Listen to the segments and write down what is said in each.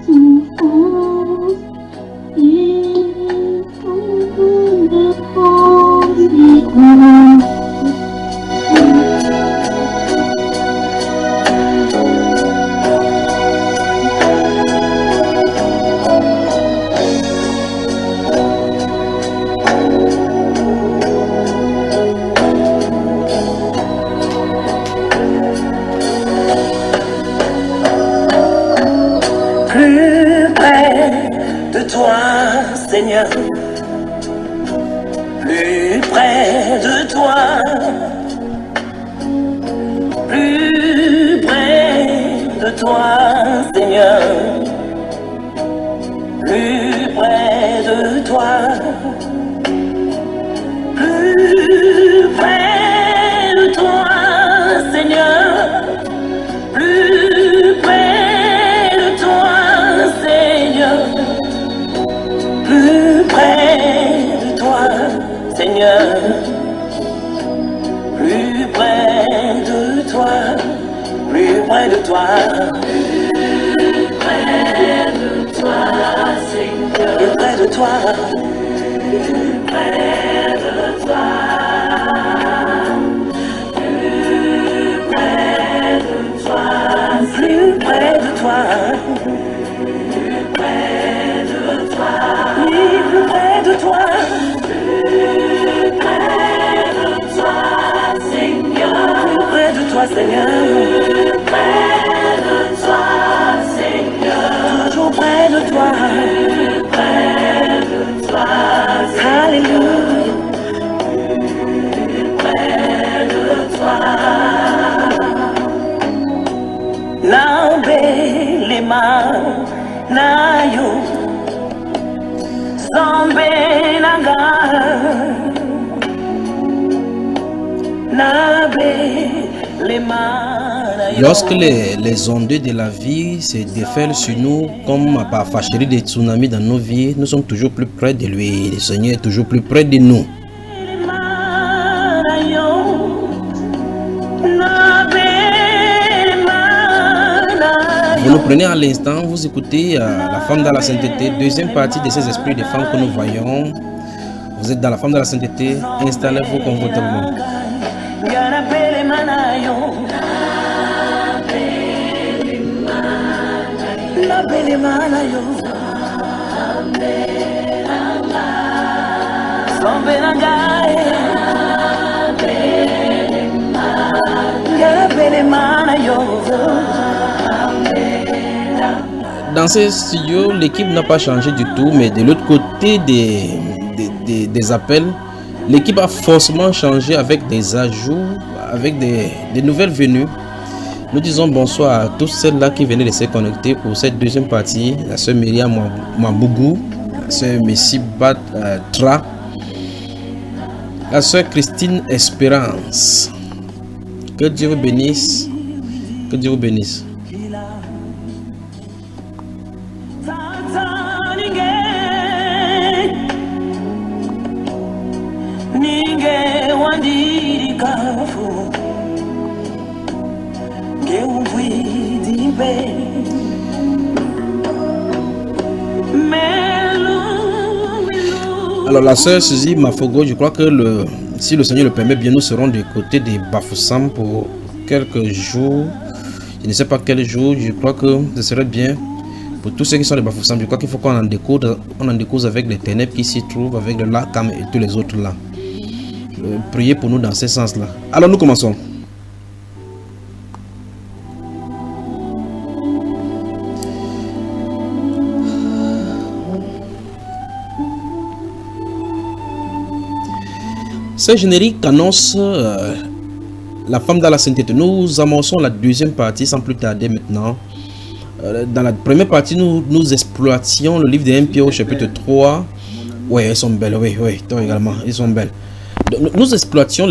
souffrances et beaucoup de force et grâce. Plus près de toi, Seigneur, plus près de toi, plus près de toi, Seigneur, plus près de toi, plus près de toi, Seigneur, plus près de toi, Seigneur, plus près de toi, Seigneur, plus près de toi, plus près de toi, plus près de toi, Seigneur, plus près de toi, plus près de toi, plus près de toi, plus près de toi, plus près de toi, oui, plus près de toi, plus près de toi, Seigneur, plus près de toi, Seigneur, plus près de toi, Seigneur, toujours près de toi, plus près de toi, Alléluia, plus près de toi. Nabelema nayo Zambe nanga Lorsque les ondes de la vie se déferlent sur nous comme par fâcherie des tsunamis dans nos vies, nous sommes toujours plus près de lui. Le Seigneur est toujours plus près de nous. Vous nous prenez à l'instant, vous écoutez La Femme dans la Sainteté, deuxième partie de ces esprits de femmes que nous voyons. Vous êtes dans La Femme dans la Sainteté, installez-vous confortablement. Dans ce studio, l'équipe n'a pas changé du tout, mais de l'autre côté des appels, l'équipe a forcément changé avec des ajouts, avec des nouvelles venues. Nous disons bonsoir à tous celles-là qui venaient de se connecter pour cette deuxième partie. La sœur Myriam Mabougou, la sœur Messi Batra, la sœur Christine Espérance. Que Dieu vous bénisse. Que Dieu vous bénisse. Alors la sœur Suzy Mafogo, je crois que si le Seigneur le permet bien, nous serons du côté des Bafoussam pour quelques jours. Je ne sais pas quel jour, je crois que ce serait bien pour tous ceux qui sont des Bafoussam. Je crois qu'il faut qu'on en découvre, avec les ténèbres qui s'y trouvent, avec le Lakam et tous les autres là. Priez pour nous dans ce sens-là. Alors nous commençons. Ce générique annonce La Femme dans la Sainteté. Nous amorçons la deuxième partie sans plus tarder maintenant. Dans la première partie, nous exploitions le livre de 1 Pierre au chapitre 3. Oui, elles sont belles, oui, toi également, ils sont belles. Nous exploitions 1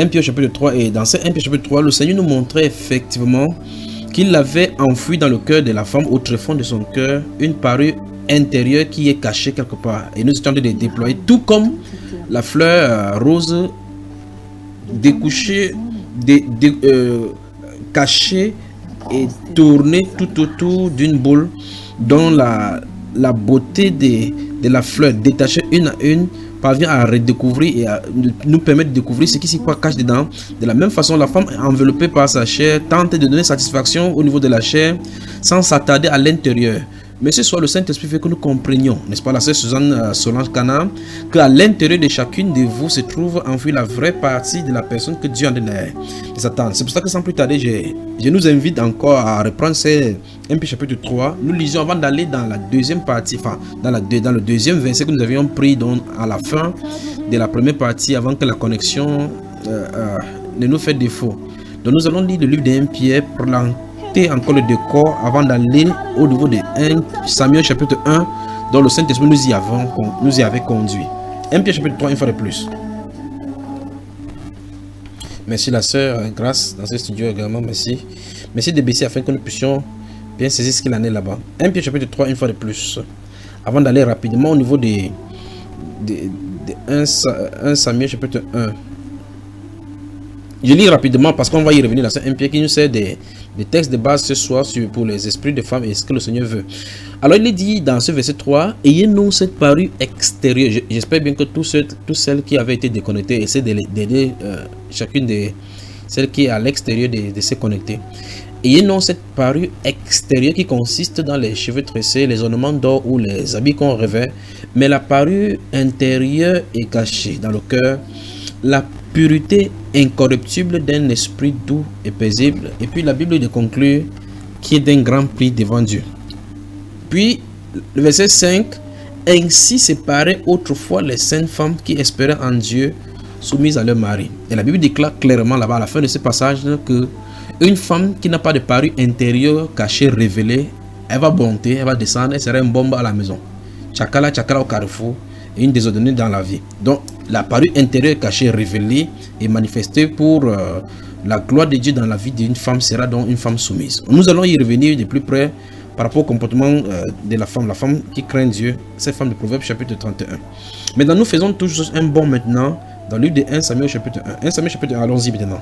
Pierre au chapitre 3 et dans ce 1 Pierre chapitre 3, le Seigneur nous montrait effectivement qu'il avait enfoui dans le cœur de la femme, au tréfonds de son cœur, une parure intérieure qui est cachée quelque part. Et nous étions en train de déployer, tout comme la fleur rose découchée, cachée et tourner tout autour d'une boule dont la beauté de la fleur détachée une à une parvient à redécouvrir et à nous permettre de découvrir ce qui s'y cache dedans. De la même façon, la femme enveloppée par sa chair tente de donner satisfaction au niveau de la chair sans s'attarder à l'intérieur. Mais ce soir, le Saint-Esprit fait que nous comprenions, n'est-ce pas, la sœur Suzanne Solange Cana, qu'à l'intérieur de chacune de vous se trouve enfouie la vraie partie de la personne que Dieu a donné de attendre. C'est pour ça que sans plus tarder, je nous invite encore à reprendre ces 1 Pierre chapitre 3. Nous lisions avant d'aller dans la deuxième partie, enfin, dans le deuxième verset que nous avions pris donc, à la fin de la première partie, avant que la connexion ne nous fait défaut. Donc nous allons lire le livre de 1 Pierre pour encore le décor avant d'aller au niveau de 1 Samuel chapitre 1 dont le Saint-Esprit nous y avait conduit. 1 Pierre chapitre 3 une fois de plus. Merci la sœur Grâce dans ce studio également, merci. Merci de baisser afin que nous puissions bien saisir ce qu'il en est là-bas. 1 Pierre chapitre 3 une fois de plus. Avant d'aller rapidement au niveau de 1 Samuel chapitre 1. Je lis rapidement parce qu'on va y revenir dans ce 1 Pierre qui nous sert des textes de base ce soir pour les esprits de femmes et ce que le Seigneur veut. Alors il est dit dans ce verset 3, ayez non cette parure extérieure. J'espère bien que tous celles qui avaient été déconnectées essaient d'aider chacune de celles qui est à l'extérieur de se connecter. Ayez non cette parure extérieure qui consiste dans les cheveux tressés, les ornements d'or ou les habits qu'on revêt, mais la parure intérieure est cachée dans le cœur, la pureté incorruptible d'un esprit doux et paisible. Et puis la Bible de conclure qui est d'un grand prix devant Dieu. Puis le verset 5, ainsi séparaient autrefois les saintes femmes qui espéraient en Dieu soumises à leur mari. Et la Bible déclare clairement là-bas à la fin de ce passage que une femme qui n'a pas de parure intérieure cachée révélée, elle va monter, elle va descendre, elle sera une bombe à la maison. Tchakala au carrefour et une désordonnée dans la vie. Donc la parure intérieure cachée révélée et manifestée pour la gloire de Dieu dans la vie d'une femme sera donc une femme soumise. Nous allons y revenir de plus près par rapport au comportement de la femme qui craint Dieu, cette femme de Proverbes chapitre 31. Maintenant nous faisons toujours un bond maintenant dans le livre de 1 Samuel chapitre 1. 1 Samuel chapitre 1, allons-y maintenant.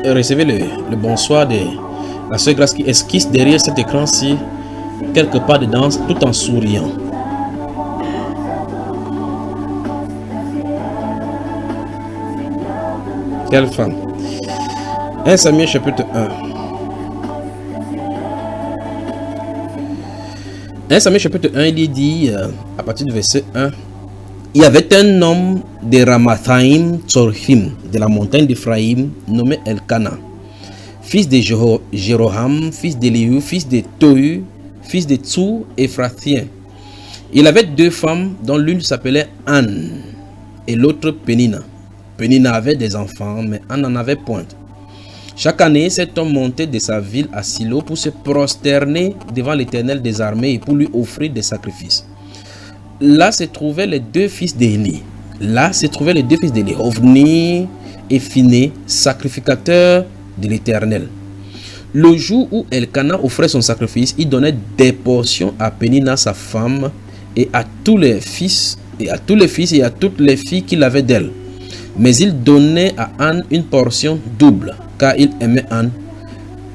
Et recevez le bonsoir de la sœur Grâce qui esquisse derrière cet écran-ci quelque part dedans tout en souriant. Quelle femme. 1 Samuel chapitre 1. 1 Samuel chapitre 1, il est dit à partir du verset 1. Il y avait un homme de Ramathaim Tzorhim, de la montagne d'Ephraïm, nommé Elkana, fils de Jéroham, fils d'Elihu, fils de Tohu, fils de Tsou, Éphrathien. Il avait deux femmes, dont l'une s'appelait Anne et l'autre Pénina. Pénina avait des enfants, mais Anne n'en avait point. Chaque année, cet homme montait de sa ville à Silo pour se prosterner devant l'Éternel des armées et pour lui offrir des sacrifices. Là se trouvaient les deux fils d'Élie. Ophni et Phiné, sacrificateurs de l'Éternel. Le jour où Elkana offrait son sacrifice, il donnait des portions à Pénina sa femme et à tous les fils et à toutes les filles qu'il avait d'elle. Mais il donnait à Anne une portion double, car il aimait Anne,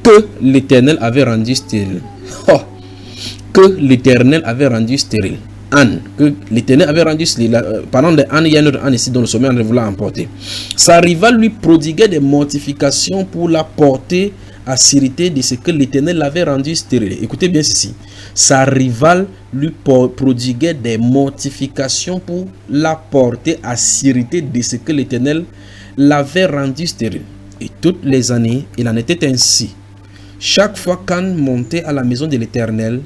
que l'Éternel avait rendu stérile. Anne, que l'Éternel avait rendu stérile. Parlant de Anne, il y a une autre Anne ici dont le sommet en vouloir emporter. Sa rivale lui prodiguait des mortifications pour la porter à s'irriter de ce que l'Éternel l'avait rendu stérile. Écoutez bien ceci. Sa rivale lui prodiguait des mortifications pour la porter à s'irriter de ce que l'Éternel l'avait rendu stérile. Et toutes les années, il en était ainsi. Chaque fois qu'Anne montait à la maison de l'Éternel,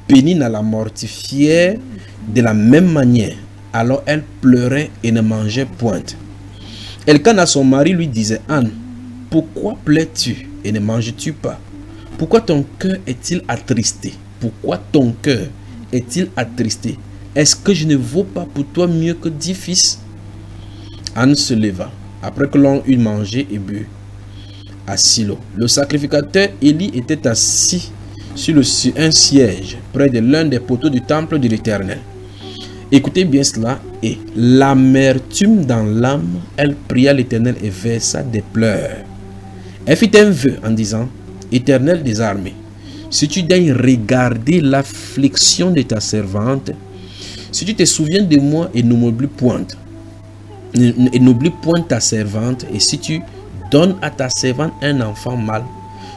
Pénina la mortifiait de la même manière. Alors elle pleurait et ne mangeait point. Elkana, son mari, lui disait: Anne, pourquoi plais-tu et ne manges-tu pas? Pourquoi ton cœur est-il attristé? Est-ce que je ne vaux pas pour toi mieux que 10 fils? Anne se leva, après que l'on eut mangé et bu à Silo. Le sacrificateur Élie était assis sur un siège près de l'un des poteaux du temple de l'Éternel. Écoutez bien cela. Et l'amertume dans l'âme, elle pria l'Éternel et versa des pleurs. Elle fit un vœu en disant, Éternel des armées, si tu daignes regarder l'affliction de ta servante, si tu te souviens de moi et n'oublie point ta servante, et si tu donnes à ta servante un enfant mâle,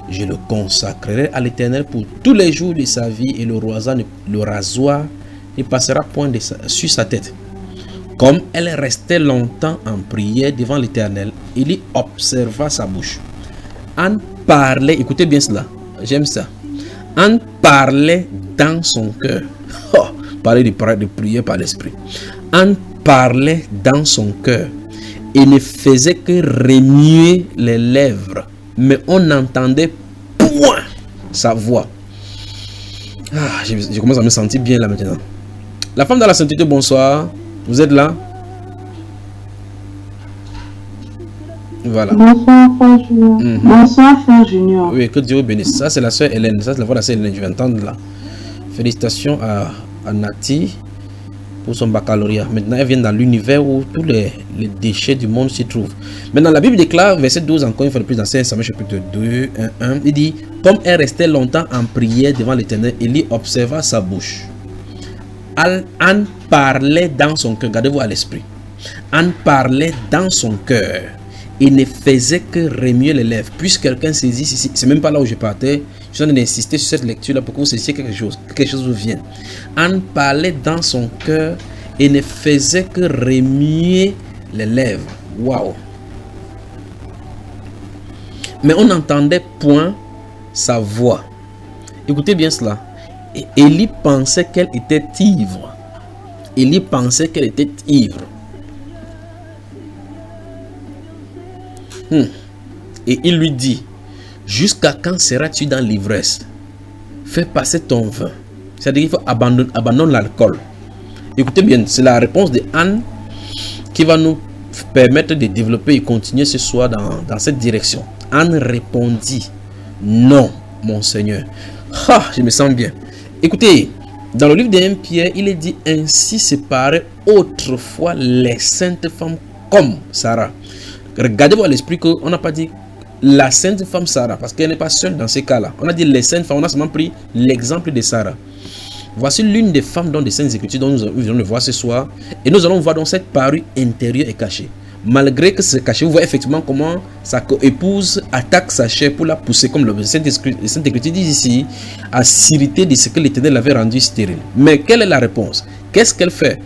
je le consacrerai à l'Éternel pour tous les jours de sa vie, et le rasoir ne passera point sur sa tête. Comme elle restait longtemps en prière devant l'Éternel, il y observa sa bouche. Anne parlait, écoutez bien cela, j'aime ça. Anne parlait dans son cœur. Oh, parler de prière par l'esprit. Anne parlait dans son cœur et ne faisait que remuer les lèvres, mais on n'entendait point sa voix. Ah, je commence à me sentir bien là maintenant. La femme dans la sainteté, bonsoir. Vous êtes là? Voilà. Bonsoir, Frère Junior. Bonsoir, Frère Junior. Oui, que Dieu bénisse. Ça, c'est la sœur Hélène. Ça, c'est la voix de la sœur Hélène. Je vais entendre là. Félicitations à Nati pour son baccalauréat. Maintenant, elle vient dans l'univers où tous les déchets du monde s'y trouvent. Maintenant, la Bible déclare, verset 12, encore une fois de plus, dans 5 Samuel chapitre 2, 1, il dit, comme elle restait longtemps en prière devant l'Éternel, Élie observa sa bouche. Anne parlait dans son cœur. Gardez-vous à l'esprit. Anne parlait dans son cœur. Il ne faisait que remuer les lèvres. Puisque quelqu'un saisit ici, c'est même pas là où je partais. Je suis en train d'insister sur cette lecture là pour que vous saisissiez quelque chose vous vienne. Anne parlait dans son cœur et ne faisait que remuer les lèvres. Waouh! Mais on n'entendait point sa voix. Écoutez bien cela. Et Élie pensait qu'elle était ivre. Élie pensait qu'elle était ivre. Et il lui dit, jusqu'à quand seras-tu dans l'ivresse? Fais passer ton vin. C'est-à-dire qu'il faut abandonner l'alcool. Écoutez bien, c'est la réponse de Anne qui va nous permettre de développer et continuer ce soir dans cette direction. Anne répondit, non, mon Seigneur. Ah, je me sens bien. Écoutez, dans le livre de 1 Pierre, il est dit, ainsi séparées autrefois les saintes femmes comme Sarah. Regardez-vous à l'esprit qu'on n'a pas dit la sainte femme Sarah, parce qu'elle n'est pas seule dans ces cas-là. On a dit les saintes femmes, on a seulement pris l'exemple de Sarah. Voici l'une des femmes dans les Saintes Écritures dont nous allons le voir ce soir. Et nous allons voir dans cette parure intérieure et cachée. Malgré que c'est caché, vous voyez effectivement comment sa épouse attaque sa chair pour la pousser, comme le Sainte Écriture dit ici, à s'irriter de ce que l'Éternel avait rendu stérile. Mais quelle est la réponse? Qu'est-ce qu'elle fait?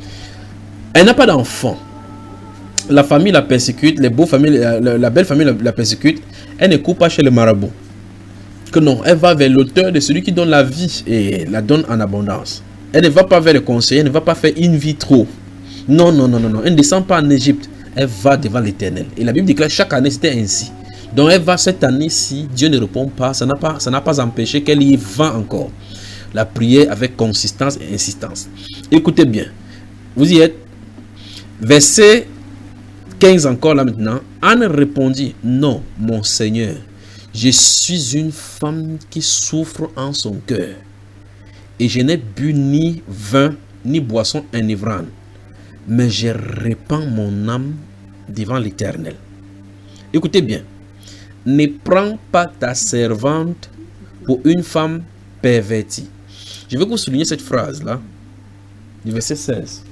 Elle n'a pas d'enfant. La famille la persécute, les beaux familles, la belle famille la persécute. Elle ne court pas chez le marabout. Que non, elle va vers l'auteur de celui qui donne la vie et la donne en abondance. Elle ne va pas vers le conseiller, elle ne va pas faire in vitro. Non, non, non, non, non. Elle ne descend pas en Égypte. Elle va devant l'Éternel. Et la Bible déclare chaque année c'était ainsi. Donc elle va cette année-ci, Dieu ne répond pas, ça n'a pas empêché qu'elle y va encore. La prière avec consistance et insistance. Écoutez bien, vous y êtes. Verset 15 encore là maintenant. Anne répondit, non, mon Seigneur, je suis une femme qui souffre en son cœur. Et je n'ai bu ni vin, ni boisson enivrante. Mais je répands mon âme devant l'Éternel. Écoutez bien. Ne prends pas ta servante pour une femme pervertie. Je veux que vous souligniez cette phrase-là, du verset 16.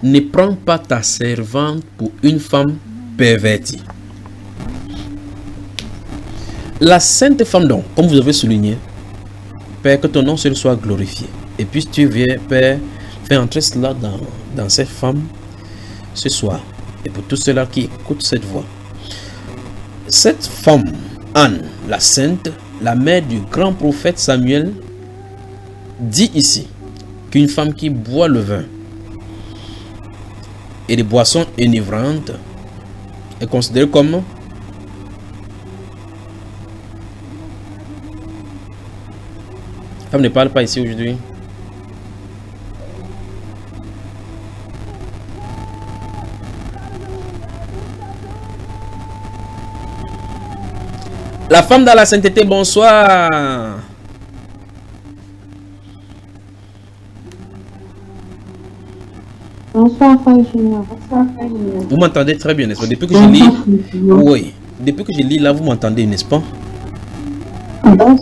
Ne prends pas ta servante pour une femme pervertie. La sainte femme, donc, comme vous avez souligné, Père, que ton nom seul soit glorifié. Et puis tu viens, Père, faire entrer cela dans cette femme ce soir. Et pour tous ceux-là qui écoutent cette voix. Cette femme, Anne, la sainte, la mère du grand prophète Samuel, dit ici qu'une femme qui boit le vin et des boissons enivrantes est considérée comme femme ne parle pas ici aujourd'hui. La femme dans la sainteté, bonsoir. Bonsoir, Frère Junior. Bonsoir, Frère Junior. Vous m'entendez très bien, n'est-ce pas? Depuis que je lis, oui. Depuis que je lis là, vous m'entendez, n'est-ce pas? Bonsoir,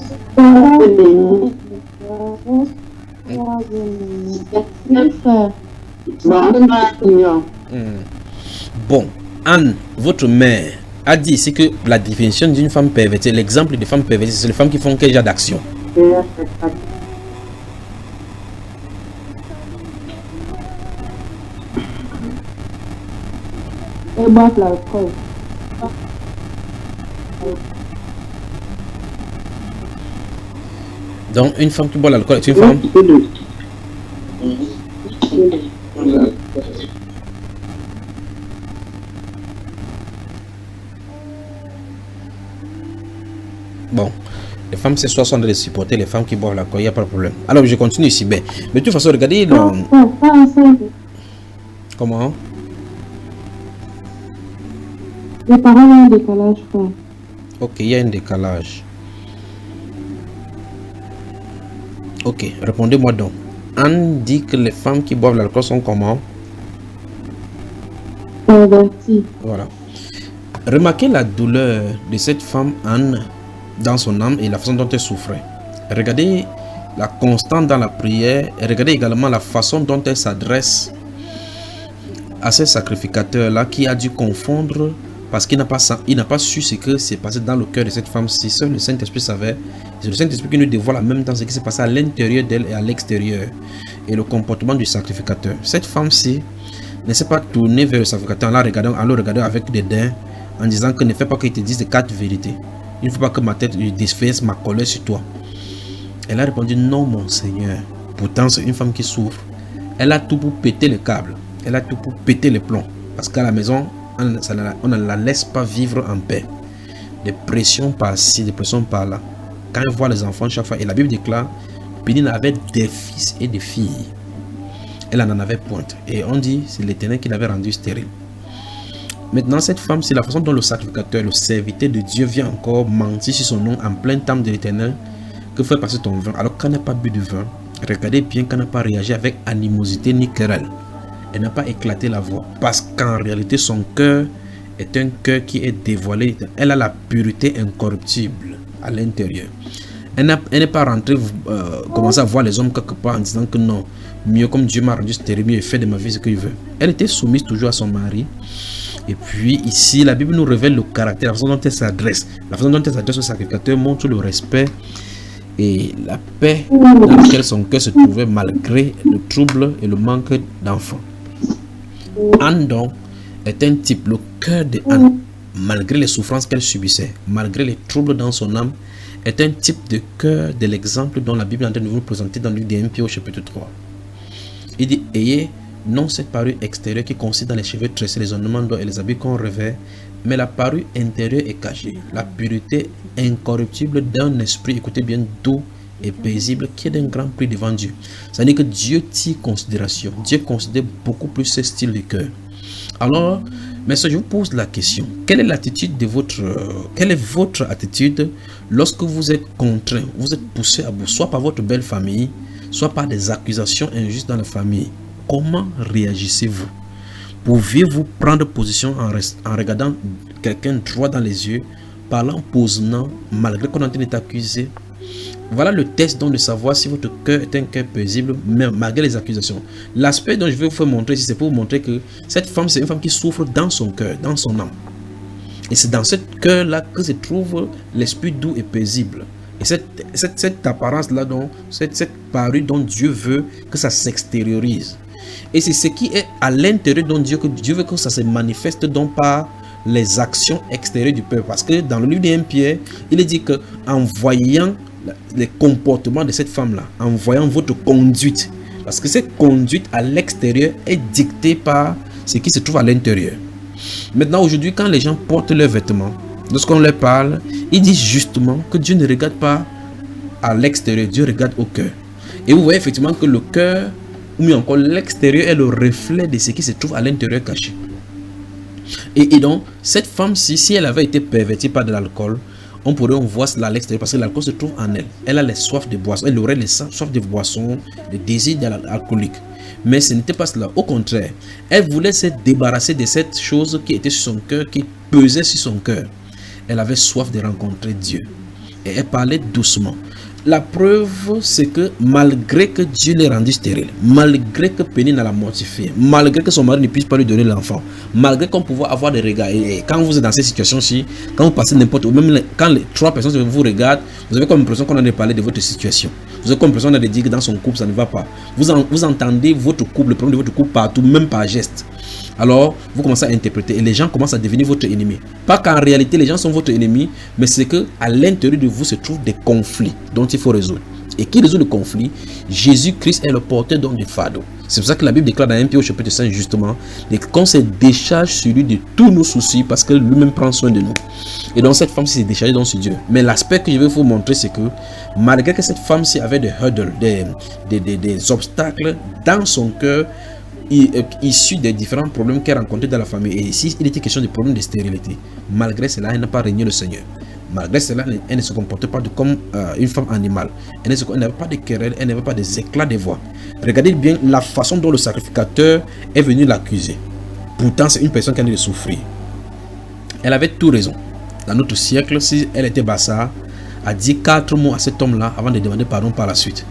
Bon, Anne, votre mère a dit ici que la définition d'une femme pervertie, l'exemple de femme pervertie, c'est les femmes qui font quel genre d'action? Et boire l'alcool. Donc, une femme qui boit l'alcool est une femme. Bon, les femmes, c'est soit sont de les supporter, les femmes qui boivent l'alcool, il n'y a pas de problème. Alors, je continue ici. Mais de toute façon, regardez. Comment? Les parents ont un décalage, frère. Ok, il y a un décalage. Ok, répondez-moi donc. Anne dit que les femmes qui boivent l'alcool sont comment? Perverties. Voilà. Remarquez la douleur de cette femme Anne dans son âme et la façon dont elle souffrait. Regardez la constante dans la prière et regardez également la façon dont elle s'adresse à ces sacrificateurs-là qui a dû confondre parce qu'il n'a pas su ce que s'est passé dans le cœur de cette femme-ci. Seul le Saint-Esprit savait. C'est le Saint-Esprit qui nous dévoile en même temps ce qui s'est passé à l'intérieur d'elle et à l'extérieur et le comportement du sacrificateur. Cette femme-ci ne s'est pas tournée vers le sacrificateur en le regardant avec dédain en disant que ne fais pas qu'il te dise les 4 vérités. Il ne faut pas que ma tête défaisse ma colère sur toi. Elle a répondu non mon Seigneur. Pourtant c'est une femme qui souffre. Elle a tout pour péter le câble. Elle a tout pour péter les plombs. Parce qu'à la maison, on ne la laisse pas vivre en paix. Des pressions par-ci, des pressions par-là. Quand elle voit les enfants chaque fois, et la Bible déclare, Pénine avait des fils et des filles. Elle en avait pointe. Et on dit, c'est l'Éternel qui l'avait rendue stérile. Maintenant, cette femme, c'est la façon dont le sacrificateur, le serviteur de Dieu vient encore mentir sur son nom en plein temps de l'Éternel. Que fait passer ton vin? Alors qu'elle n'a pas bu de vin, regardez bien qu'elle n'a pas réagi avec animosité ni querelle. Elle n'a pas éclaté la voix. Parce qu'en réalité, son cœur est un cœur qui est dévoilé. Elle a la pureté incorruptible à l'intérieur. Elle n'est pas rentrée commencer à voir les hommes quelque part en disant que non, mieux comme Dieu m'a rendu stérile, mieux fait de ma vie ce qu'il veut. Elle était soumise toujours à son mari. Et puis ici, la Bible nous révèle le caractère, la façon dont elle s'adresse. La façon dont elle s'adresse au sacrificateur montre le respect et la paix dans laquelle son cœur se trouvait malgré le trouble et le manque d'enfants. Anne donc est un type, le cœur de Anne, malgré les souffrances qu'elle subissait, malgré les troubles dans son âme, est un type de cœur de l'exemple dont la Bible est en train de vous présenter dans le livre des 1 Pierre au chapitre 3. Il dit, ayez non cette parure extérieure qui consiste dans les cheveux tressés, les ornements d'or et les habits qu'on revêt, mais la parure intérieure est cachée, la pureté incorruptible d'un esprit, écoutez bien, doux et paisible, qui est d'un grand prix devant Dieu. C'est-à-dire que Dieu tire considération, Dieu considère beaucoup plus ce style de cœur. Alors, mais je vous pose la question, quelle est l'attitude de quelle est votre attitude lorsque vous êtes contraint, vous êtes poussé à bout, soit par votre belle famille, soit par des accusations injustes dans la famille? Comment réagissez-vous? Pouviez-vous prendre position en regardant quelqu'un droit dans les yeux, parlant posant, malgré qu'on est en train d'être accusé? Voilà le test donc de savoir si votre cœur est un cœur paisible, même malgré les accusations. L'aspect dont je vais vous montrer ici, c'est pour vous montrer que cette femme, c'est une femme qui souffre dans son cœur, dans son âme. Et c'est dans ce cœur-là que se trouve l'esprit doux et paisible. Et cette apparence-là, cette parure dont Dieu veut que ça s'extériorise. Et c'est ce qui est à l'intérieur dont Dieu veut que ça se manifeste donc par les actions extérieures du peuple. Parce que dans le livre de 1 Pierre, il est dit qu'en voyant les comportements de cette femme-là, en voyant votre conduite, parce que cette conduite à l'extérieur est dictée par ce qui se trouve à l'intérieur. Maintenant, aujourd'hui, quand les gens portent leurs vêtements, lorsqu'on leur parle, ils disent justement que Dieu ne regarde pas à l'extérieur, Dieu regarde au cœur. Et vous voyez effectivement que le cœur, ou mieux encore l'extérieur, est le reflet de ce qui se trouve à l'intérieur caché. Et donc, cette femme-ci, si elle avait été pervertie par de l'alcool, on pourrait voir cela à l'extérieur parce que l'alcool se trouve en elle. Elle a les soifs de boisson, elle aurait les soifs de boisson, le désir alcoolique. Mais ce n'était pas cela. Au contraire, elle voulait se débarrasser de cette chose qui était sur son cœur, qui pesait sur son cœur. Elle avait soif de rencontrer Dieu. Et elle parlait doucement. La preuve, c'est que malgré que Dieu l'ait rendu stérile, malgré que Pénine l'a mortifié, malgré que son mari ne puisse pas lui donner l'enfant, malgré qu'on pouvait avoir des regards, et quand vous êtes dans cette situation-ci, quand vous passez n'importe où, même quand les 3 personnes vous regardent, vous avez comme l'impression qu'on a de parler de votre situation. Vous avez comme l'impression qu'on a de dire que dans son couple, ça ne va pas. Vous entendez votre couple, le problème de votre couple partout, même par geste. Alors, vous commencez à interpréter et les gens commencent à devenir votre ennemi. Pas qu'en réalité, les gens sont votre ennemi, mais c'est qu'à l'intérieur de vous se trouvent des conflits dont il faut résoudre. Et qui résout le conflit? Jésus-Christ est le porteur donc du fardeau. C'est pour ça que la Bible déclare dans 1 Pierre au chapitre 5 justement qu'on se décharge sur lui de tous nos soucis parce que lui-même prend soin de nous. Et donc cette femme-ci s'est déchargée donc sur Dieu. Mais l'aspect que je vais vous montrer, c'est que malgré que cette femme-ci avait des hurdles, des obstacles dans son cœur, issu des différents problèmes qu'elle rencontrait dans la famille. Et ici, il était question de problèmes de stérilité. Malgré cela, elle n'a pas régné le Seigneur. Malgré cela, elle ne se comportait pas comme une femme animale. Elle n'avait pas de querelle, elle n'avait pas des éclats de voix. Regardez bien la façon dont le sacrificateur est venu l'accuser. Pourtant, c'est une personne qui a de souffrir. Elle avait tout raison. Dans notre siècle, si elle était bassa, a dit 4 mots à cet homme-là avant de demander pardon par la suite.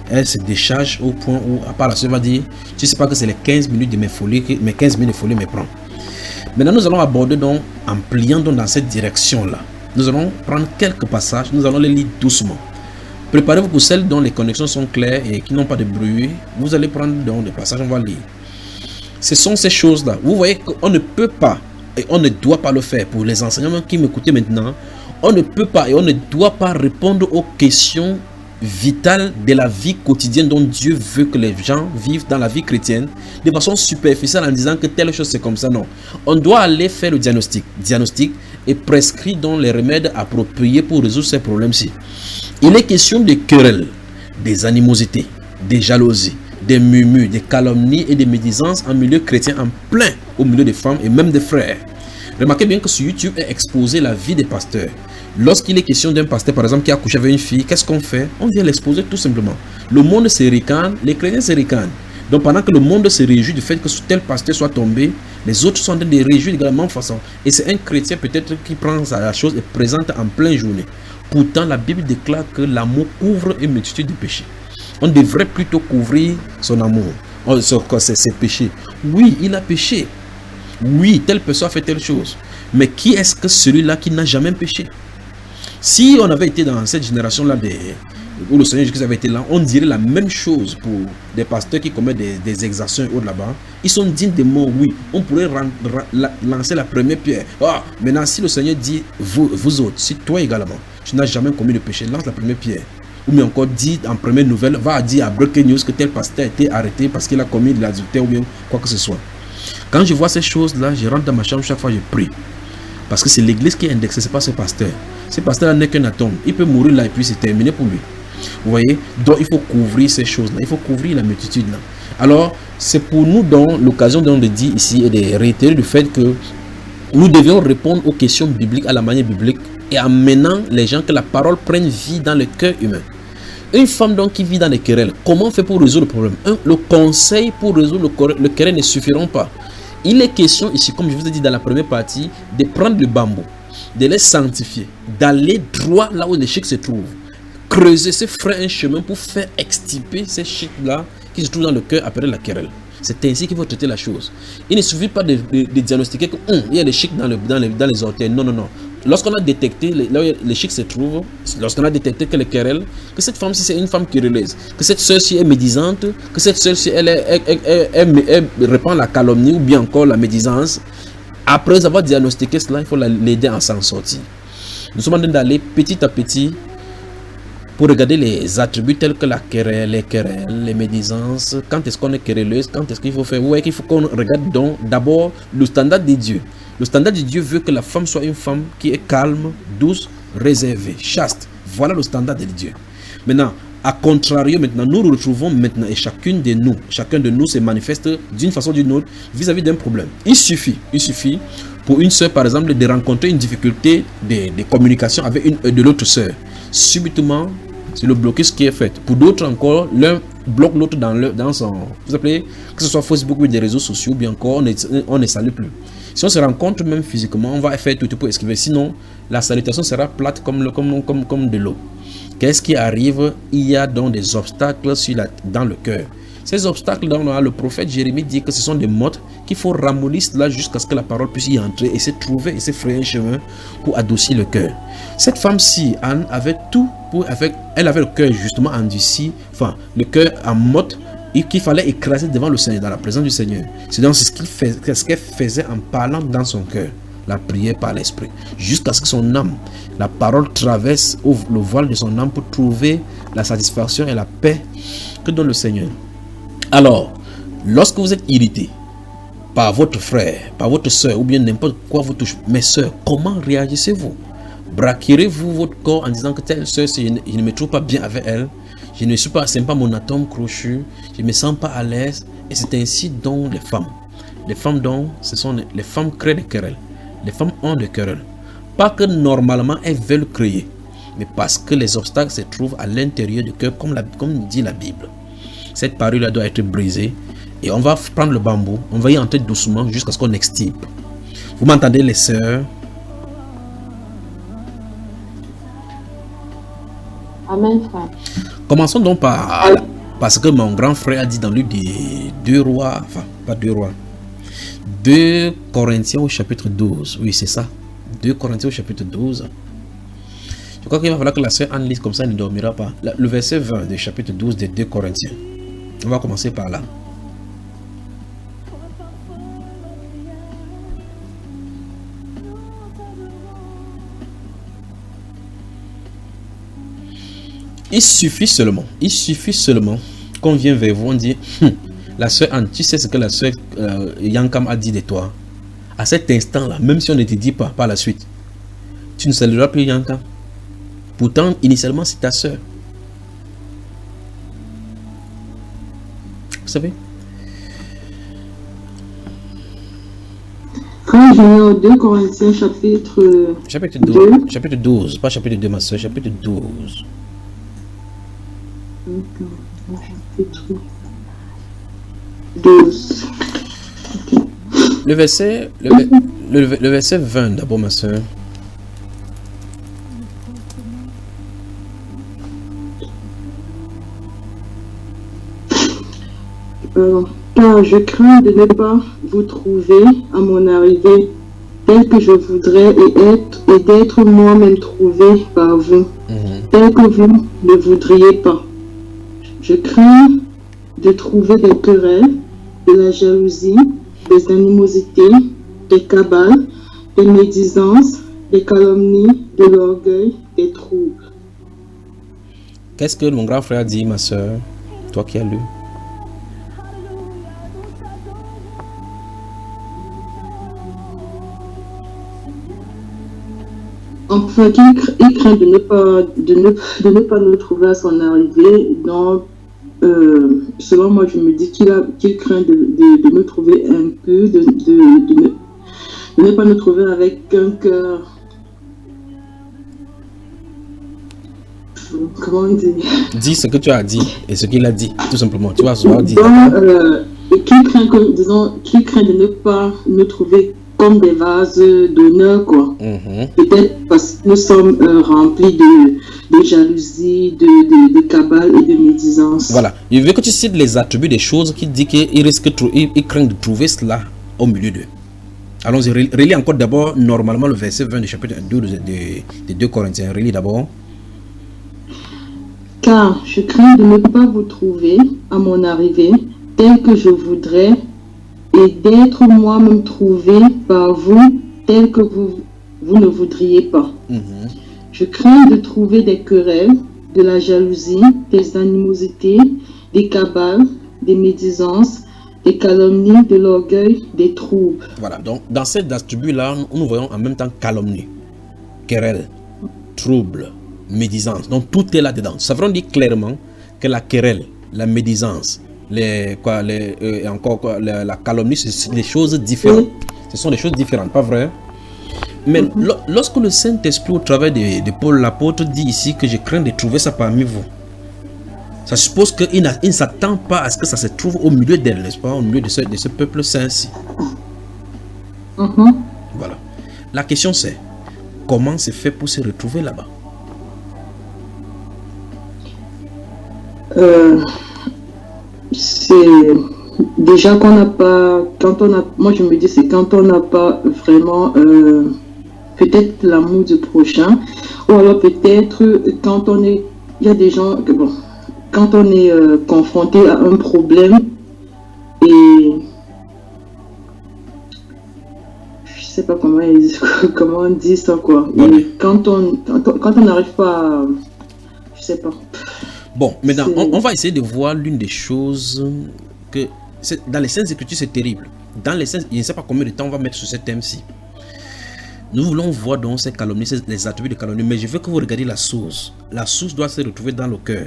Elle se décharge au point où, à part la suite, va dire, tu sais pas que c'est les 15 minutes de mes 15 minutes de folie me prend. Maintenant, nous allons aborder donc, en pliant donc dans cette direction-là. Nous allons prendre quelques passages, nous allons les lire doucement. Préparez-vous pour celles dont les connexions sont claires et qui n'ont pas de bruit. Vous allez prendre donc des passages, on va lire. Ce sont ces choses-là. Vous voyez qu'on ne peut pas et on ne doit pas le faire. Pour les enseignants qui m'écoutaient maintenant, on ne peut pas et on ne doit pas répondre aux questions vitale de la vie quotidienne dont Dieu veut que les gens vivent dans la vie chrétienne de façon superficielle en disant que telle chose c'est comme ça. Non, on doit aller faire le diagnostic et prescrire donc les remèdes appropriés pour résoudre ces problèmes-ci. Il est question de querelles, des animosités, des jalousies, des murmures, des calomnies et des médisances en milieu chrétien en plein au milieu des femmes et même des frères. Remarquez bien que sur YouTube est exposé la vie des pasteurs. Lorsqu'il est question d'un pasteur, par exemple, qui a couché avec une fille, qu'est-ce qu'on fait? On vient l'exposer tout simplement. Le monde se ricane, les chrétiens se ricanent. Donc pendant que le monde se réjouit du fait que tel pasteur soit tombé, les autres sont en train de réjouir de la même façon. Et c'est un chrétien peut-être qui prend la chose et présente en pleine journée. Pourtant, la Bible déclare que l'amour couvre une multitude de péchés. On devrait plutôt couvrir son amour, ses péchés. Oui, il a péché. Oui, telle personne a fait telle chose. Mais qui est-ce que celui-là qui n'a jamais péché? Si on avait été dans cette génération-là où le Seigneur Jésus avait été là, on dirait la même chose pour des pasteurs qui commettent des exactions et autres là-bas. Ils sont dignes de mort, oui. On pourrait lancer la première pierre. Maintenant, si le Seigneur dit, vous autres, si toi également, tu n'as jamais commis de péché, lance la première pierre. Ou bien encore dit en première nouvelle, va dire à Breaking News que tel pasteur a été arrêté parce qu'il a commis de l'adultère ou bien quoi que ce soit. Quand je vois ces choses-là, je rentre dans ma chambre, chaque fois je prie. Parce que c'est l'église qui est indexée, ce n'est pas ce pasteur. Ce pasteur-là n'est qu'un atome. Il peut mourir là et puis c'est terminé pour lui. Vous voyez? Donc il faut couvrir ces choses-là. Il faut couvrir la multitude là. Alors, c'est pour nous donc l'occasion de dire ici et de réitérer le fait que nous devions répondre aux questions bibliques à la manière biblique et en menant les gens que la parole prenne vie dans le cœur humain. Une femme donc qui vit dans les querelles, comment on fait pour résoudre le problème? Le conseil pour résoudre le querelle ne suffiront pas. Il est question ici, comme je vous ai dit dans la première partie, de prendre le bambou, de les sanctifier, d'aller droit là où les chics se trouvent, creuser, se faire un chemin pour faire extirper ces chics-là qui se trouvent dans le cœur après la querelle. C'est ainsi qu'il faut traiter la chose. Il ne suffit pas de diagnostiquer qu'il y a des chics dans les orteils. Non, non, non. Lorsqu'on a détecté là où les chics se trouvent, lorsqu'on a détecté que les querelles, que cette femme-ci c'est une femme querelleuse, que cette sœur-ci est médisante, que cette sœur-ci elle répand la calomnie ou bien encore la médisance, après avoir diagnostiqué cela, il faut l'aider à s'en sortir. Nous sommes en train d'aller petit à petit pour regarder les attributs tels que la querelle, les médisances, quand est-ce qu'on est querelleuse, quand est-ce qu'il faut faire. Vous voyez qu'il faut qu'on regarde donc d'abord le standard de Dieu. Le standard de Dieu veut que la femme soit une femme qui est calme, douce, réservée, chaste. Voilà le standard de Dieu. Maintenant, à contrario, maintenant, nous retrouvons maintenant, et chacun de nous se manifeste d'une façon ou d'une autre vis-à-vis d'un problème. Il suffit Pour une sœur, par exemple, de rencontrer une difficulté de communication avec de l'autre sœur. Subitement, c'est le blocus qui est fait. Pour d'autres encore, l'un bloque l'autre dans son... Vous appelez, que ce soit Facebook ou des réseaux sociaux, bien encore, on ne salue plus. Si on se rencontre même physiquement, on va faire tout pour esquiver. Sinon, la salutation sera plate comme de l'eau. Qu'est-ce qui arrive? Il y a donc des obstacles dans le cœur. Ces obstacles, le prophète Jérémie dit que ce sont des mottes qu'il faut ramollir cela jusqu'à ce que la parole puisse y entrer et se trouver et se frayer un chemin pour adoucir le cœur. Cette femme-ci, Anne, avait tout elle avait le cœur justement endurci, enfin, le cœur en motte et qu'il fallait écraser devant le Seigneur, dans la présence du Seigneur. C'est donc ce qu'elle faisait en parlant dans son cœur, la prière par l'esprit, jusqu'à ce que son âme, la parole traverse le voile de son âme pour trouver la satisfaction et la paix que donne le Seigneur. Alors, lorsque vous êtes irrité par votre frère, par votre soeur, ou bien n'importe quoi vous touche, mes soeurs, comment réagissez-vous? Braquerez-vous votre corps en disant que telle soeur, je ne me trouve pas bien avec elle, je ne suis pas, c'est pas mon atome crochu, je ne me sens pas à l'aise, et c'est ainsi dont les femmes. Les femmes dont, les femmes créent des querelles. Les femmes ont des querelles. Pas que normalement elles veulent créer, mais parce que les obstacles se trouvent à l'intérieur du cœur, comme dit la Bible. Cette parure-là doit être brisée et on va prendre le bambou, on va y entrer doucement jusqu'à ce qu'on extirpe. Vous m'entendez, les sœurs? Amen, frère. Commençons donc par parce que mon grand frère a dit dans le livre des 2 rois, enfin pas 2 rois, 2 Corinthiens au chapitre 12. Oui, c'est ça. 2 Corinthiens au chapitre 12. Je crois qu'il va falloir que la sœur Anne lise, comme ça elle ne dormira pas. Le verset 20 du chapitre 12 des 2 Corinthiens. On va commencer par là. Il suffit seulement qu'on vienne vers vous, on dit, la sœur Anne, tu sais ce que la sœur Yankam a dit de toi. À cet instant-là, même si on ne te dit pas par la suite, tu ne salueras plus Yankam. Pourtant, initialement, c'est ta sœur. Vous savez? Quand je vais au 2 Corinthiens chapitre 12, chapitre 12, pas chapitre 2, ma soeur, chapitre 12. Chapitre 12. Okay. Le verset 20 d'abord, ma soeur. Car je crains de ne pas vous trouver à mon arrivée tel que je voudrais et d'être moi-même trouvé par vous, tel que vous ne voudriez pas. Je crains de trouver des querelles, de la jalousie, des animosités, des cabales, des médisances, des calomnies, de l'orgueil, des troubles. Qu'est-ce que mon grand frère dit, ma soeur, toi qui as lu? Enfin, il craint de ne pas nous trouver à son arrivée. Donc, selon moi, je me dis qu'il craint de nous trouver impurs, de ne pas nous trouver avec un cœur. Comment dire? Dis ce que tu as dit et ce qu'il a dit, tout simplement. Tu vas savoir dire. Qu'il craint de ne pas nous trouver comme des vases d'honneur, quoi. Peut-être parce que nous sommes remplis de jalousie, de cabale et de médisance. Voilà. Je veux que tu cites les attributs des choses qui dit qu'il craint de trouver cela au milieu d'eux. Allons-y, relis encore d'abord normalement le verset 20 du chapitre 12 des 2 Corinthiens. Relis d'abord. Car je crains de ne pas vous trouver à mon arrivée tel que je voudrais et d'être moi-même trouvé par vous tel que vous ne voudriez pas. Je crains de trouver des querelles, de la jalousie, des animosités, des cabales, des médisances, des calomnies, de l'orgueil, des troubles. Voilà, donc dans cet attribut-là, nous voyons en même temps calomnie, querelle, trouble, médisance. Donc tout est là-dedans. Ça veut dire clairement que la querelle, la médisance, la calomnie, c'est des choses différentes. Ce sont des choses différentes, pas vrai? Mais lorsque le Saint-Esprit, au travers de Paul l'apôtre, dit ici que je crains de trouver ça parmi vous, ça suppose qu'il ne s'attend pas à ce que ça se trouve au milieu d'elle, n'est-ce pas? Au milieu de ce peuple saint-ci. Voilà. La question c'est, comment c'est fait pour se retrouver là-bas? C'est déjà qu'on n'a pas, moi je me dis c'est quand on n'a pas vraiment peut-être l'amour du prochain, ou alors peut-être quand on est, il y a des gens que bon, quand on est confronté à un problème et je sais pas comment on dit ça quoi, et quand on n'arrive pas à, je sais pas. Bon, maintenant, on va essayer de voir l'une des choses que... Dans les Saintes Écritures, c'est terrible. Dans les Saintes, je ne sais pas combien de temps on va mettre sur ce thème-ci. Nous voulons voir donc ces calomnies, les attributs de calomnie, mais je veux que vous regardiez la source. La source doit se retrouver dans le cœur.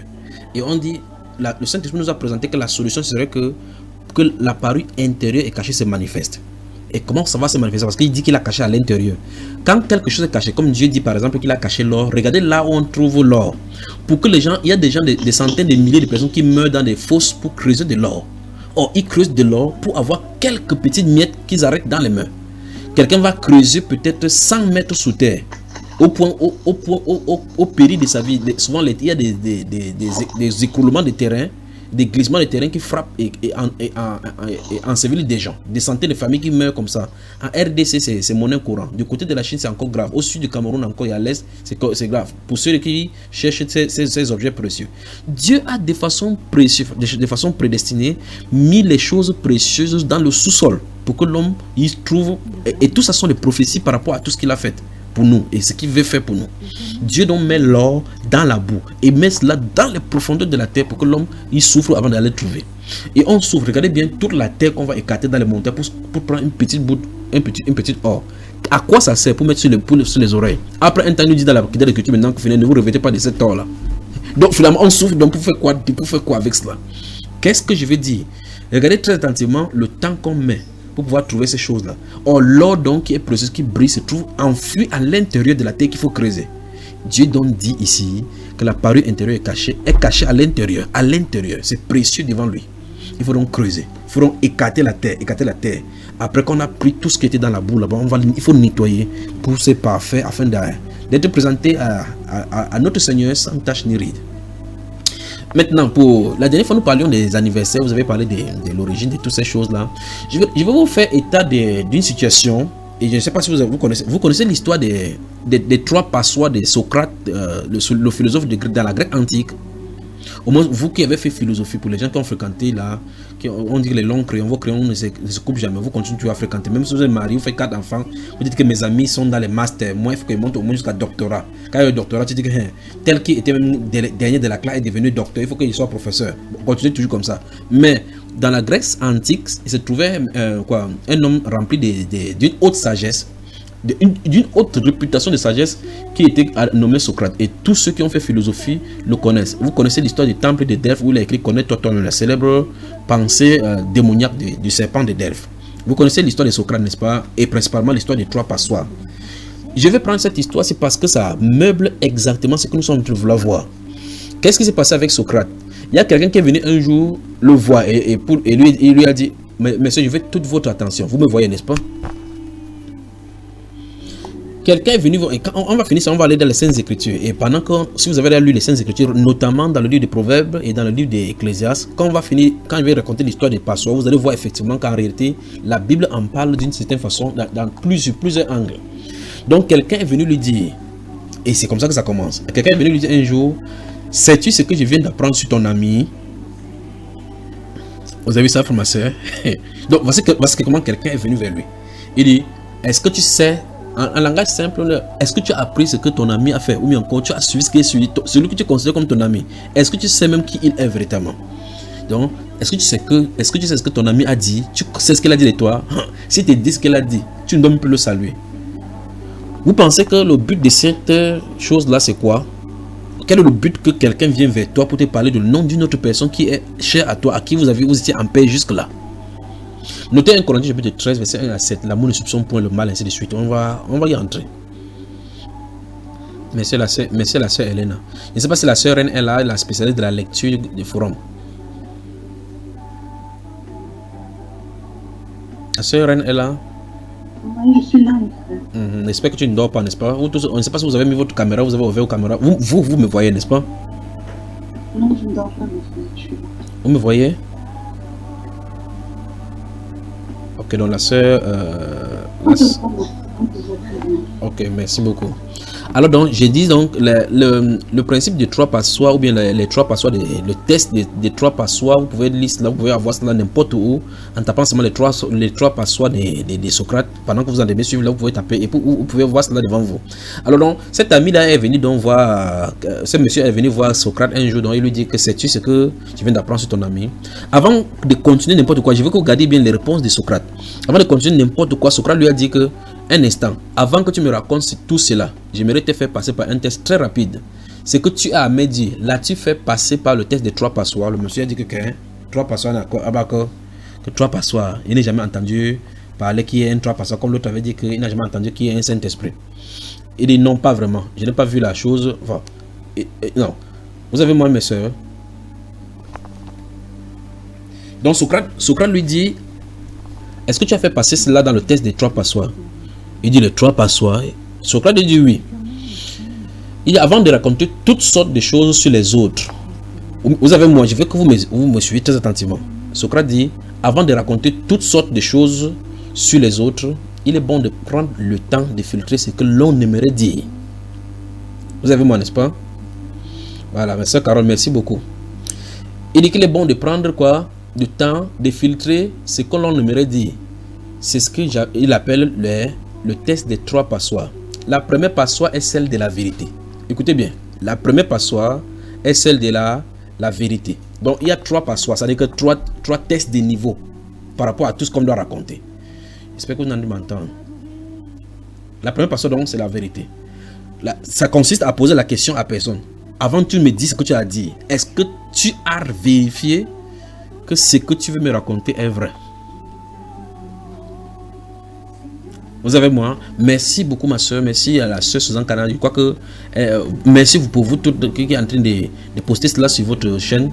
Et on dit, le Saint-Esprit nous a présenté que la solution serait que la parure intérieure et cachée se manifeste. Et comment ça va se manifester? Parce qu'il dit qu'il a caché à l'intérieur. Quand quelque chose est caché, comme Dieu dit par exemple qu'il a caché l'or, regardez là où on trouve l'or. Pour que les gens, il y a des gens, des centaines de milliers de personnes qui meurent dans des fosses pour creuser de l'or. Or, ils creusent de l'or pour avoir quelques petites miettes qu'ils arrêtent dans les mains. Quelqu'un va creuser peut-être 100 mètres sous terre. Au péril de sa vie. Souvent, il y a des écroulements de terrain, des glissements de terrain qui frappent et ensevelissent des gens. Des centaines de familles qui meurent comme ça. En RDC, c'est monnaie courante. Du côté de la Chine, c'est encore grave. Au sud du Cameroun, encore, et à l'est, c'est grave. Pour ceux qui cherchent ces objets précieux. Dieu a de façon prédestinée mis les choses précieuses dans le sous-sol pour que l'homme y trouve. Et tout ça sont des prophéties par rapport à tout ce qu'il a fait pour nous et ce qu'il veut faire pour nous. Dieu donc met l'or dans la boue et met cela dans les profondeurs de la terre pour que l'homme y souffre avant d'aller trouver. Et on souffre, regardez bien toute la terre qu'on va écarter dans les montagnes pour prendre une petite bout, une petite or. À quoi ça sert? Pour mettre sur les oreilles. Après un temps, il nous dit dans l'écriture maintenant que ne vous revêtez pas de cette or là. Donc finalement on souffre, donc pour faire quoi avec cela? Qu'est-ce que je veux dire? Regardez très attentivement le temps qu'on met pour pouvoir trouver ces choses-là. Or, l'or donc qui est précieux, qui brille, se trouve enfui à l'intérieur de la terre qu'il faut creuser. Dieu donc dit ici que la parure intérieure est cachée à l'intérieur. À l'intérieur, c'est précieux devant lui. Il faut donc creuser. Il faut donc écarter la terre. Après qu'on a pris tout ce qui était dans la boue là-bas, il faut nettoyer pour c'est parfait afin d'être présenté à notre Seigneur sans tache ni ride. Maintenant, pour la dernière fois, nous parlions des anniversaires. Vous avez parlé de l'origine de toutes ces choses-là. Je vais vous faire état d'une situation. Et je ne sais pas si vous connaissez l'histoire des 3 passoires de Socrate, le philosophe dans la Grèce antique. Au moins, vous qui avez fait philosophie, pour les gens qui ont fréquenté là, on dit que les longs crayons, vos crayons ne se coupent jamais, vous continuez à fréquenter. Même si vous êtes marié, vous faites 4 enfants, vous dites que mes amis sont dans les masters. Moi, il faut qu'ils montent au moins jusqu'à doctorat. Quand il y a le doctorat, tu dis que tel qui était même dernier de la classe est devenu docteur, il faut qu'il soit professeur. Continuez toujours comme ça. Mais dans la Grèce antique, il se trouvait un homme rempli d'une haute sagesse, d'une haute réputation de sagesse qui était nommé Socrate. Et tous ceux qui ont fait philosophie le connaissent. Vous connaissez l'histoire du temple de Delphes où il a écrit connaître la célèbre pensée démoniaque du serpent de Delphes. Vous connaissez l'histoire de Socrate, n'est-ce pas? Et principalement l'histoire des 3 passoires. Je vais prendre cette histoire, c'est parce que ça meuble exactement ce que nous sommes en train de vouloir voir. Qu'est-ce qui s'est passé avec Socrate? Il y a quelqu'un qui est venu un jour le voir et lui a dit: Monsieur, je veux toute votre attention. Vous me voyez, n'est-ce pas? Quelqu'un est venu, et quand on va finir ça, on va aller dans les Saintes Écritures. Et pendant que, si vous avez lu les Saintes Écritures, notamment dans le livre des Proverbes et dans le livre des Ecclésiastes, quand je vais raconter l'histoire des passoires, vous allez voir effectivement qu'en réalité, la Bible en parle d'une certaine façon, dans plusieurs angles. Donc quelqu'un est venu lui dire, et c'est comme ça que ça commence. Quelqu'un est venu lui dire un jour: sais-tu ce que je viens d'apprendre sur ton ami? Vous avez vu ça, frère, ma soeur? Donc voici comment quelqu'un est venu vers lui. Il dit: est-ce que tu sais, en langage simple, est-ce que tu as appris ce que ton ami a fait? Ou bien encore tu as suivi ce qui est celui que tu considères comme ton ami? Est-ce que tu sais même qui il est véritablement? Donc, est-ce que tu sais ce que ton ami a dit? Tu sais ce qu'il a dit de toi? Si tu dis ce qu'il a dit, tu ne dois même plus le saluer. Vous pensez que le but de cette chose-là, c'est quoi? Quel est le but que quelqu'un vienne vers toi pour te parler du nom d'une autre personne qui est chère à toi, à qui vous étiez en paix jusque-là? Notez 1 Corinthiens chapitre 13, verset 1 à 7. L'amour ne soupçonne point le mal, ainsi de suite. On va y entrer. Merci la sœur Elena. Je ne sais pas si la sœur Reine est là, la spécialiste de la lecture des forums. La sœur Reine est là. Oui, je suis là. J'espère que tu ne dors pas, n'est-ce pas? On ne sait pas si vous avez mis votre caméra, vous avez ouvert votre caméra. Vous me voyez, n'est-ce pas? Non, je ne dors pas, monsieur. Je suis là. Vous me voyez? Ok, donc la sœur... Ok, merci beaucoup. Alors donc, j'ai dit donc le principe des 3 passoires, ou bien les 3 passoires, le test des 3 passoires, vous pouvez lire cela, vous pouvez avoir cela n'importe où, en tapant seulement les trois passoires des Socrates. Pendant que vous en devez suivre, là vous pouvez taper et vous pouvez voir cela devant vous. Alors donc, cet ami-là est venu donc voir, ce monsieur est venu voir Socrate un jour, donc il lui dit que sais-tu ce que tu viens d'apprendre sur ton ami. Avant de continuer n'importe quoi, je veux que vous gardiez bien les réponses de Socrate. Avant de continuer n'importe quoi, Socrate lui a dit que un instant, avant que tu me racontes tout cela, j'aimerais te faire passer par un test très rapide. Ce que tu as à me dire, l'as-tu fait passer par le test des 3 passoires? Le monsieur a dit que 3 passoires, que 3 passoires. Il n'a jamais entendu parler qu'il y ait un 3 passoires, comme l'autre avait dit qu'il n'a jamais entendu qu'il y ait un Saint-Esprit. Il dit non, pas vraiment. Je n'ai pas vu la chose. Enfin, non. Vous avez moi, mes soeurs. Donc Socrate lui dit, est-ce que tu as fait passer cela dans le test des 3 passoires? Il dit les 3 passoires. Socrate dit oui. Il dit avant de raconter toutes sortes de choses sur les autres. Vous avez moi, je veux que vous me suivez très attentivement. Socrate dit avant de raconter toutes sortes de choses sur les autres, il est bon de prendre le temps de filtrer ce que l'on aimerait dire. Vous avez moi, n'est-ce pas? Voilà, ma soeur Carole, merci beaucoup. Il dit qu'il est bon de prendre quoi? Du temps de filtrer ce que l'on aimerait dire. C'est ce qu'il appelle le test des 3 passoires. La première passoire est celle de la vérité. Écoutez bien, la première passoire est celle de la vérité. Donc il y a 3 passoires, c'est-à-dire que 3 tests de niveau par rapport à tout ce qu'on doit raconter. J'espère que vous m'entendez. La première passoire donc c'est la vérité. Ça consiste à poser la question à personne. Avant que tu me dises ce que tu as dit, est-ce que tu as vérifié que ce que tu veux me raconter est vrai? Vous avez moi. Merci beaucoup ma soeur. Merci à la soeur Suzanne Canal. Je crois que merci pour vous toutes qui est en train de poster cela sur votre chaîne,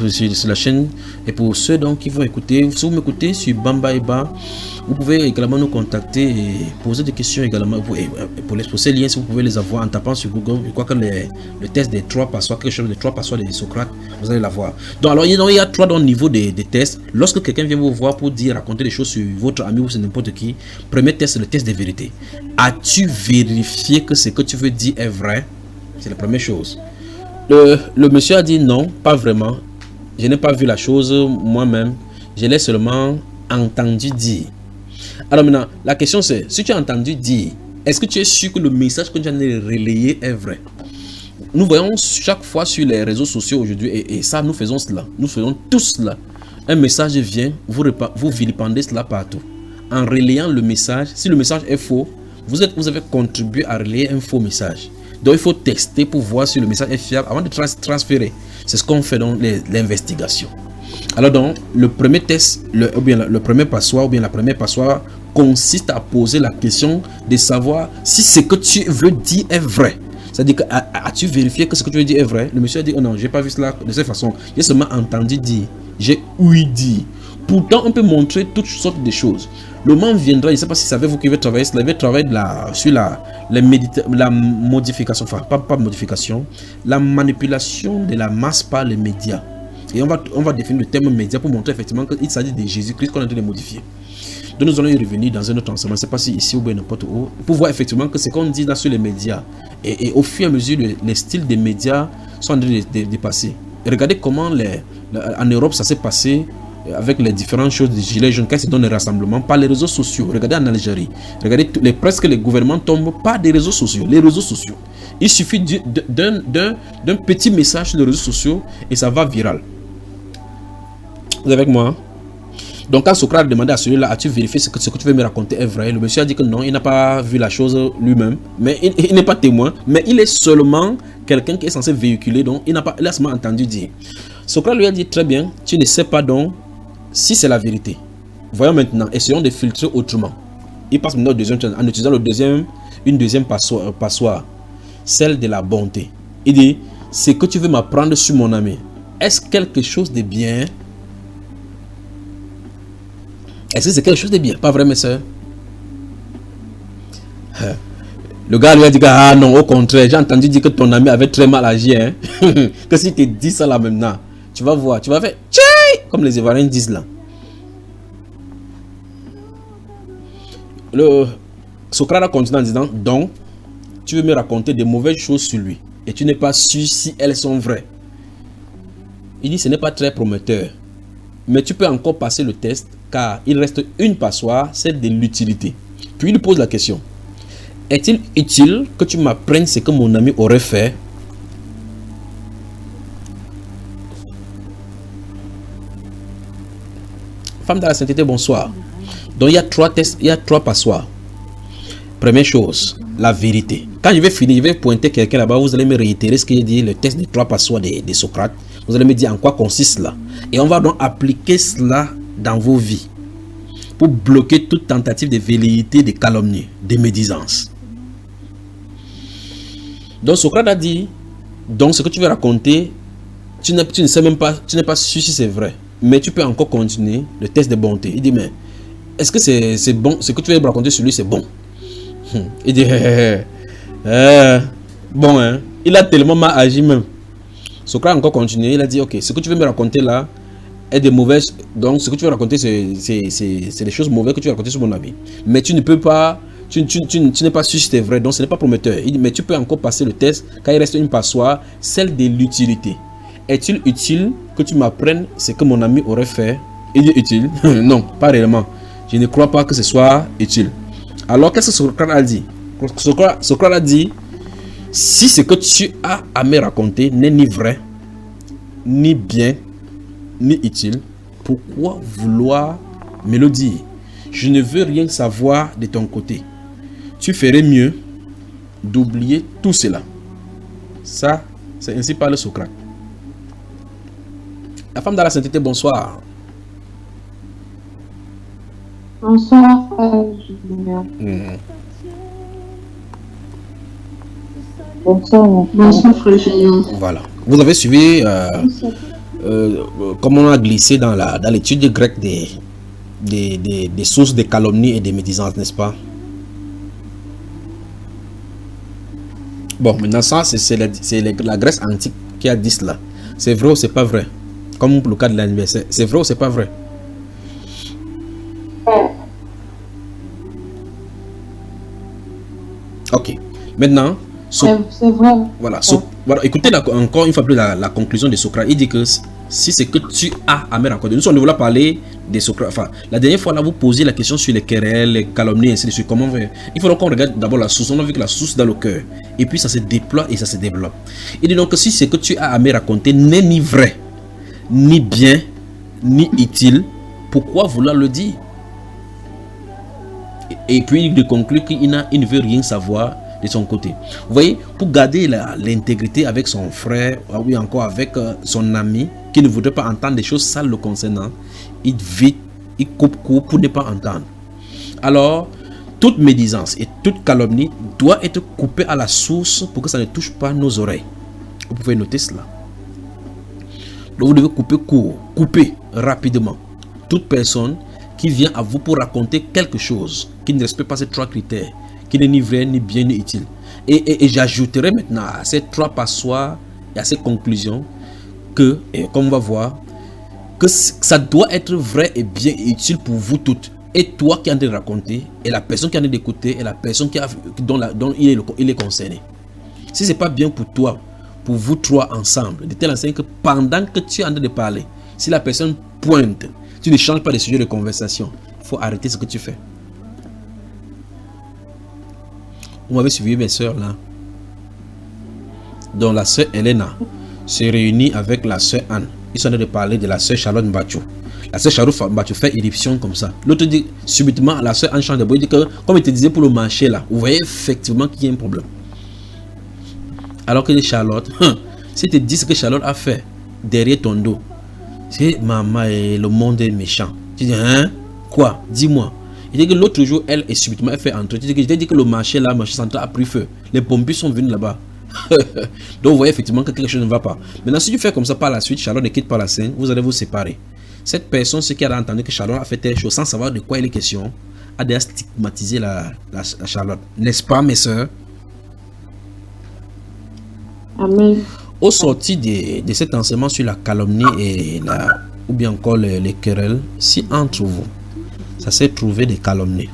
sur la chaîne. Et pour ceux donc qui vont écouter, si vous m'écoutez sur Bamba Eba, vous pouvez également nous contacter et poser des questions également. Pour ces liens, si vous pouvez les avoir en tapant sur Google, je crois que le test des 3 passoires, quelque chose des 3 passoires de Socrate, vous allez l'avoir. Donc alors il y a 3 dans le niveau des tests. Lorsque quelqu'un vient vous voir pour raconter des choses sur votre ami ou sur n'importe qui, premier test, le test de vérité. As-tu vérifié que ce que tu veux dire est vrai? C'est la première chose. Le monsieur a dit non, pas vraiment. Je n'ai pas vu la chose moi-même. Je l'ai seulement entendu dire. Alors maintenant, la question c'est, si tu as entendu dire, est-ce que tu es sûr que le message que tu as relayé est vrai? Nous voyons chaque fois sur les réseaux sociaux aujourd'hui, et ça, nous faisons cela. Nous faisons tout cela. Un message vient, vous vilipendez cela partout. En relayant le message, si le message est faux, vous avez contribué à relayer un faux message. Donc il faut tester pour voir si le message est fiable avant de transférer. C'est ce qu'on fait dans l'investigation. Alors donc, le premier test, le premier passoire ou bien la première passoire consiste à poser la question de savoir si ce que tu veux dire est vrai. C'est-à-dire que as-tu vérifié que ce que tu veux dire est vrai? Le monsieur a dit oh non, j'ai pas vu cela de cette façon. J'ai seulement entendu dire, j'ai ouï dire. Pourtant, on peut montrer toutes sortes de choses. Le moment viendra, je ne sais pas si savez-vous qui veut travailler, cela veut travailler sur la modification, enfin pas modification, la manipulation de la masse par les médias. Et on va définir le terme média pour montrer effectivement qu'il s'agit de Jésus-Christ qu'on est en train de modifier. Donc nous allons y revenir dans un autre ensemble, je ne sais pas si ici ou bien n'importe où, pour voir effectivement que ce qu'on dit là sur les médias, et au fur et à mesure, les styles des médias sont en train de passer. Et regardez comment en Europe ça s'est passé avec les différentes choses des gilets jaunes, quand ils se donnent les rassemblements par les réseaux sociaux. Regardez en Algérie, regardez presque les gouvernements tombent par des réseaux sociaux, les réseaux sociaux. Il suffit d'un petit message sur les réseaux sociaux et ça va viral. Vous êtes avec moi? Donc quand Socrate demandait à celui-là, as-tu vérifié ce que tu veux me raconter est vrai? Le monsieur a dit que non, il n'a pas vu la chose lui-même, mais il n'est pas témoin, mais il est seulement quelqu'un qui est censé véhiculer, donc il a seulement entendu dire. Socrate lui a dit très bien, tu ne sais pas donc si c'est la vérité. Voyons maintenant, essayons de filtrer autrement. Il passe maintenant au deuxième challenge en utilisant une deuxième passoire, celle de la bonté. Il dit, ce que tu veux m'apprendre sur mon ami, est-ce quelque chose de bien? Est-ce que c'est quelque chose de bien? Pas vrai, mes soeurs? Le gars lui a dit que, ah non, au contraire, j'ai entendu dire que ton ami avait très mal agi. Hein? Que si tu te dis ça là maintenant, tu vas voir, tu vas faire tchai, comme les Ivoiriens disent là. Le Socrate a continué en disant, donc, tu veux me raconter des mauvaises choses sur lui et tu n'es pas sûr si elles sont vraies. Il dit, ce n'est pas très prometteur, mais tu peux encore passer le test car il reste une passoire, celle de l'utilité. Puis il lui pose la question, est-il utile que tu m'apprennes ce que mon ami aurait fait? Femme de la sainteté, bonsoir. Donc il y a trois tests, il y a trois passoires. Première chose, la vérité. Quand je vais finir, je vais pointer quelqu'un là-bas, vous allez me réitérer ce qu'il dit, le test des trois passoires de Socrate. Vous allez me dire en quoi consiste cela. Et on va donc appliquer cela dans vos vies pour bloquer toute tentative de velléité, de calomnie, de médisance. Donc Socrate a dit, donc ce que tu veux raconter, tu ne sais même pas, tu n'es pas sûr si c'est vrai, mais tu peux encore continuer le test de bonté. Il dit, mais est-ce que c'est bon, ce que tu veux me raconter sur lui, c'est bon? Il dit, bon, hein, il a tellement mal agi même. Socrate a encore continué, il a dit, ok, ce que tu veux me raconter là est de mauvaises, donc ce que tu veux raconter, c'est des choses mauvaises que tu veux raconter sur mon ami. Mais tu ne peux pas, tu n'es pas sûr si c'est vrai, donc ce n'est pas prometteur. Il dit, mais tu peux encore passer le test, car il reste une passoire, celle de l'utilité. Est-il utile que tu m'apprennes ce que mon ami aurait fait? Il dit utile? Non, pas réellement. Je ne crois pas que ce soit utile. Alors, qu'est-ce que Socrate a dit? Socrate a dit, si ce que tu as à me raconter n'est ni vrai, ni bien, ni utile, pourquoi vouloir me le dire? Je ne veux rien savoir de ton côté. Tu ferais mieux d'oublier tout cela. Ça, c'est ainsi parle Socrate. La femme de la sainteté, bonsoir. Bonsoir, Julien. Bonsoir, frère Julien. Voilà. Vous avez suivi comment on a glissé dans l'étude grecque des sources de calomnie et de médisance, n'est-ce pas? Bon, maintenant ça, c'est la Grèce antique qui a dit cela. C'est vrai ou c'est pas vrai? Comme pour le cas de l'anniversaire. C'est vrai ou c'est pas vrai? Ok. Maintenant, c'est vrai. Voilà. Voilà. Écoutez encore une fois plus la conclusion de Socrate. Il dit que si c'est que tu as à me raconter. Nous sommes venus parler de Socrate. Enfin, la dernière fois, là, vous posiez la question sur les querelles, les calomnies, ainsi de suite. Comment faire? Il faut qu'on regarde d'abord la source. On a vu que la source dans le cœur. Et puis ça se déploie et ça se développe. Il dit donc que si ce que tu as à me raconter n'est ni vrai, ni bien, ni utile, pourquoi vouloir le dire? Et puis il conclut qu'il ne veut rien savoir de son côté. Vous voyez, pour garder l'intégrité avec son frère, ou encore avec son ami, qui ne voudrait pas entendre des choses sales le concernant, il vite, il coupe court pour ne pas entendre. Alors, toute médisance et toute calomnie doit être coupée à la source pour que ça ne touche pas nos oreilles. Vous pouvez noter cela. Donc vous devez couper court, couper rapidement toute personne qui vient à vous pour raconter quelque chose qui ne respecte pas ces trois critères, qui n'est ni vrai, ni bien, ni utile. Et j'ajouterai maintenant à ces trois passoires et à ces conclusions que, et comme on va voir, que ça doit être vrai et bien et utile pour vous toutes. Et toi qui en train de raconter, et la personne qui en train d'écouter, et la personne dont il est concerné. Si ce n'est pas bien pour toi, pour vous trois ensemble, de telle enseigne que pendant que tu es en train de parler, si la personne pointe, tu ne changes pas de sujet de conversation, il faut arrêter ce que tu fais. Vous m'avez suivi, mes soeurs là. Donc la soeur Elena se réunit avec la soeur Anne. Ils sont en train de parler de la soeur Charlotte Mbachou. La soeur Charlotte Mbachou fait éruption comme ça. L'autre dit subitement, la soeur Anne change de bruit. Il dit que, comme il te disait pour le marché là, vous voyez effectivement qu'il y a un problème. Alors que Charlotte, si tu dis ce que Charlotte a fait derrière ton dos, c'est maman et le monde est méchant. Tu dis, hein? Quoi? Dis-moi. Il dit que l'autre jour, elle est subitement, elle fait entrer. Je t'ai dit que le marché là, le marché central a pris feu. Les pompiers sont venus là-bas. Donc vous voyez effectivement que quelque chose ne va pas. Maintenant, si tu fais comme ça par la suite, Charlotte ne quitte pas la scène, vous allez vous séparer. Cette personne, ce qui a entendu que Charlotte a fait telle chose sans savoir de quoi il est question, a déjà stigmatisé la Charlotte. N'est-ce pas, mes soeurs? Amen. Au sorti de cet enseignement sur la calomnie et ou bien encore les querelles, si entre vous, ça s'est trouvé des calomnies,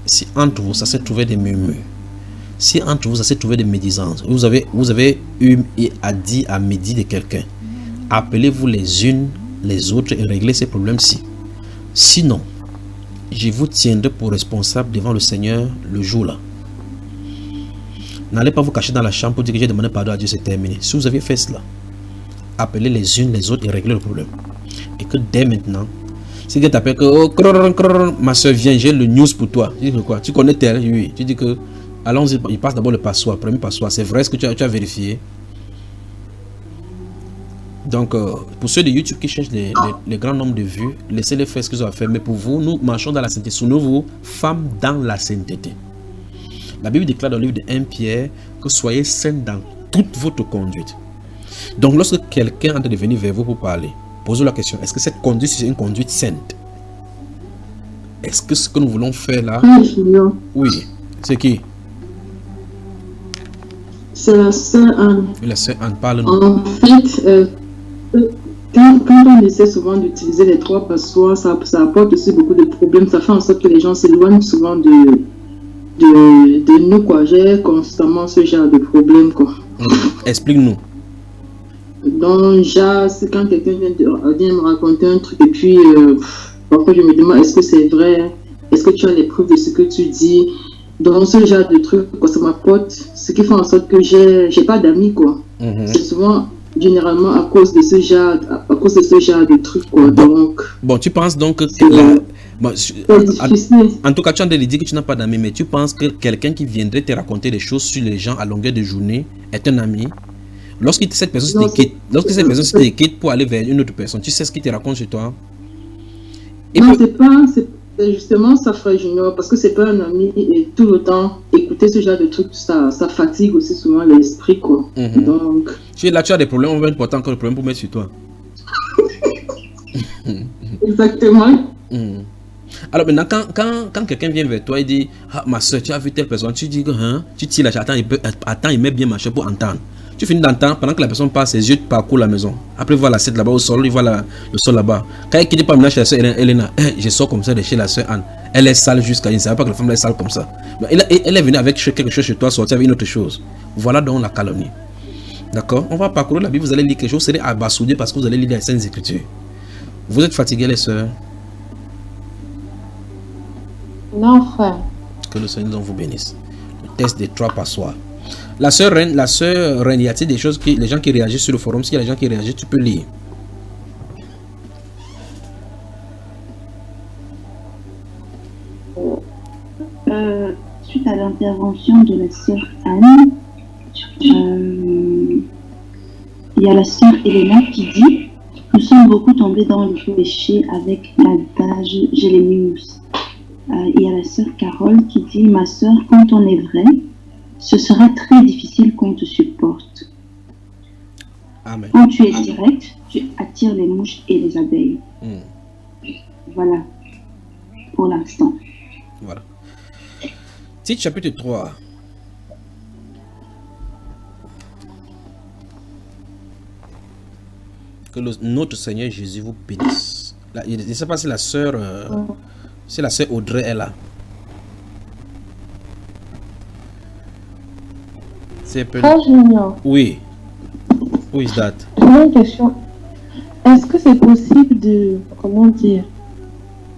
si entre vous, ça s'est trouvé des murmures, si entre vous, ça s'est trouvé des médisances, vous avez eu à dire à midi de quelqu'un, appelez-vous les unes les autres et réglez ces problèmes-ci. Sinon, je vous tiendrai pour responsable devant le Seigneur le jour-là. N'allez pas vous cacher dans la chambre pour dire que j'ai demandé pardon à Dieu, c'est terminé. Si vous aviez fait cela, appelez les unes les autres et réglez le problème. Et que dès maintenant, si quelqu'un t'appelle que oh, ma soeur vient, j'ai le news pour toi. Tu dis que quoi? Tu connais tel? Oui. Tu dis que allons-y, il passe d'abord le passoire, premier passoire. C'est vrai ce que tu as vérifié? Donc, pour ceux de YouTube qui cherchent les grands nombres de vues, laissez-les faire ce qu'ils ont à faire. Mais pour vous, nous marchons dans la sainteté. Souvenez-vous, femmes dans la sainteté. La Bible déclare dans le livre de 1 Pierre que soyez saints dans toute votre conduite. Donc, lorsque quelqu'un est en train de venir vers vous pour parler, posez la question, est-ce que cette conduite, c'est une conduite sainte? Est-ce que ce que nous voulons faire là... Oui, c'est qui? C'est la sœur Anne. Oui, la sœur Anne, parle-nous. En fait, quand on essaie souvent d'utiliser les trois passoires, ça apporte aussi beaucoup de problèmes. Ça fait en sorte que les gens s'éloignent souvent de nous, quoi. J'ai constamment ce genre de problème, quoi. Explique-nous. Donc, c'est quand quelqu'un vient me raconter un truc et puis parfois je me demande est-ce que c'est vrai, est-ce que tu as les preuves de ce que tu dis. Donc, ce genre de truc, quoi, ça m'apporte, ce qui fait en sorte que j'ai pas d'amis, quoi. C'est souvent, généralement, à cause de ce genre de trucs, quoi. Bon, tu penses donc que en tout cas, tu as dit que tu n'as pas d'amis, mais tu penses que quelqu'un qui viendrait te raconter des choses sur les gens à longueur de journée est un ami? Lorsque cette personne se quitte pour aller vers une autre personne, tu sais ce qu'il te raconte sur toi? Non, c'est justement ça, frère Junior, parce que c'est pas un ami et tout le temps écouter ce genre de trucs, ça fatigue aussi souvent l'esprit, quoi. Donc... Tu as des problèmes, on va important encore le problème pour mettre sur toi. Exactement. Alors maintenant, quand quelqu'un vient vers toi et dit ah, ma soeur, tu as vu telle personne, tu dis que tu tires la chatte, attends, il met bien marcher pour entendre. Tu finis d'entendre pendant que la personne passe, ses yeux parcourent la maison. Après, il voit l'assiette là-bas au sol, il voit le sol là-bas. Quand il quitte pas maintenant chez la soeur Elena, je sors comme ça de chez la soeur Anne. Elle est sale jusqu'à. Il ne savait pas que la femme est sale comme ça. Elle est venue avec quelque chose chez toi, sortir avec une autre chose. Voilà donc la calomnie. D'accord? On va parcourir la Bible, vous allez lire quelque chose, vous serez abasourdi parce que vous allez lire les Saintes Écritures. Vous êtes fatigués, les sœurs? Non, frère. Que le Seigneur vous bénisse. Le test des trois passoires. La sœur Reine, y a-t-il des choses les gens qui réagissent sur le forum? S'il y a des gens qui réagissent, tu peux lire. Suite à l'intervention de la sœur Anne, il y a la sœur Elena qui dit « Nous sommes beaucoup tombés dans le péché avec l'adage « j'ai les muses ». Il y a la sœur Carole qui dit « Ma sœur, quand on est vrai, ce sera très difficile qu'on te supporte. Amen. Quand tu es direct, tu attires les mouches et les abeilles. » Voilà, pour l'instant. Voilà. Tite chapitre 3. Que notre Seigneur Jésus vous bénisse. Là, je ne sais pas si la sœur Audrey est là. Junior. Oui. Who is that? J'ai une question. Est-ce que c'est possible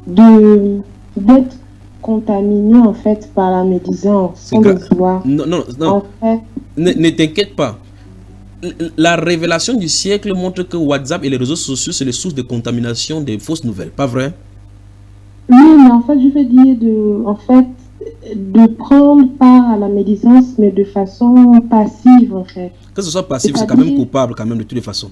d'être contaminé en fait par la médisance sans le voir? Non. En fait, ne t'inquiète pas. La révélation du siècle montre que WhatsApp et les réseaux sociaux, c'est les sources de contamination des fausses nouvelles. Pas vrai? oui, mais en fait, je veux dire de prendre part à la médisance, mais de façon passive, en fait. Que ce soit passif, c'est quand même coupable, quand même, de toutes les façons.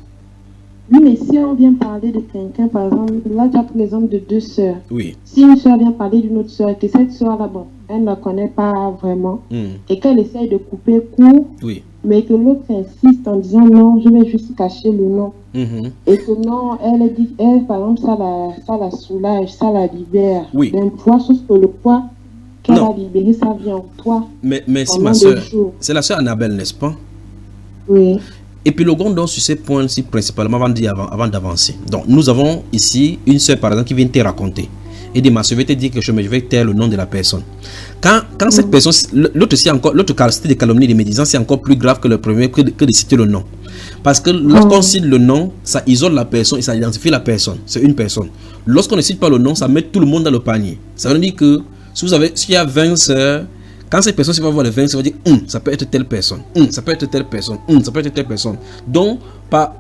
Oui, mais si on vient parler de quelqu'un, par exemple, là, tu as pris l'exemple de 2 sœurs. Oui. Si une sœur vient parler d'une autre sœur, et que cette sœur-là, bon, elle ne la connaît pas vraiment, et qu'elle essaye de couper court, Oui. mais que l'autre insiste en disant non, je vais juste cacher le nom. Et que non, elle dit, par exemple, ça la soulage, ça la libère d'un poids, sauf que le poids qu'elle a libéré, ça vient en toi. Mais si ma soeur, c'est la soeur Annabelle, n'est-ce pas? Oui. Et puis le grand donc sur ces points-ci principalement avant d'avancer. Donc nous avons ici une soeur par exemple qui vient te raconter. Et dit ma soeur, je vais te dire quelque chose, mais je vais taire le nom de la personne. Quand cette personne, l'autre caractère de calomnie et de médisance, c'est encore plus grave que le premier, que de citer le nom. Parce que lorsqu'on cite le nom, ça isole la personne et ça identifie la personne. C'est une personne. Lorsqu'on ne cite pas le nom, ça met tout le monde dans le panier. Ça veut dire que s'il y a 20 sœurs, quand cette personne va voir les 20, ça va dire ça peut être telle personne, ça peut être telle personne, ça peut être telle personne. Donc,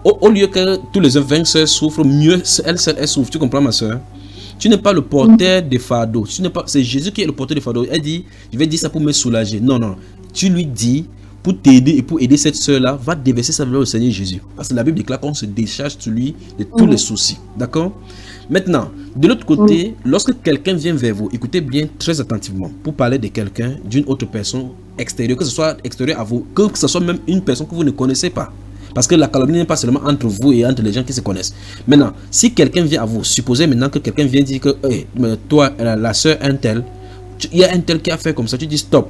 au lieu que tous les 20 sœurs souffrent, mieux elle seule elle souffre. Tu comprends, ma soeur? Tu n'es pas le porteur de fardeau. C'est Jésus qui est le porteur de fardeau. Elle dit, je vais dire ça pour me soulager. Non. Tu lui dis, pour t'aider et pour aider cette soeur-là, va déverser sa valeur au Seigneur Jésus. Parce que la Bible déclare qu'on se décharge sur lui de tous les soucis. D'accord? Maintenant, de l'autre côté, lorsque quelqu'un vient vers vous, écoutez bien très attentivement pour parler de quelqu'un, d'une autre personne extérieure, que ce soit extérieure à vous, que ce soit même une personne que vous ne connaissez pas. Parce que la calomnie n'est pas seulement entre vous et entre les gens qui se connaissent. Maintenant, si quelqu'un vient à vous, supposez maintenant que quelqu'un vient dire que toi, la soeur un tel, il y a un tel qui a fait comme ça, tu dis stop.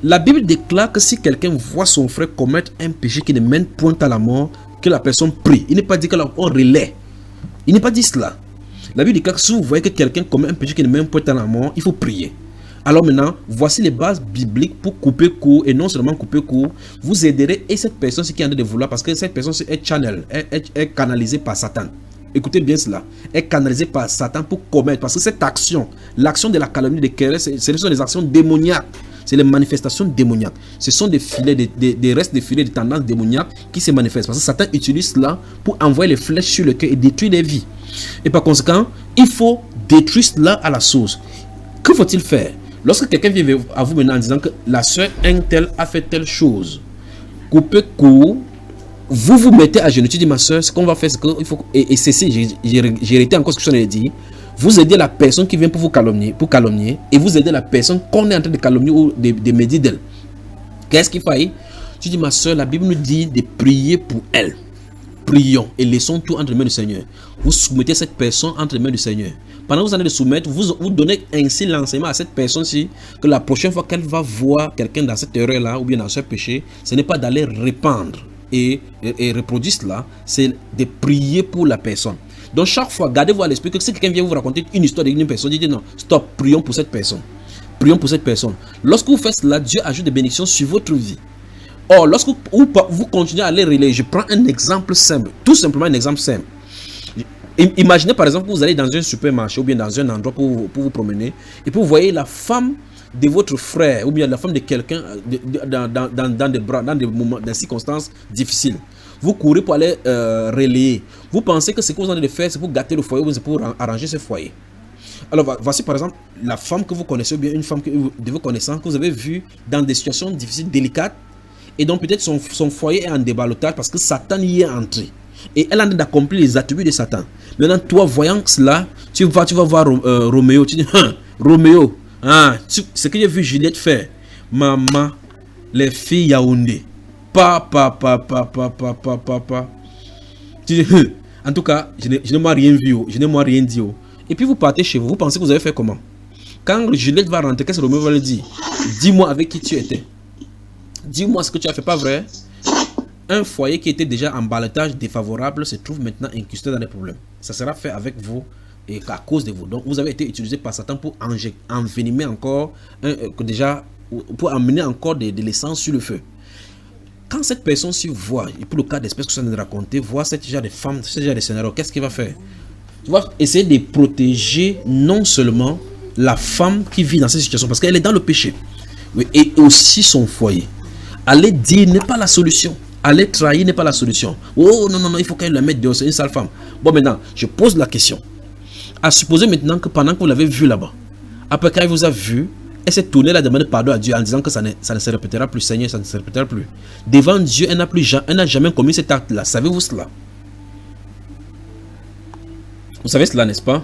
La Bible déclare que si quelqu'un voit son frère commettre un péché qui ne mène point à la mort, que la personne prie. Il n'est pas dit qu'on relaie. Il n'est pas dit cela. La Bible déclare que si vous voyez que quelqu'un commet un péché qui ne mène point à la mort, il faut prier. Alors maintenant, voici les bases bibliques pour couper court, et non seulement couper court, vous aiderez et cette personne qui est en train de vouloir, parce que cette personne est channel, est canalisée par Satan. Écoutez bien cela, est canalisée par Satan pour commettre, parce que cette action, l'action de la calomnie, des querelles, ce sont des actions démoniaques. C'est les manifestations démoniaques. Ce sont des filets, des restes de filets de tendances démoniaques qui se manifestent. Parce que Satan utilise cela pour envoyer les flèches sur le cœur et détruire les vies. Et par conséquent, il faut détruire cela à la source. Que faut-il faire? Lorsque quelqu'un vient à vous maintenant en disant que la soeur un tel a fait telle chose, coupez court, vous mettez à genoux. Tu dis ma soeur, ce qu'on va faire, c'est qu'il faut. Et ceci, j'ai arrêté encore ce que je l'ai dit. Vous aidez la personne qui vient pour vous calomnier, et vous aidez la personne qu'on est en train de calomnier ou de médire d'elle. Qu'est-ce qu'il faut? Tu dis ma soeur, la Bible nous dit de prier pour elle. Prions et laissons tout entre les mains du Seigneur. Vous soumettez cette personne entre les mains du Seigneur. Pendant que vous allez le soumettre, vous donnez ainsi l'enseignement à cette personne-ci que la prochaine fois qu'elle va voir quelqu'un dans cette erreur-là ou bien dans ce péché, ce n'est pas d'aller répandre et reproduire cela, c'est de prier pour la personne. Donc chaque fois, gardez-vous à l'esprit que si quelqu'un vient vous raconter une histoire d'une personne, dites non, stop, prions pour cette personne. Prions pour cette personne. Lorsque vous faites cela, Dieu ajoute des bénédictions sur votre vie. Or, lorsque vous continuez à les relayer, je prends un exemple simple, tout simplement un exemple simple. Imaginez par exemple que vous allez dans un supermarché ou bien dans un endroit pour vous promener et puis vous voyez la femme de votre frère ou bien la femme de quelqu'un dans des circonstances difficiles. Vous courez pour aller relayer. Vous pensez que ce que vous allez faire, c'est pour gâter le foyer ou c'est pour arranger ce foyer. Alors voici par exemple la femme que vous connaissez ou bien une femme de vos connaissances que vous avez vue dans des situations difficiles, délicates, et donc peut-être son foyer est en déballotage parce que Satan y est entré. Et elle a d'accomplir les attributs de Satan. Maintenant, toi, voyant cela, tu vas voir Roméo. Tu dis, Roméo, ce que j'ai vu Juliette faire. Maman, les filles Yaoundé. Papa. Tu dis, en tout cas, je n'ai moi rien vu. Je n'ai moi rien dit. Et puis vous partez chez vous. Vous pensez que vous avez fait comment? Quand Juliette va rentrer, qu'est-ce que Roméo va lui dire? Dis-moi avec qui tu étais. Dis-moi ce que tu as fait, pas vrai? Un foyer qui était déjà en ballottage défavorable se trouve maintenant incrusté dans des problèmes. Ça sera fait avec vous et à cause de vous. Donc vous avez été utilisé par Satan pour envenimer encore, pour amener encore de l'essence sur le feu. Quand cette personne-ci voit, et pour le cas d'espèce que je viens de raconter, voit ce genre de femme, ce genre de scénario, qu'est-ce qu'il va faire? Tu vas essayer de protéger non seulement la femme qui vit dans cette situation, parce qu'elle est dans le péché, et aussi son foyer. Aller dire n'est pas la solution. Aller trahir n'est pas la solution. Oh non, il faut qu'elle la mette dehors, c'est une sale femme. Bon, maintenant, je pose la question. À supposer maintenant que pendant que vous l'avez vu là-bas, après quand il vous a vu, elle s'est tournée, elle a demandé pardon à Dieu en disant que ça ne se répétera plus, Seigneur, ça ne se répétera plus. Devant Dieu, elle n'a jamais commis cet acte-là. Savez-vous cela? Vous savez cela, n'est-ce pas?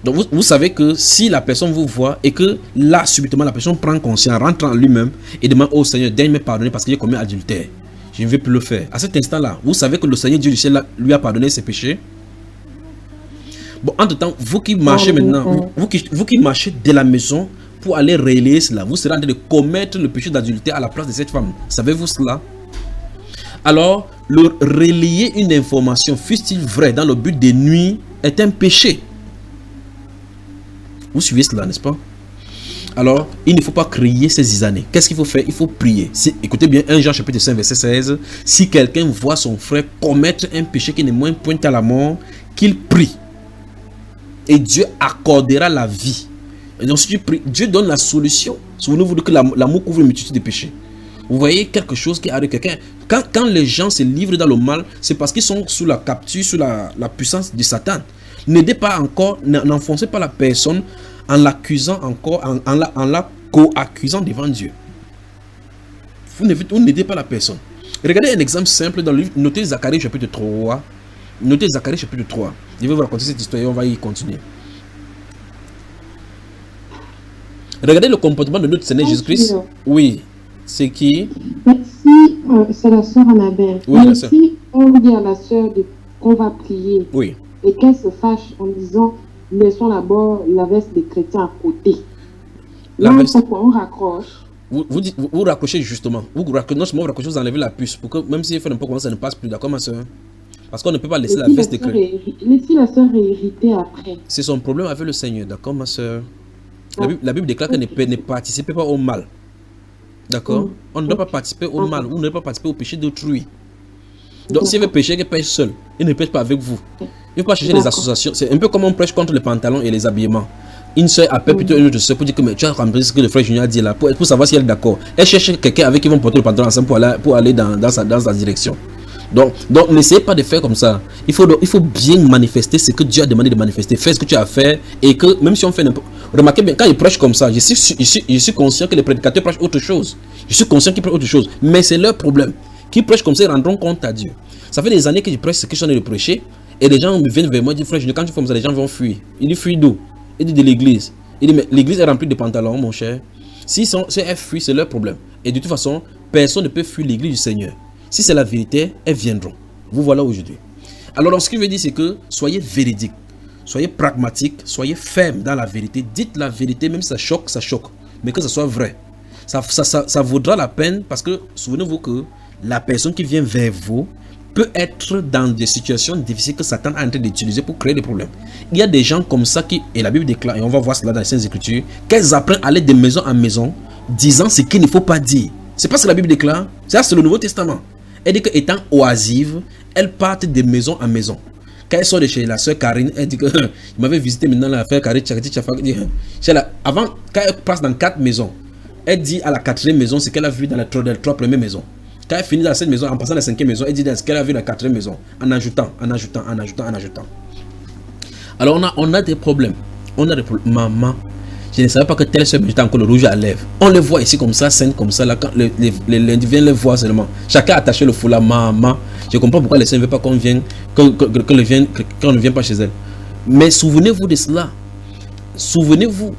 Donc vous savez que si la personne vous voit et que là, subitement, la personne prend conscience, rentre en lui-même et demande au Seigneur de me pardonner parce qu'il a commis adultère. Je ne vais plus le faire. À cet instant-là, vous savez que le Seigneur Dieu du ciel lui a pardonné ses péchés. Bon, entre-temps, vous qui marchez maintenant, vous qui marchez de la maison pour aller relayer cela, vous serez en train de commettre le péché d'adultère à la place de cette femme. Savez-vous cela? Alors, le relayer une information, fût-il vrai, dans le but de nuire, est un péché. Vous suivez cela, n'est-ce pas? Alors, il ne faut pas crier ces zizanées. Qu'est-ce qu'il faut faire? Il faut prier. Écoutez bien, 1 Jean chapitre 5, verset 16. Si quelqu'un voit son frère commettre un péché qui n'est moins pointe à la mort, qu'il prie. Et Dieu accordera la vie. Et donc, si tu pries, Dieu donne la solution. Souvenez-vous que l'amour couvre une multitude de péchés. Vous voyez quelque chose qui arrive. Quand les gens se livrent dans le mal, c'est parce qu'ils sont sous la capture, sous la puissance de Satan. N'aidez pas encore, n'enfoncez pas la personne en l'accusant encore, en la co-accusant devant Dieu. Vous n'aidez pas la personne. Regardez un exemple simple dans le livre. Notez Zacharie chapitre 3. Notez Zacharie chapitre 3. Je vais vous raconter cette histoire et on va y continuer. Regardez le comportement de notre Seigneur Jésus-Christ. Oui. C'est qui? Si c'est la sœur Annabelle. Oui, mais si on dit à la sœur qu'on va prier, oui, et qu'elle se fâche en disant laissons d'abord la veste des chrétiens à côté. Là, on raccroche. Vous raccrochez justement. Non seulement vous raccrochez, vous enlevez la puce pour que même si elle fait n'importe comment, ça ne passe plus. D'accord, ma soeur? Parce qu'on ne peut pas laisser la veste des chrétiens. Mais si la sœur est irritée après, c'est son problème avec le Seigneur. D'accord, ma soeur? La Bible déclare qu'elle ne participe pas au mal. D'accord? On ne doit pas participer au mal. On ne doit pas participer au péché d'autrui. Donc, si elle veut pécher, qu'elle pêche seule. Elle ne pêche pas avec vous. Il ne faut pas chercher les associations. C'est un peu comme on prêche contre les pantalons et les habillements. Une soeur appelle plutôt une autre soeur pour dire que mais tu as compris ce que le frère Junior a dit là, pour savoir si elle est d'accord. Elle cherche quelqu'un avec qui ils vont porter le pantalon ensemble pour aller dans sa direction. Donc n'essayez pas de faire comme ça. Il faut bien manifester ce que Dieu a demandé de manifester. Fais ce que tu as à faire et que même si on fait n'importe... Remarquez bien, quand ils prêchent comme ça, je suis conscient que les prédicateurs prêchent autre chose. Je suis conscient qu'ils prêchent autre chose. Mais c'est leur problème. Qu'ils prêchent comme ça, ils rendront compte à Dieu. Ça fait des années que je prêche ce que je suis en train de prêcher. Et les gens viennent vers moi et disent, frère, quand tu fais comme ça, les gens vont fuir. Il dit, fuis d'où? Il dit, de l'église. Il dit, mais l'église est remplie de pantalons, mon cher. Si elles fuient, c'est leur problème. Et de toute façon, personne ne peut fuir l'église du Seigneur. Si c'est la vérité, elles viendront. Vous voilà aujourd'hui. Alors, ce que je veux dire, c'est que soyez véridique, soyez pragmatique, soyez ferme dans la vérité. Dites la vérité, même si ça choque, mais que ça soit vrai. Ça vaudra la peine parce que souvenez-vous que la personne qui vient vers vous peut être dans des situations difficiles que Satan est en train d'utiliser pour créer des problèmes. Il y a des gens comme ça qui, et la Bible déclare, et on va voir cela dans les Saintes Écritures, qu'elles apprennent à aller de maison en maison, disant ce qu'il ne faut pas dire. C'est pas ce que la Bible déclare. Ça, c'est le Nouveau Testament. Elle dit qu'étant oisive, elle part de maison en maison. Quand elle sort de chez la soeur Karine, elle dit que il m'avait visité maintenant la frère Karine. Avant, quand elle passe dans 4 maisons, elle dit à la 4e maison ce qu'elle a vu dans les 3 premières maisons. Quand elle finit dans cette maison, en passant dans la 5e maison, elle dit ce qu'elle a vu dans la 4e maison, en ajoutant. Alors on a des problèmes. Maman, je ne savais pas que telle soeur mettait encore le rouge à lèvres. On le voit ici comme ça, scène comme ça, là, quand les viennent le voir seulement. Chacun a attaché le foulard, maman. Je comprends pourquoi les sœurs ne veulent pas qu'on vienne, qu'on ne vienne pas chez elle. Mais souvenez-vous de cela. Souvenez-vous,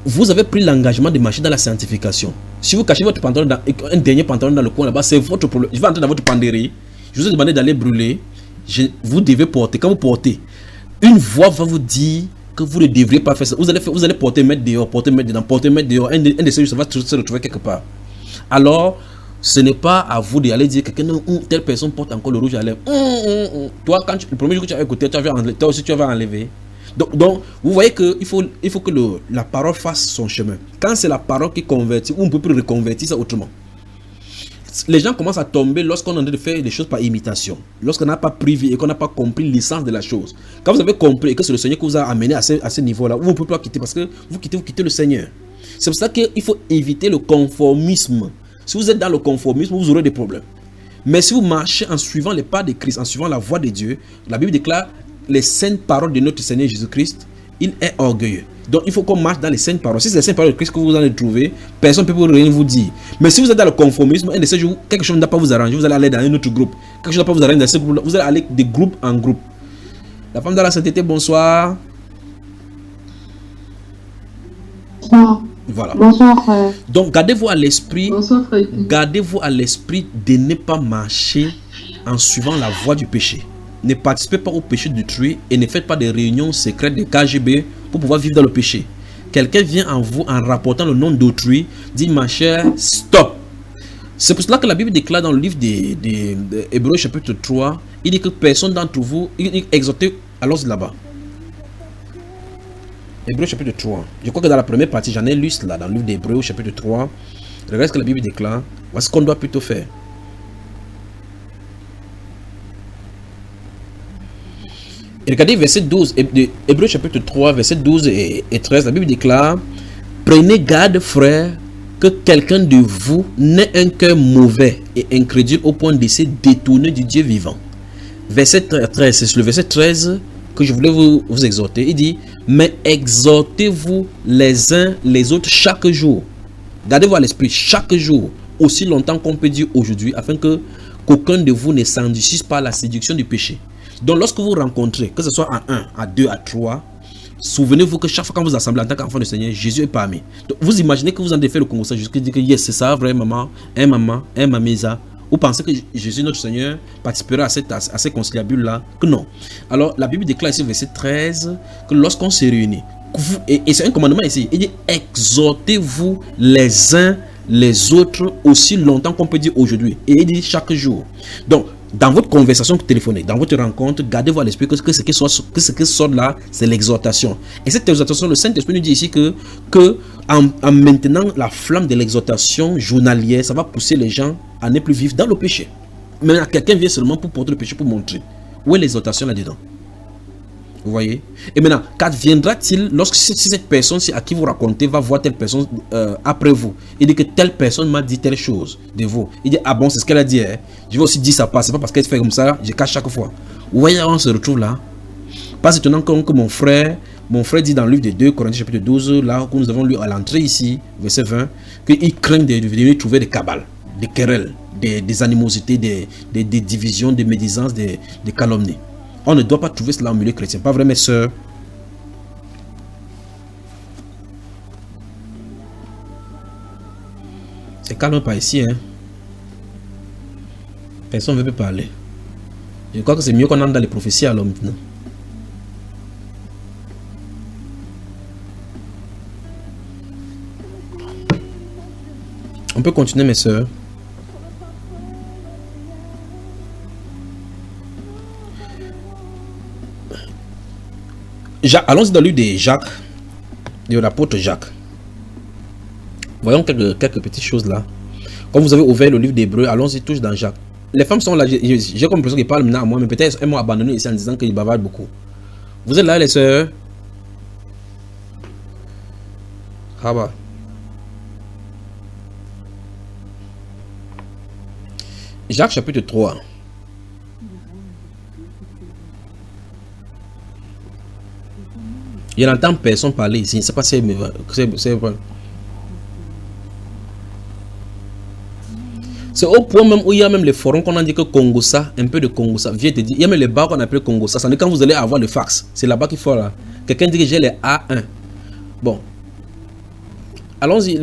vous avez pris l'engagement de marcher dans la sanctification. Si vous cachez votre pantalon, un dernier pantalon dans le coin là-bas, c'est votre problème. Je vais entrer dans votre penderie. Je vous ai demandé d'aller brûler. Vous devez porter. Quand vous portez, une voix va vous dire que vous ne devriez pas faire ça. Vous allez porter, mettre dehors, porter, mettre dedans, porter, mettre dehors. Un de ces jours, ça va se retrouver quelque part. Alors, ce n'est pas à vous d'aller dire que telle personne porte encore le rouge à lèvres. Toi, le premier jour que tu as écouté, toi aussi tu vas enlever. Donc, vous voyez qu'il faut que la parole fasse son chemin. Quand c'est la parole qui convertit, on ne peut plus reconvertir ça autrement. Les gens commencent à tomber lorsqu'on est en train de faire des choses par imitation. Lorsqu'on n'a pas privé et qu'on n'a pas compris l'essence de la chose. Quand vous avez compris que c'est le Seigneur qui vous a amené à ce niveau-là, vous ne pouvez pas quitter parce que vous quittez le Seigneur. C'est pour ça qu'il faut éviter le conformisme. Si vous êtes dans le conformisme, vous aurez des problèmes. Mais si vous marchez en suivant les pas de Christ, en suivant la voie de Dieu, la Bible déclare les saintes paroles de notre Seigneur Jésus-Christ, il est orgueilleux. Donc il faut qu'on marche dans les saintes paroles. Si c'est les saintes paroles de Christ que vous allez trouver, personne ne peut rien vous dire. Mais si vous êtes dans le conformisme, un de ces jours, quelque chose ne va pas vous arranger, vous allez aller dans un autre groupe. Quelque chose ne va pas vous arranger dans ce groupe, vous allez aller de groupe en groupe. La femme dans la sainteté, bonsoir. Bonsoir. Voilà. Bonsoir, frère. Donc, gardez-vous à l'esprit. Bonsoir, frère. Gardez-vous à l'esprit de ne pas marcher en suivant la voie du péché. Ne participez pas au péché d'autrui et ne faites pas des réunions secrètes de KGB pour pouvoir vivre dans le péché. Quelqu'un vient en vous en rapportant le nom d'autrui, dit ma chère, stop. C'est pour cela que la Bible déclare dans le livre de Hébreux chapitre 3, il dit que personne d'entre vous, il dit exhortez, allons là-bas. Hébreux chapitre 3. Je crois que dans la première partie, j'en ai lu cela dans le livre d'Hébreux chapitre 3. Regarde ce que la Bible déclare. Voici ce qu'on doit plutôt faire. Et regardez verset 12, Hébreux chapitre 3, verset 12 et 13, la Bible déclare: prenez garde, frères, que quelqu'un de vous n'ait un cœur mauvais et incrédule au point de se détourner du Dieu vivant. Verset 13, c'est sur le verset 13 que je voulais vous exhorter. Il dit: mais exhortez-vous les uns les autres chaque jour. Gardez-vous à l'esprit chaque jour, aussi longtemps qu'on peut dire aujourd'hui, afin que qu'aucun de vous ne s'endurcisse par la séduction du péché. Donc lorsque vous rencontrez, que ce soit à 1, à 2, à 3, souvenez-vous que chaque fois que vous assemblez en tant qu'enfant du Seigneur, Jésus est parmi. Donc vous imaginez que vous en avez fait le Congo, jusqu'à dire que yes, c'est ça, vrai maman, mamisa. Vous pensez que Jésus, notre Seigneur, participera à ces conciliabules-là? Que non. Alors la Bible déclare ici, verset 13, que lorsqu'on se réunit, et c'est un commandement ici, il dit: exhortez-vous les uns les autres aussi longtemps qu'on peut dire aujourd'hui. Et il dit chaque jour. Donc, dans votre conversation téléphonique, dans votre rencontre, gardez-vous à l'esprit que ce qui sort là, c'est l'exhortation. Et cette exhortation, le Saint-Esprit nous dit ici que en maintenant la flamme de l'exhortation journalière, ça va pousser les gens à ne plus vivre dans le péché. Maintenant, quelqu'un vient seulement pour porter le péché, pour montrer. Où est l'exhortation là-dedans? Vous voyez? Et maintenant, qu'adviendra-t-il lorsque cette personne à qui vous racontez va voir telle personne après vous? Il dit que telle personne m'a dit telle chose de vous. Il dit: ah bon, c'est ce qu'elle a dit. Hein? Je vais aussi dire ça passe. C'est pas parce qu'elle fait comme ça, je cache chaque fois. Vous voyez, on se retrouve là. Pas étonnant que mon frère dit dans le livre de 2 Corinthiens chapitre 12, là où nous avons lu à l'entrée ici, verset 20, qu'il craint de venir trouver des cabales, des querelles, des animosités, des divisions, des médisances, des calomnies. On ne doit pas trouver cela au milieu chrétien. Pas vrai, mes sœurs? C'est calme pas ici, hein? Personne ne veut plus parler. Je crois que c'est mieux qu'on entre dans les prophéties alors maintenant. On peut continuer, mes sœurs. Allons-y dans le livre de Jacques, de l'apôtre Jacques. Voyons quelques petites choses là. Comme vous avez ouvert le livre d'Hébreux, allons-y tous dans Jacques. Les femmes sont là, j'ai comme l'impression qu'ils parlent maintenant à moi, mais peut-être elles m'ont abandonné ici en disant qu'ils bavardent beaucoup. Vous êtes là, les sœurs? Ah bah. Jacques chapitre 3. Je n'entends personne parler ici. C'est pas c'est au point même où il y a même les forums qu'on a dit que Congossa, un peu de Congossa, viens te dire, il y a même les bars qu'on appelle Congossa. Ça veut dire quand vous allez avoir le fax, c'est là-bas qu'il faut là. Quelqu'un dit que j'ai les A1. Bon. Allons-y.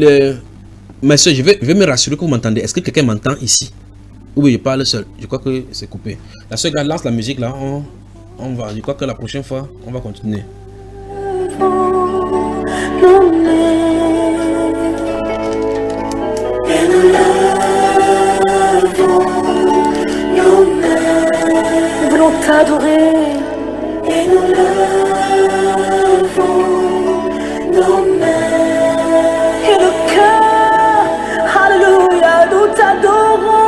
Monsieur, je vais me rassurer que vous m'entendez. Est-ce que quelqu'un m'entend ici? Oui, je parle seul. Je crois que c'est coupé. La seule lance la musique là. On va. Je crois que la prochaine fois, on va continuer. Nous voulons t'adorer et nous levons nos mains et le cœur, alléluia, nous t'adorons.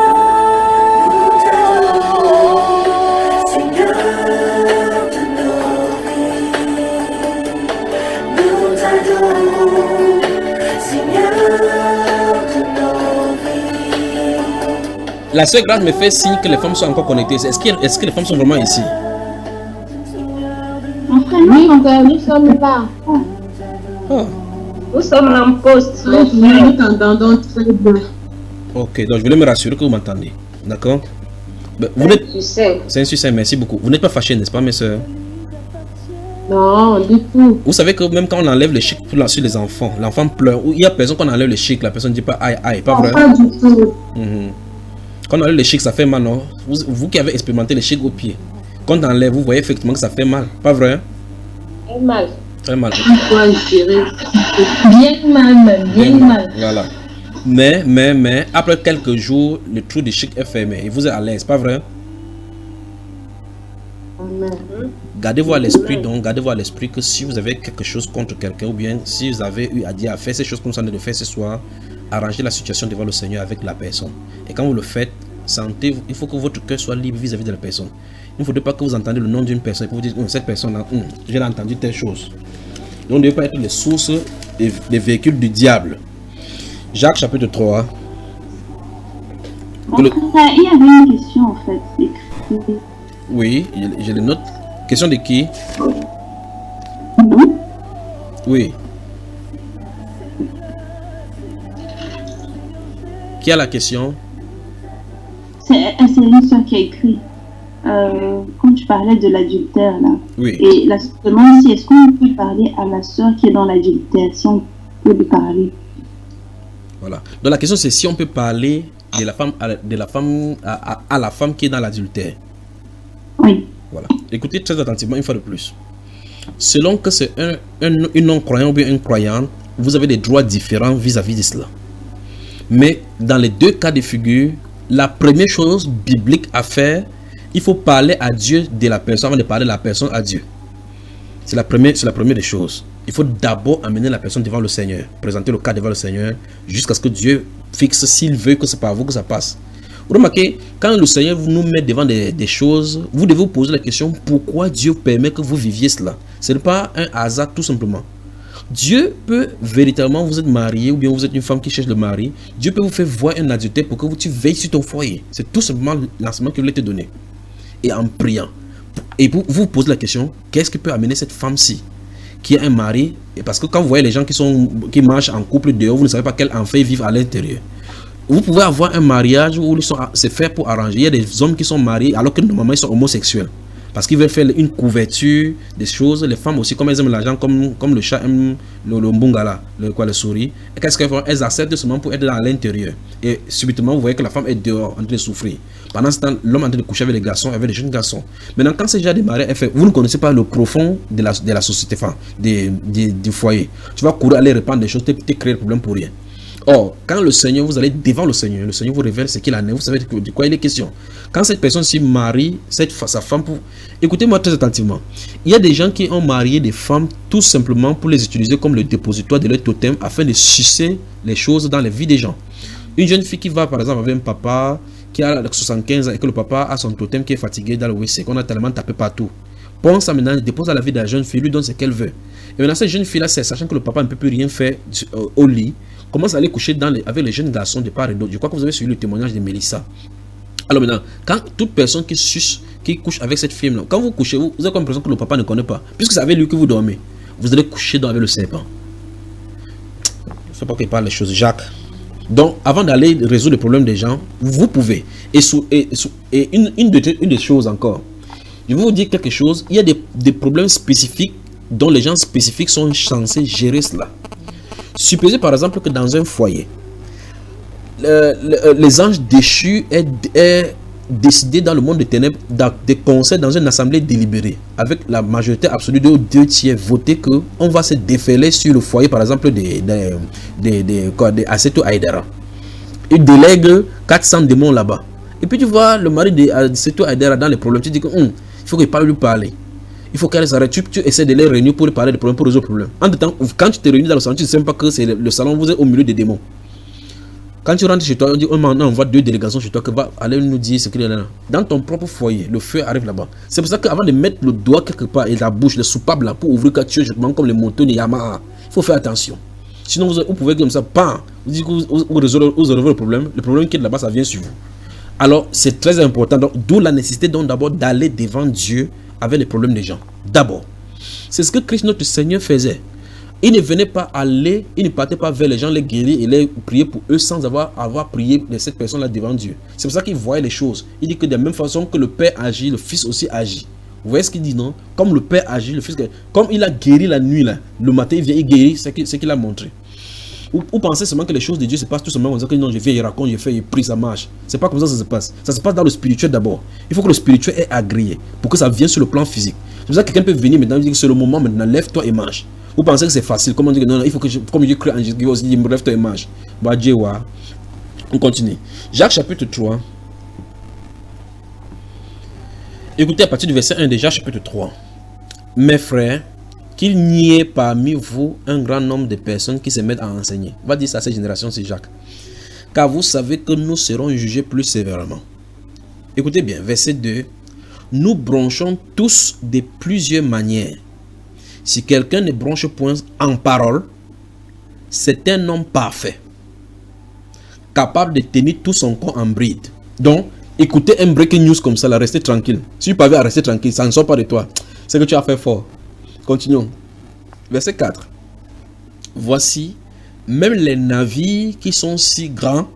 La sœur Grâce me fait signe que les femmes sont encore connectées. Est-ce que les femmes sont vraiment ici? Oui, nous sommes là. Oh. Nous sommes en poste. Nous t'entendons très bien. Ok, donc je voulais me rassurer que vous m'entendez. D'accord? C'est un succès, merci beaucoup. Vous n'êtes pas fâchés, n'est-ce pas, mes sœurs? Non, du tout. Vous savez que même quand on enlève le chèque sur les enfants, l'enfant pleure. Il y a personne qu'on enlève le chèque, la personne ne dit pas aïe, aïe, pas vrai? Pas du tout. Quand on enlève le chèque, ça fait mal, non? Vous qui avez expérimenté le chèque au pied, quand on enlève, vous voyez effectivement que ça fait mal, pas vrai? Très mal. Très mal. Bien mal même, bien mal. Voilà. Mais, après quelques jours, le trou de chèque est fermé et vous êtes à l'aise, pas vrai? Gardez-vous à l'esprit donc, gardez-vous à l'esprit que si vous avez quelque chose contre quelqu'un ou bien si vous avez eu à dire à faire ces choses comme ça de faire ce soir, arrangez la situation devant le Seigneur avec la personne. Et quand vous le faites, sentez, il faut que votre cœur soit libre vis-à-vis de la personne. Il ne faudrait pas que vous entendiez le nom d'une personne et que vous dites, cette personne-là, j'ai entendu telle chose. Donc, on ne devez pas être les sources des véhicules du diable. Jacques chapitre 3. Il y avait une question en fait. Écrite. Oui, je le note. Question de qui? Oui. Qui a la question? C'est une soeur qui a écrit. Quand tu parlais de l'adultère là. Oui. Et la soeur demande si est-ce qu'on peut parler à la soeur qui est dans l'adultère, si on peut lui parler. Voilà. Donc la question c'est si on peut parler de la femme à la femme qui est dans l'adultère. Oui. Voilà. Écoutez très attentivement une fois de plus. Selon que c'est un non-croyant ou bien une croyante, vous avez des droits différents vis-à-vis de cela. Mais dans les deux cas de figure, la première chose biblique à faire, il faut parler à Dieu de la personne avant de parler de la personne à Dieu. C'est la première des choses. Il faut d'abord amener la personne devant le Seigneur, présenter le cas devant le Seigneur, jusqu'à ce que Dieu fixe s'il veut que c'est par vous que ça passe. Vous remarquez, quand le Seigneur nous met devant des choses, vous devez vous poser la question, pourquoi Dieu permet que vous viviez cela? Ce n'est pas un hasard tout simplement. Dieu peut véritablement, vous êtes marié ou bien vous êtes une femme qui cherche le mari, Dieu peut vous faire voir un adultère pour que tu veilles sur ton foyer. C'est tout simplement l'enseignement qu'il voulait te donner. Et en priant. Et vous vous posez la question, qu'est-ce qui peut amener cette femme-ci qui a un mari? Et parce que quand vous voyez les gens qui marchent en couple dehors, vous ne savez pas quel enfant ils vivent à l'intérieur. Vous pouvez avoir un mariage où c'est fait pour arranger. Il y a des hommes qui sont mariés alors que normalement ils sont homosexuels. Parce qu'ils veulent faire une couverture des choses. Les femmes aussi, comme elles aiment l'argent, comme le chat aime le mbungala, le souris. Et qu'est-ce qu'elles font? Elles acceptent seulement pour être à l'intérieur. Et subitement, vous voyez que la femme est dehors en train de souffrir. Pendant ce temps, l'homme est en train de coucher avec les garçons, avec les jeunes garçons. Maintenant, quand c'est déjà démarré, vous ne connaissez pas le profond de la société, du foyer. Tu vas courir aller répandre des choses, tu créer le problème pour rien. Or, quand le Seigneur, vous allez devant le Seigneur vous révèle ce qu'il en est, vous savez de quoi il est question. Quand cette personne s'y marie, sa femme, écoutez-moi très attentivement. Il y a des gens qui ont marié des femmes tout simplement pour les utiliser comme le dépositoire de leur totem afin de sucer les choses dans la vie des gens. Une jeune fille qui va par exemple avec un papa qui a 75 ans et que le papa a son totem qui est fatigué dans le WC, qu'on a tellement tapé partout. Prends ça maintenant, dépose à la vie de la jeune fille, lui donne ce qu'elle veut. Et maintenant cette jeune fille-là, sachant que le papa ne peut plus rien faire au lit, commence à aller coucher avec les jeunes garçons de part et d'autre. Je crois que vous avez suivi le témoignage de Mélissa. Alors maintenant, quand toute personne qui couche avec cette fille-là, quand vous couchez, vous avez l'impression que le papa ne connaît pas. Puisque c'est avec lui que vous dormez. Vous allez coucher avec le serpent. Il ne faut pas qu'il parle les choses. Jacques. Donc, avant d'aller résoudre le problème des gens, vous pouvez. Et une des choses encore. Je vais vous dire quelque chose. Il y a des problèmes spécifiques dont les gens spécifiques sont censés gérer cela. Supposez par exemple que dans un foyer, les anges déchus aient décidé dans le monde des ténèbres des conseils dans une assemblée délibérée avec la majorité absolue de 2 tiers voté que on va se déferler sur le foyer par exemple des Asseto Aïdara. Ils délèguent 400 démons là-bas. Et puis tu vois le mari de Asseto Aïdara dans les problèmes, tu dis que il faut qu'il parle lui parler. Il faut qu'elle s'arrête. Tu essaies de les réunir pour lui parler des problèmes, pour résoudre le problème. En temps, quand tu te réunis dans le salon, tu ne sais pas que c'est le salon, vous êtes au milieu des démons. Quand tu rentres chez toi, on dit on envoie 2 délégations chez toi qui va aller nous dire ce qu'il y a là. Dans ton propre foyer, le feu arrive là-bas. C'est pour ça qu'avant de mettre le doigt quelque part et la bouche, le soupape là, pour ouvrir quelque chose, comme les motos de Yamaha, il faut faire attention. Sinon, vous pouvez comme ça, vous dites que vous résolvez le problème qui est là-bas, ça vient sur vous. Alors, c'est très important. D'où la nécessité d'abord d'aller devant Dieu avec les problèmes des gens. D'abord, c'est ce que Christ notre Seigneur faisait. Il ne venait pas aller, il ne partait pas vers les gens, les guérir et les prier pour eux sans avoir prié de cette personne-là devant Dieu. C'est pour ça qu'il voyait les choses. Il dit que de la même façon que le Père agit, le Fils aussi agit. Vous voyez ce qu'il dit, non? Comme le Père agit, le Fils, comme il a guéri la nuit, là, le matin, il vient, il guérit ce qu'il a montré. Vous pensez seulement que les choses de Dieu se passent tout simplement en disant que non, je viens, il raconte, je fais, il prie, ça marche. C'est pas comme ça que ça se passe. Ça se passe dans le spirituel d'abord. Il faut que le spirituel est agréé pour que ça vienne sur le plan physique. C'est pour ça que quelqu'un peut venir maintenant et dire que c'est le moment, maintenant, lève-toi et mange. Vous pensez que c'est facile? Comment dire que non, il faut que comme je crée en Jésus, il me lève-toi et mange. Bah, Dieu, on continue. Jacques chapitre 3. Écoutez à partir du verset 1 de Jacques chapitre 3. Mes frères, qu'il n'y ait parmi vous un grand nombre de personnes qui se mettent à enseigner. On va dire ça à cette génération, c'est Jacques. Car vous savez que nous serons jugés plus sévèrement. Écoutez bien, verset 2. Nous bronchons tous de plusieurs manières. Si quelqu'un ne bronche point en parole, c'est un homme parfait, capable de tenir tout son corps en bride. Donc, écoutez un breaking news comme ça, là, restez tranquille. Si tu parviens à rester tranquille, ça ne sort pas de toi. C'est que tu as fait fort. Continuons. Verset 4. Voici, même les navires qui sont si grands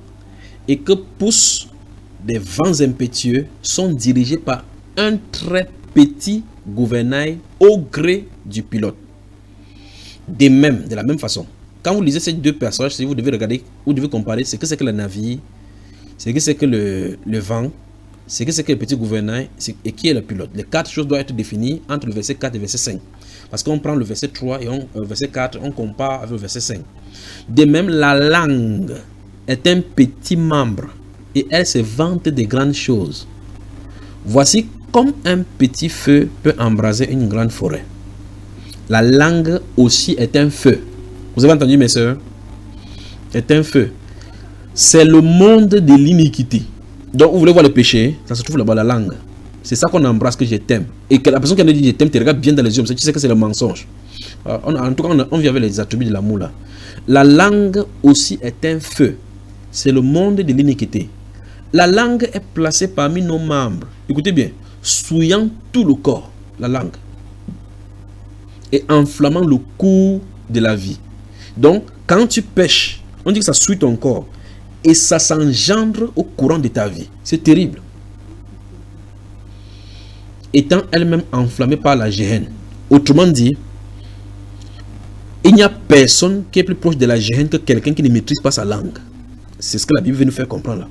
et que poussent des vents impétueux sont dirigés par un très petit gouvernail au gré du pilote. De la même façon, quand vous lisez ces deux passages, si vous devez regarder, vous devez comparer ce que c'est que le navire, ce que c'est que le vent, ce que c'est que le petit gouvernail et qui est le pilote. Les quatre choses doivent être définies entre le verset 4 et le verset 5. Parce qu'on prend le verset 3 et verset 4, on compare avec le verset 5. De même, la langue est un petit membre et elle se vante de grandes choses. Voici comme un petit feu peut embraser une grande forêt. La langue aussi est un feu. Vous avez entendu, mes sœurs? Est un feu. C'est le monde de l'iniquité. Donc, vous voulez voir le péché? Ça se trouve là-bas, la langue. C'est ça qu'on embrasse, que je t'aime. Et que la personne qui a dit je t'aime te regarde bien dans les yeux, tu sais que c'est le mensonge. En tout cas, on vit avec les attributs de l'amour là. La langue aussi est un feu. C'est le monde de l'iniquité. La langue est placée parmi nos membres. Écoutez bien. Souillant tout le corps, la langue. Et enflammant le cours de la vie. Donc, quand tu pêches, on dit que ça souille ton corps. Et ça s'engendre au courant de ta vie. C'est terrible. Étant elle-même enflammée par la géhenne. Autrement dit, il n'y a personne qui est plus proche de la géhenne que quelqu'un qui ne maîtrise pas sa langue. C'est ce que la Bible veut nous faire comprendre là.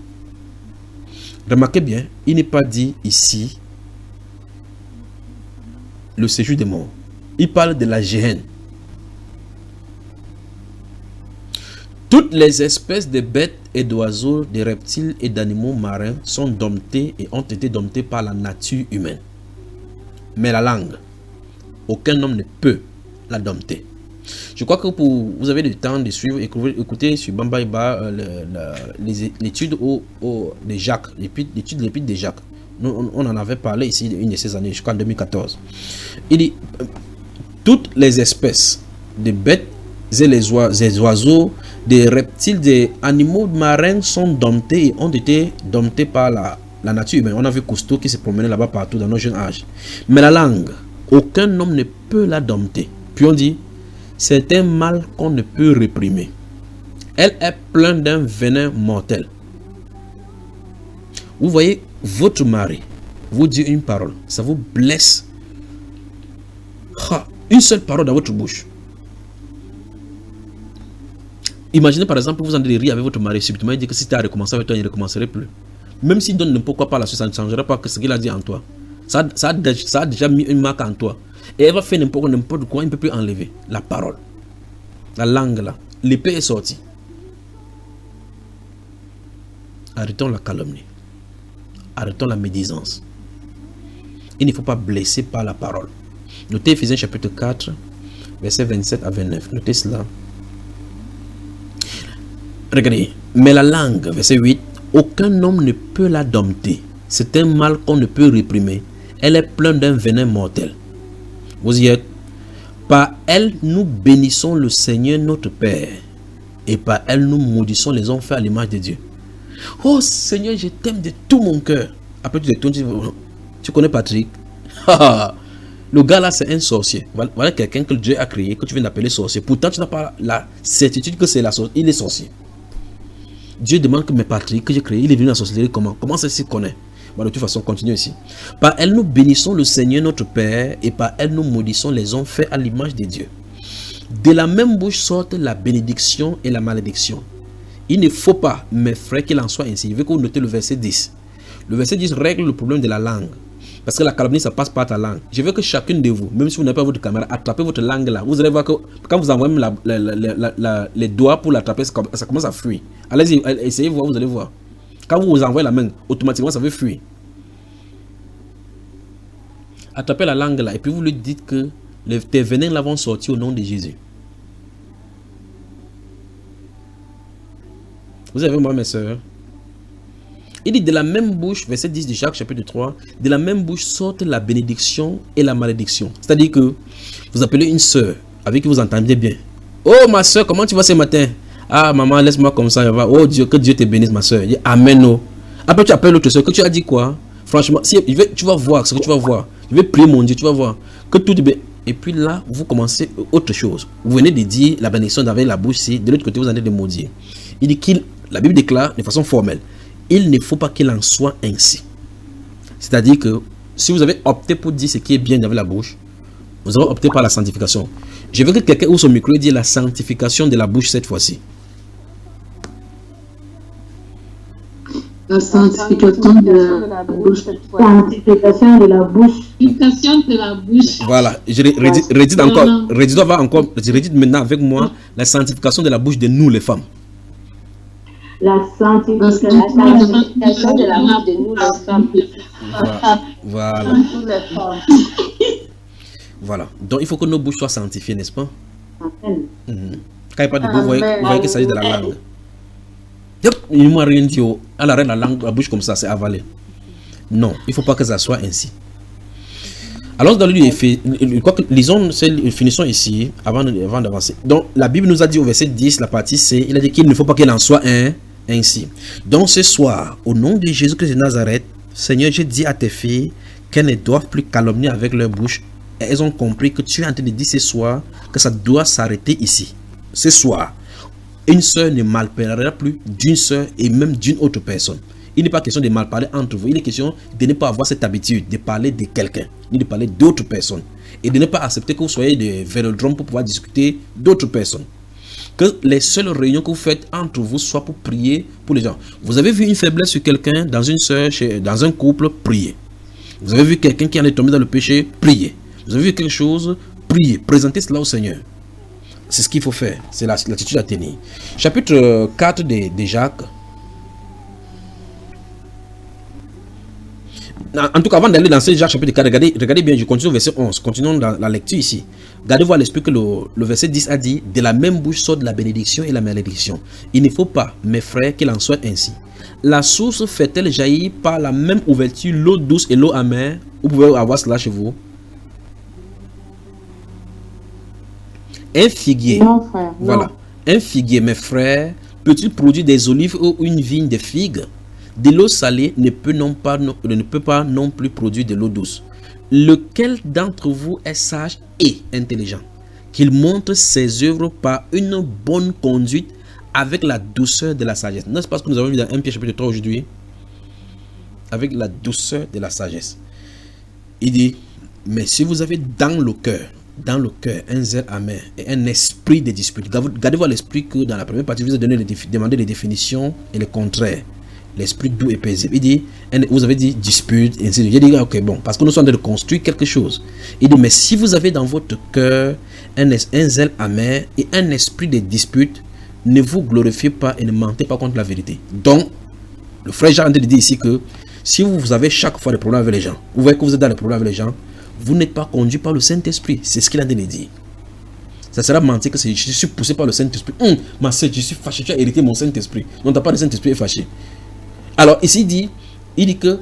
Remarquez bien, il n'est pas dit ici le séjour des morts. Il parle de la géhenne. Toutes les espèces de bêtes et d'oiseaux, de reptiles et d'animaux marins sont domptés et ont été domptés par la nature humaine. Mais la langue, aucun homme ne peut la dompter. Je crois que vous avez le temps de suivre, écoutez sur Bamba Iba l'étude de Jacques, l'étude de l'épître de Jacques. On en avait parlé ici une de ces années, je crois en 2014. Il dit toutes les espèces de bêtes et les oiseaux, des reptiles, des animaux marins sont domptés et ont été domptés par la nature humaine. On a vu Cousteau qui se promenait là-bas partout dans nos jeunes âges. Mais la langue, aucun homme ne peut la dompter. Puis on dit, c'est un mal qu'on ne peut réprimer. Elle est pleine d'un venin mortel. Vous voyez, votre mari vous dit une parole, ça vous blesse. Une seule parole dans votre bouche. Imaginez par exemple, vous en allez rire avec votre mari, subitement il dit que si tu as recommencé avec toi, il ne recommencerait plus. Même s'il donne n'importe quoi par la suite, ça ne changera pas que ce qu'il a dit en toi. Ça a déjà mis une marque en toi. Et elle va faire n'importe quoi, il ne peut plus enlever. La parole. La langue là. L'épée est sortie. Arrêtons la calomnie. Arrêtons la médisance. Il ne faut pas blesser par la parole. Notez Ephésiens chapitre 4, versets 27 à 29. Notez cela. Regardez. Mais la langue, verset 8, aucun homme ne peut la dompter. C'est un mal qu'on ne peut réprimer. Elle est pleine d'un venin mortel. Vous y êtes. Par elle, nous bénissons le Seigneur notre Père. Et par elle, nous maudissons les hommes faits à l'image de Dieu. Oh Seigneur, je t'aime de tout mon cœur. Après, tu te tournes, tu connais Patrick? Le gars là, c'est un sorcier. Voilà quelqu'un que Dieu a créé, que tu viens d'appeler sorcier. Pourtant, tu n'as pas la certitude que c'est la sorcière. Il est sorcier. Dieu demande que mes Patrick, que j'ai créé, il est venu à la sorcellerie comment? Comment ça s'y connaît? Bon, de toute façon, continue ici. Par elle, nous bénissons le Seigneur notre Père, et par elle, nous maudissons les hommes faits à l'image de Dieu. De la même bouche sortent la bénédiction et la malédiction. Il ne faut pas, mes frères, qu'il en soit ainsi. Je veux que vous notez le verset 10. Le verset 10 règle le problème de la langue. Parce que la calomnie, ça passe par ta langue. Je veux que chacun de vous, même si vous n'avez pas votre caméra, attrapez votre langue là. Vous allez voir que quand vous envoyez les doigts pour l'attraper, ça commence à fuir. Allez-y, essayez de voir, vous allez voir. Quand vous envoyez la main, automatiquement, ça veut fuir. Attrapez la langue là et puis vous lui dites que tes venins là vont sortir au nom de Jésus. Vous avez moi, mes soeurs. Il dit de la même bouche, verset 10 de Jacques chapitre 3, de la même bouche sortent la bénédiction et la malédiction. C'est-à-dire que vous appelez une soeur avec qui vous entendez bien. Oh ma soeur, comment tu vas ce matin? Ah maman, laisse-moi comme ça. Oh Dieu, que Dieu te bénisse ma soeur. Amen. Oh. Après tu appelles l'autre soeur, que tu as dit quoi? Franchement, si, tu vas voir ce que tu vas voir. Je vais prier mon Dieu, tu vas voir. Que tout est bien. Et puis là, vous commencez autre chose. Vous venez de dire la bénédiction avec la bouche, c'est de l'autre côté, vous en êtes de maudire. Il dit la Bible déclare de façon formelle. Il ne faut pas qu'il en soit ainsi. C'est-à-dire que si vous avez opté pour dire ce qui est bien avec la bouche, vous avez opté par la sanctification. Je veux que quelqu'un ouvre son micro et dise la sanctification de la bouche cette fois-ci. La sanctification de la bouche. Sanctification de la bouche. Sanctification de la bouche. Voilà. Je redis encore. Redis maintenant avec moi la sanctification de la bouche de nous les femmes. La sanctification de la bouche de nous les femmes. Voilà. Voilà. Donc il faut que nos bouches soient sanctifiées, n'est-ce pas? Amen. Quand il n'y a pas de bouche, vous voyez qu'il s'agit de la langue. Il ne m'a rien dit. Elle arrête la bouche comme ça, c'est avalé. Non, il ne faut pas que ça soit ainsi. Alors dans le livre lisons, finissons ici avant d'avancer. Donc la Bible nous a dit au verset 10, la partie C, il a dit qu'il ne faut pas qu'il en soit ainsi. Donc ce soir, au nom de Jésus-Christ de Nazareth, Seigneur, je dis à tes filles qu'elles ne doivent plus calomnier avec leur bouche. Et elles ont compris que tu es en train de dire ce soir que ça doit s'arrêter ici. Ce soir, une sœur ne malparlera plus d'une sœur et même d'une autre personne. Il n'est pas question de mal parler entre vous. Il est question de ne pas avoir cette habitude de parler de quelqu'un, ni de parler d'autres personnes. Et de ne pas accepter que vous soyez de vélodrome pour pouvoir discuter d'autres personnes. Que les seules réunions que vous faites entre vous soient pour prier pour les gens. Vous avez vu une faiblesse sur quelqu'un, dans une sœur, dans un couple, priez. Vous avez vu quelqu'un qui en est tombé dans le péché, priez. Vous avez vu quelque chose, priez. Présentez cela au Seigneur. C'est ce qu'il faut faire. C'est l'attitude à tenir. Chapitre 4 de Jacques. En tout cas, avant d'aller dans ce Jacques chapitre 4, regardez bien, je continue au verset 11. Continuons dans la lecture ici. Gardez-vous à l'esprit que le verset 10 a dit: de la même bouche sort la bénédiction et la malédiction. Il ne faut pas, mes frères, qu'il en soit ainsi. La source fait-elle jaillir par la même ouverture l'eau douce et l'eau amère? Vous pouvez avoir cela chez vous. Un figuier, non, frère, voilà, non. Un figuier, mes frères, peut-il produire des olives ou une vigne de figues? De l'eau salée ne peut pas non plus produire de l'eau douce. Lequel d'entre vous est sage et intelligent, qu'il montre ses œuvres par une bonne conduite avec la douceur de la sagesse? N'est-ce pas ce que nous avons vu dans 1 Pierre chapitre 3 aujourd'hui? Avec la douceur de la sagesse. Il dit, mais si vous avez dans le cœur un zèle amer et un esprit de dispute. Gardez-vous à l'esprit que dans la première partie, je vous ai demandé les définitions et les contraires. L'esprit doux et paisible. Il dit, vous avez dit dispute, et ainsi de suite. J'ai dit, ok, bon, parce que nous sommes en train de construire quelque chose. Il dit, mais si vous avez dans votre cœur un zèle amer et un esprit de dispute, ne vous glorifiez pas et ne mentez pas contre la vérité. Donc, le frère Jean dit ici que si vous avez chaque fois des problèmes avec les gens, vous voyez que vous êtes dans les problèmes avec les gens, vous n'êtes pas conduit par le Saint-Esprit. C'est ce qu'il a dit de dire. Ça sera mentir que je suis poussé par le Saint-Esprit. Ma soeur, je suis fâché, tu as hérité mon Saint-Esprit. Non, tu n'as pas le Saint-Esprit est fâché. Alors ici, il dit que,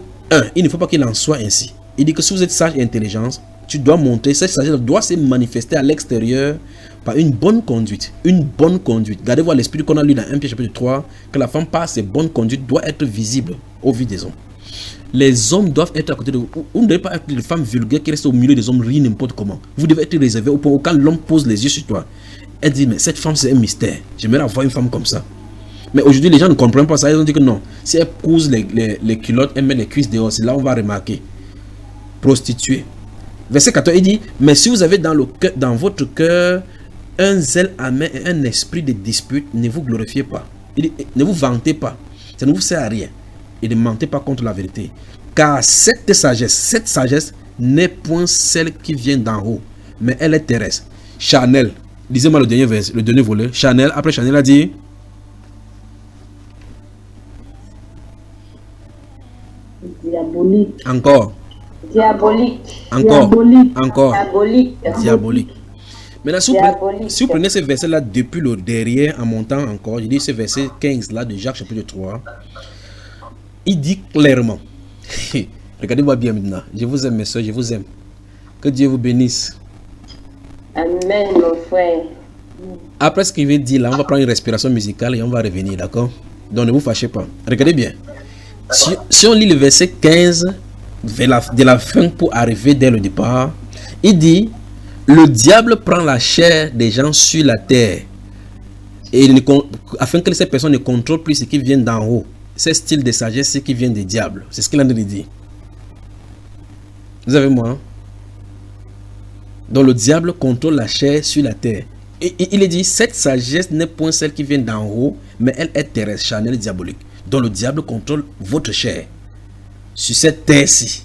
il ne faut pas qu'il en soit ainsi. Il dit que si vous êtes sage et intelligent, tu dois montrer, cette sagesse doit se manifester à l'extérieur par une bonne conduite. Une bonne conduite. Gardez-vous à l'esprit qu'on a lu dans 1 Pierre chapitre 3, que la femme par ses bonnes conduites doit être visible au vu des hommes. Les hommes doivent être à côté de vous. Vous ne devez pas être des femmes vulgaires qui restent au milieu des hommes, rient n'importe comment. Vous devez être réservé au point où quand l'homme pose les yeux sur toi, elle dit, mais cette femme c'est un mystère. J'aimerais avoir une femme comme ça. Mais aujourd'hui, les gens ne comprennent pas ça. Ils ont dit que non. Si elle couse les culottes, elle met les cuisses dehors. C'est là où on va remarquer. Prostituée. Verset 14, il dit, mais si vous avez dans votre cœur un zèle amer et un esprit de dispute, ne vous glorifiez pas. Il dit, ne vous vantez pas. Ça ne vous sert à rien. Et ne mentez pas contre la vérité. Car cette sagesse n'est point celle qui vient d'en haut, mais elle est terrestre. Chanel, lisez-moi le dernier volet. Chanel, après Chanel a dit, diabolique. Encore. Diabolique. Encore. Diabolique. Encore. Diabolique. Diabolique. Maintenant, si vous prenez ce verset-là depuis le derrière en montant encore, je dis ce verset 15 là de Jacques chapitre 3, il dit clairement, regardez-moi bien maintenant, je vous aime mes soeurs, je vous aime. Que Dieu vous bénisse. Amen, mon frère. Après ce qu'il veut dire là, on va prendre une respiration musicale et on va revenir, d'accord? Donc ne vous fâchez pas. Regardez bien. Si on lit le verset 15 de la fin pour arriver dès le départ, il dit, le diable prend la chair des gens sur la terre et afin que ces personnes ne contrôlent plus ce qui vient d'en haut. C'est style de sagesse, ce qui vient des diables. C'est ce qu'il a dit. Vous avez moi, hein? Donc le diable contrôle la chair sur la terre. Et il est dit, cette sagesse n'est point celle qui vient d'en haut, mais elle est terrestre, charnelle, diabolique. Donc le diable contrôle votre chair sur cette terre-ci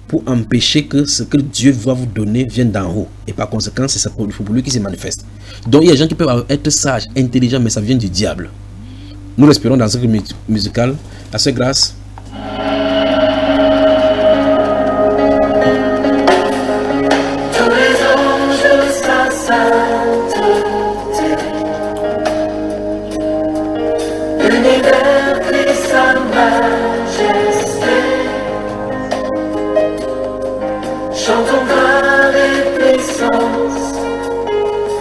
pour empêcher que ce que Dieu va vous donner vienne d'en haut. Et par conséquent, c'est pour lui qui se manifeste. Donc il y a des gens qui peuvent être sages, intelligents, mais ça vient du diable. Nous respirons dans ce musical. À ce grâce. Chantons gloire et puissance,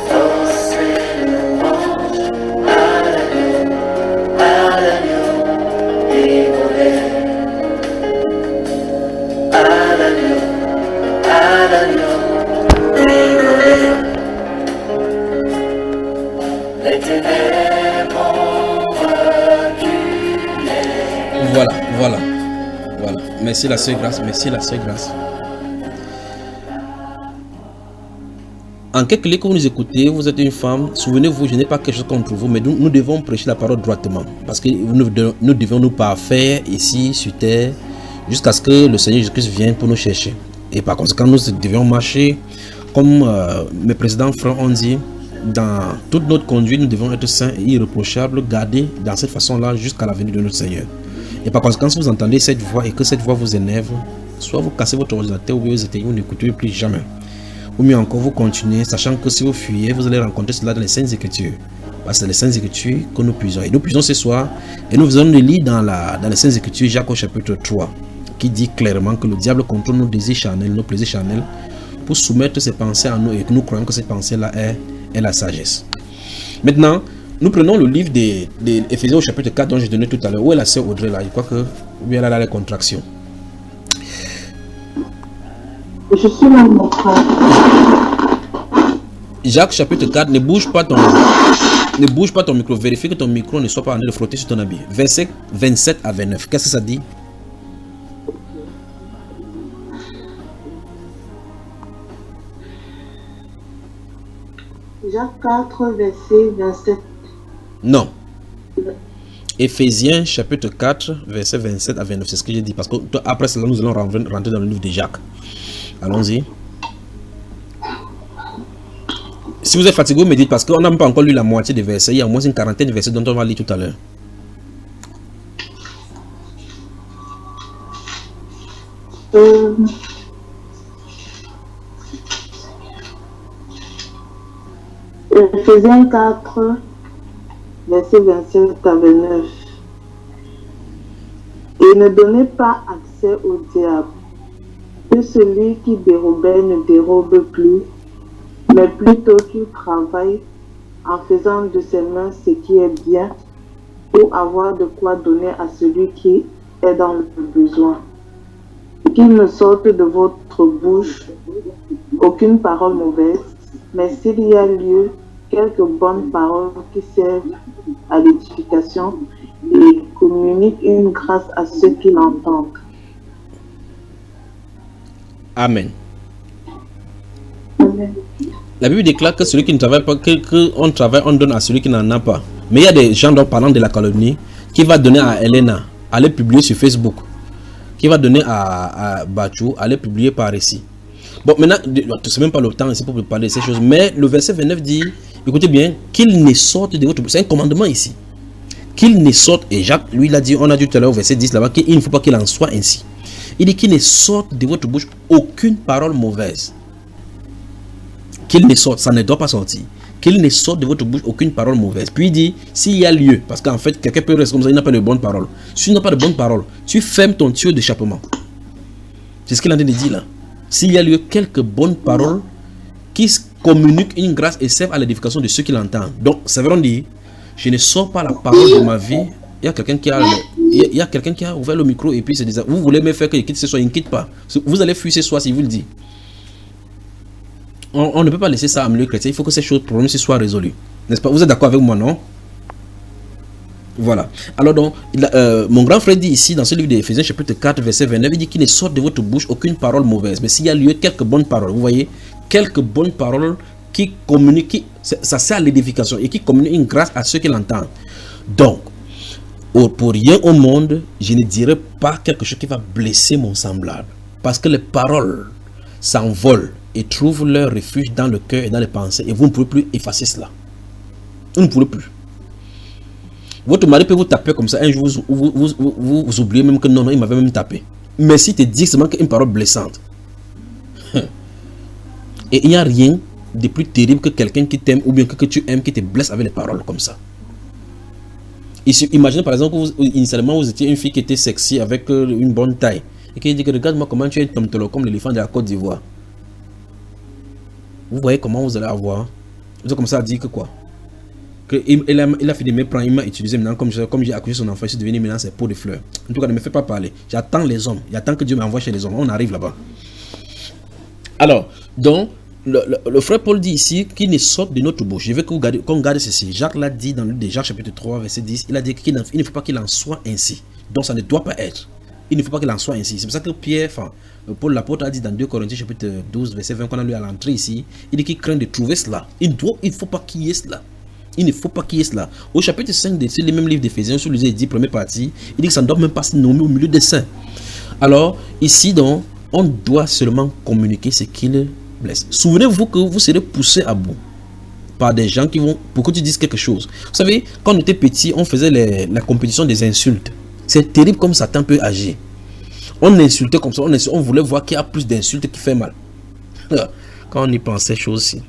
force et louange à l'agneau immolé, à l'agneau immolé. Les ténèbres ont reculé. Voilà. Merci la sœur Grâce, En quelques lieux que vous nous écoutez, vous êtes une femme, souvenez-vous, je n'ai pas quelque chose contre vous, mais nous devons prêcher la parole droitement. Parce que nous devons nous parfaire ici sur terre jusqu'à ce que le Seigneur Jésus-Christ vienne pour nous chercher. Et par conséquent, nous devons marcher, comme mes précédents frères ont dit, dans toute notre conduite, nous devons être saints et irréprochables, garder dans cette façon-là jusqu'à la venue de notre Seigneur. Et par conséquent, si vous entendez cette voix et que cette voix vous énerve, soit vous cassez votre ordinateur ou vous n'écoutez plus jamais. Ou mieux encore, vous continuez, sachant que si vous fuyez, vous allez rencontrer cela dans les Saintes Écritures. Parce que c'est les Saintes Écritures que nous puisons. Et nous puisons ce soir, et nous allons le lire dans les Saintes Écritures, Jacques au chapitre 3, qui dit clairement que le diable contrôle nos désirs charnels, nos plaisirs charnels, pour soumettre ses pensées à nous et que nous croyons que ces pensées-là est la sagesse. Maintenant, nous prenons le livre d'Éphésiens au chapitre 4 dont j'ai donné tout à l'heure. Où est la sœur Audrey là? Je crois que elle a là les contractions. Je suis là, mon frère. Jacques chapitre 4, ne bouge pas ton micro. Vérifie que ton micro ne soit pas en train de frotter sur ton habit. Verset 27 à 29. Qu'est-ce que ça dit? Jacques 4, verset 27. Non. Éphésiens chapitre 4, verset 27 à 29. C'est ce que j'ai dit. Parce que après cela, nous allons rentrer dans le livre de Jacques. Allons-y. Si vous êtes fatigué, vous me dites, parce qu'on n'a même pas encore lu la moitié des versets. Il y a au moins une quarantaine de versets dont on va lire tout à l'heure. Éphésiens 4, verset 27 à 29. Et ne donnez pas accès au diable. Que celui qui dérobait ne dérobe plus, mais plutôt qu'il travaille en faisant de ses mains ce qui est bien, pour avoir de quoi donner à celui qui est dans le besoin. Qu'il ne sorte de votre bouche aucune parole mauvaise, mais s'il y a lieu, quelques bonnes paroles qui servent à l'édification et communique une grâce à ceux qui l'entendent. Amen. Amen. La Bible déclare que celui qui ne travaille pas, qu'on travaille, on donne à celui qui n'en a pas. Mais il y a des gens, donc, parlant de la calomnie, qui va donner à Elena, aller publier sur Facebook, qui va donner à Bachou, aller publier par ici. Bon, maintenant, c'est même pas le temps ici pour parler de ces choses, mais le verset 29 dit, écoutez bien, qu'il ne sorte de votre bouche. C'est un commandement ici. Qu'il ne sorte, et Jacques, lui, il a dit, on a dit tout à l'heure au verset 10 là-bas, qu'il ne faut pas qu'il en soit ainsi. Il dit qu'il ne sorte de votre bouche aucune parole mauvaise. Qu'il ne sorte, ça ne doit pas sortir. Qu'il ne sorte de votre bouche aucune parole mauvaise. Puis il dit, s'il y a lieu, parce qu'en fait, quelqu'un peut rester comme ça, il n'a pas de bonnes paroles. Si tu n'as pas de bonnes paroles, tu fermes ton tuyau d'échappement. C'est ce qu'il a dit là. S'il y a lieu, quelques bonnes paroles qui communiquent une grâce et servent à l'édification de ceux qui l'entendent. Donc, ça veut dire, je ne sors pas la parole de ma vie. Il y a quelqu'un qui a ouvert le micro et puis se disait, vous voulez me faire que je quitte ce soir, il ne quitte pas. Vous allez fuir ce soir si vous le dites. On ne peut pas laisser ça à milieu chrétien. Il faut que ces choses, problèmes soient résolus. N'est-ce pas? Vous êtes d'accord avec moi, non? Voilà. Alors donc, mon grand frère dit ici, dans ce livre d'Éphésiens, chapitre 4, verset 29, il dit qu'il ne sort de votre bouche aucune parole mauvaise. Mais s'il y a lieu, quelques bonnes paroles. Vous voyez? Quelques bonnes paroles qui communiquent, ça sert à l'édification et qui communiquent une grâce à ceux qui l'entendent. Donc, pour rien au monde, je ne dirai pas quelque chose qui va blesser mon semblable. Parce que les paroles s'envolent et trouvent leur refuge dans le cœur et dans les pensées. Et vous ne pouvez plus effacer cela. Vous ne pourrez plus. Votre mari peut vous taper comme ça. Un jour, vous oubliez même que non, il m'avait même tapé. Mais si tu dis seulement une parole blessante. Et il n'y a rien de plus terrible que quelqu'un qui t'aime ou bien que tu aimes qui te blesse avec les paroles comme ça. Imaginez par exemple que initialement vous étiez une fille qui était sexy avec une bonne taille. Et qui dit que regarde-moi comment tu es tomtolo comme l'éléphant de la Côte d'Ivoire. Vous voyez comment vous allez avoir. Vous avez commencé à dire que quoi? Il a fait des méprends, il m'a utilisé maintenant comme j'ai accouché son enfant, je suis devenu maintenant ses pots de fleurs. En tout cas, ne me fais pas parler. J'attends les hommes. J'attends que Dieu m'envoie chez les hommes. On arrive là-bas. Alors, donc, le frère Paul dit ici qu'il ne sorte de notre bouche. Je veux qu'on garde ceci. Jacques l'a dit dans le livre de Jacques chapitre 3, verset 10. Il a dit qu'il ne faut pas qu'il en soit ainsi. Donc, ça ne doit pas être. Il ne faut pas qu'il en soit ainsi. C'est pour ça que Paul l'apôtre a dit dans 2 Corinthiens chapitre 12, verset 20, qu'on a lu à l'entrée ici. Il dit qu'il craint de trouver cela. Il ne faut pas qu'il y ait cela. Il ne faut pas qu'il y ait cela. Au chapitre 5 de ce même livre d'Éphésiens, sur les 10 premières parties, il dit que ça ne doit même pas se nommer au milieu des saints. Alors, ici donc, on doit seulement communiquer ce qu'il blesse. Souvenez-vous que vous serez poussé à bout par des gens qui vont, pour que tu dises quelque chose. Vous savez, quand on était petit, on faisait la compétition des insultes. C'est terrible comme Satan peut agir. On insultait comme ça, on voulait voir qu'il y a plus d'insultes qui fait mal. Quand on y pense ces choses-ci.